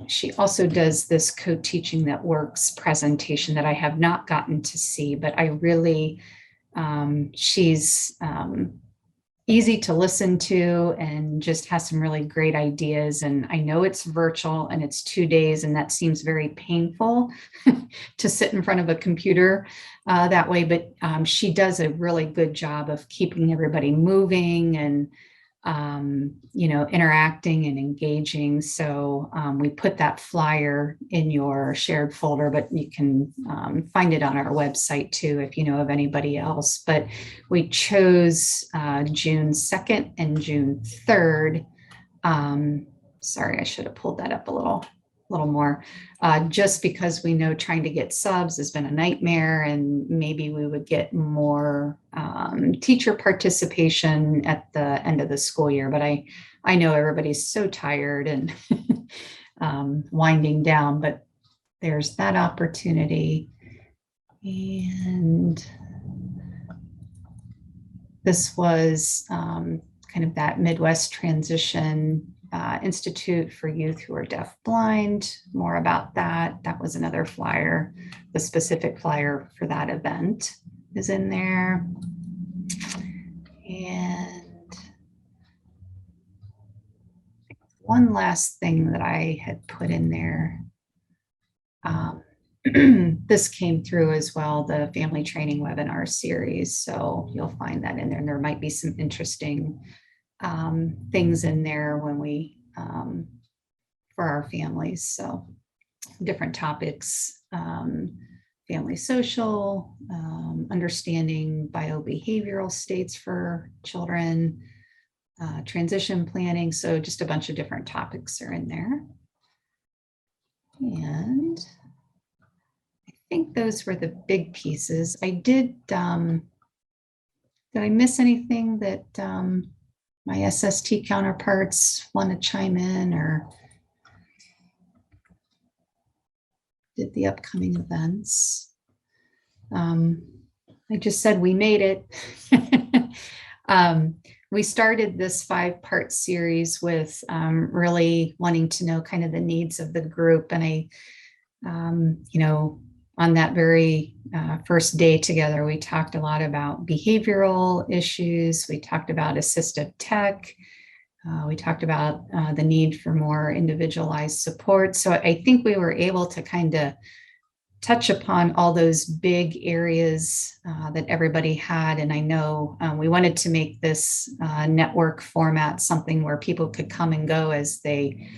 she also does this co-teaching that works presentation that I have not gotten to see, but I really, she's easy to listen to and just has some really great ideas. And I know it's virtual and it's 2 days, and that seems very painful to sit in front of a computer that way. But she does a really good job of keeping everybody moving and, interacting and engaging. So we put that flyer in your shared folder, but you can find it on our website too, if you know of anybody else. But we chose June 2nd and June 3rd. Sorry, I should have pulled that up a little more, just because we know trying to get subs has been a nightmare, and maybe we would get more teacher participation at the end of the school year. But I know everybody's so tired and winding down, but there's that opportunity. And this was kind of that Midwest Transition Institute for Youth Who Are Deaf Blind. More about that. That was another flyer. The specific flyer for that event is in there. And one last thing that I had put in there. This came through as well, the family training webinar series. So you'll find that in there. And there might be some interesting things in there when we for our families. So different topics, family social, understanding biobehavioral states for children, transition planning. So just a bunch of different topics are in there. And I think those were the big pieces. I did I miss anything that my SST counterparts want to chime in, or did the upcoming events? I just said we made it. We started this 5-part series with really wanting to know kind of the needs of the group. And I, on that very first day together, we talked a lot about behavioral issues. We talked about assistive tech. We talked about the need for more individualized support. So I think we were able to kind of touch upon all those big areas that everybody had. And I know we wanted to make this network format something where people could come and go as they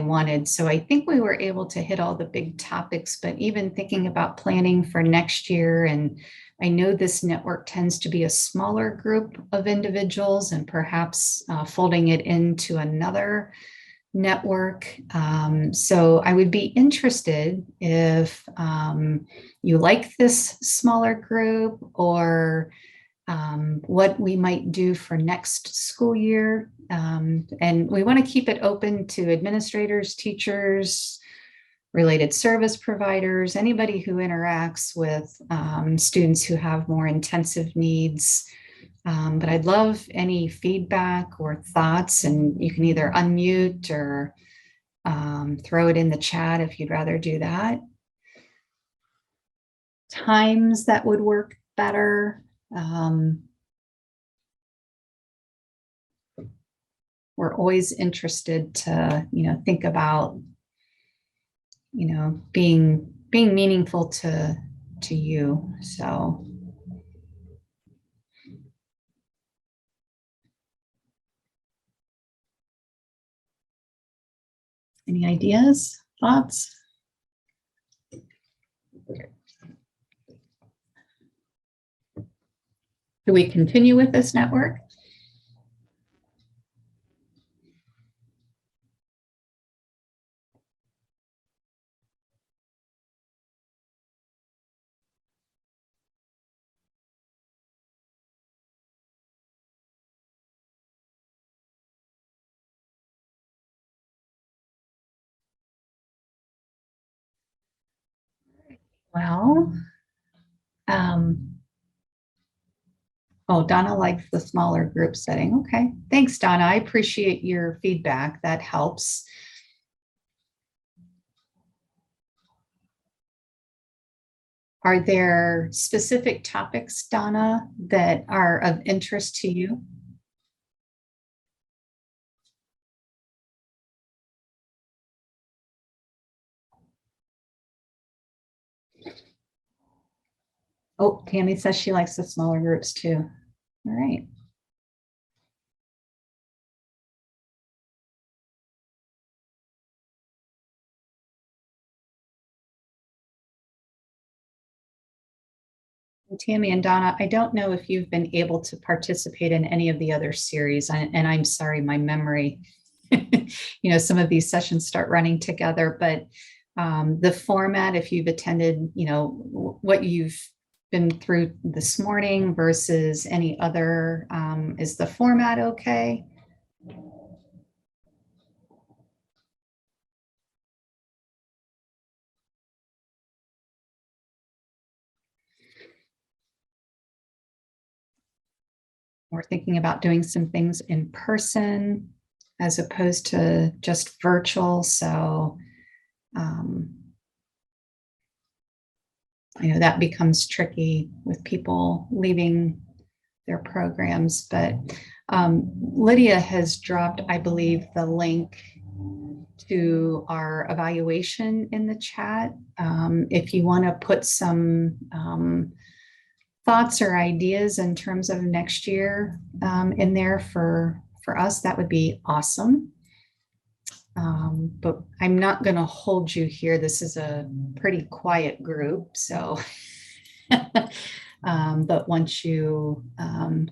wanted. So I think we were able to hit all the big topics, but even thinking about planning for next year. And I know this network tends to be a smaller group of individuals, and perhaps folding it into another network. So I would be interested if you like this smaller group, or what we might do for next school year. And we want to keep it open to administrators, teachers, related service providers, anybody who interacts with students who have more intensive needs. But I'd love any feedback or thoughts, and you can either unmute or throw it in the chat if you'd rather do that. Times that would work better. We're always interested to, think about, being meaningful to you. So. Any ideas, thoughts? Do we continue with this network? Well, oh, Donna likes the smaller group setting. Okay, thanks, Donna. I appreciate your feedback. That helps. Are there specific topics, Donna, that are of interest to you? Oh, Tammy says she likes the smaller groups too. All right. Tammy and Donna, I don't know if you've been able to participate in any of the other series, and I'm sorry, my memory, some of these sessions start running together, but the format, if you've attended, what you've been through this morning versus any other, is the format okay? We're thinking about doing some things in person as opposed to just virtual. So, that becomes tricky with people leaving their programs. But Lydia has dropped, I believe, the link to our evaluation in the chat. If you want to put some thoughts or ideas in terms of next year in there for us, that would be awesome. But I'm not going to hold you here. This is a pretty quiet group, so but once you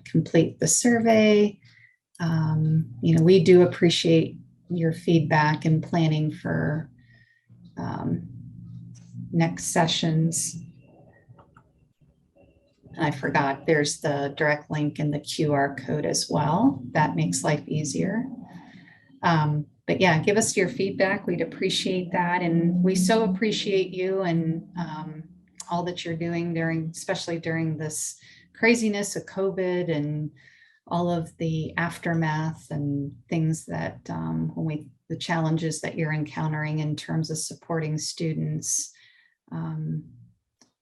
complete the survey, we do appreciate your feedback and planning for next sessions. And I forgot, there's the direct link and the QR code as well. That makes life easier. But yeah, give us your feedback. We'd appreciate that. And we so appreciate you and all that you're doing especially during this craziness of COVID and all of the aftermath and things that the challenges that you're encountering in terms of supporting students.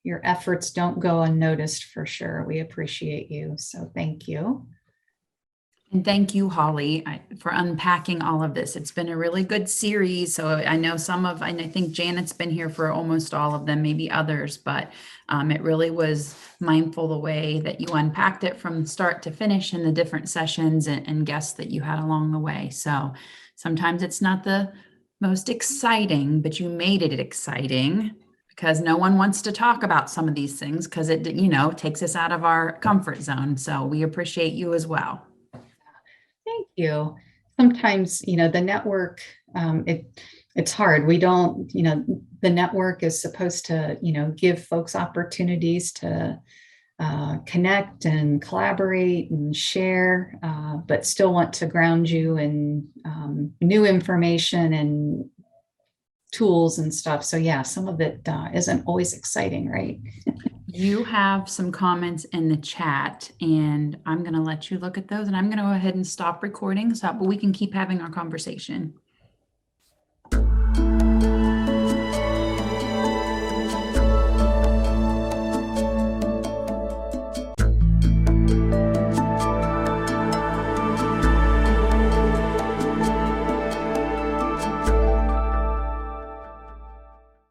Your efforts don't go unnoticed for sure. We appreciate you. So thank you. And thank you, Holly, for unpacking all of this. It's been a really good series. So I know I think Janet's been here for almost all of them, maybe others, but it really was mindful the way that you unpacked it from start to finish in the different sessions and guests that you had along the way. So sometimes it's not the most exciting, but you made it exciting because no one wants to talk about some of these things because it, takes us out of our comfort zone. So we appreciate you as well. Thank you. Sometimes, the network It's hard. We don't, the network is supposed to, give folks opportunities to connect and collaborate and share, but still want to ground you in new information and tools and stuff. So yeah, some of it isn't always exciting, right? You have some comments in the chat, and I'm going to let you look at those, and I'm going to go ahead and stop recording so we can keep having our conversation.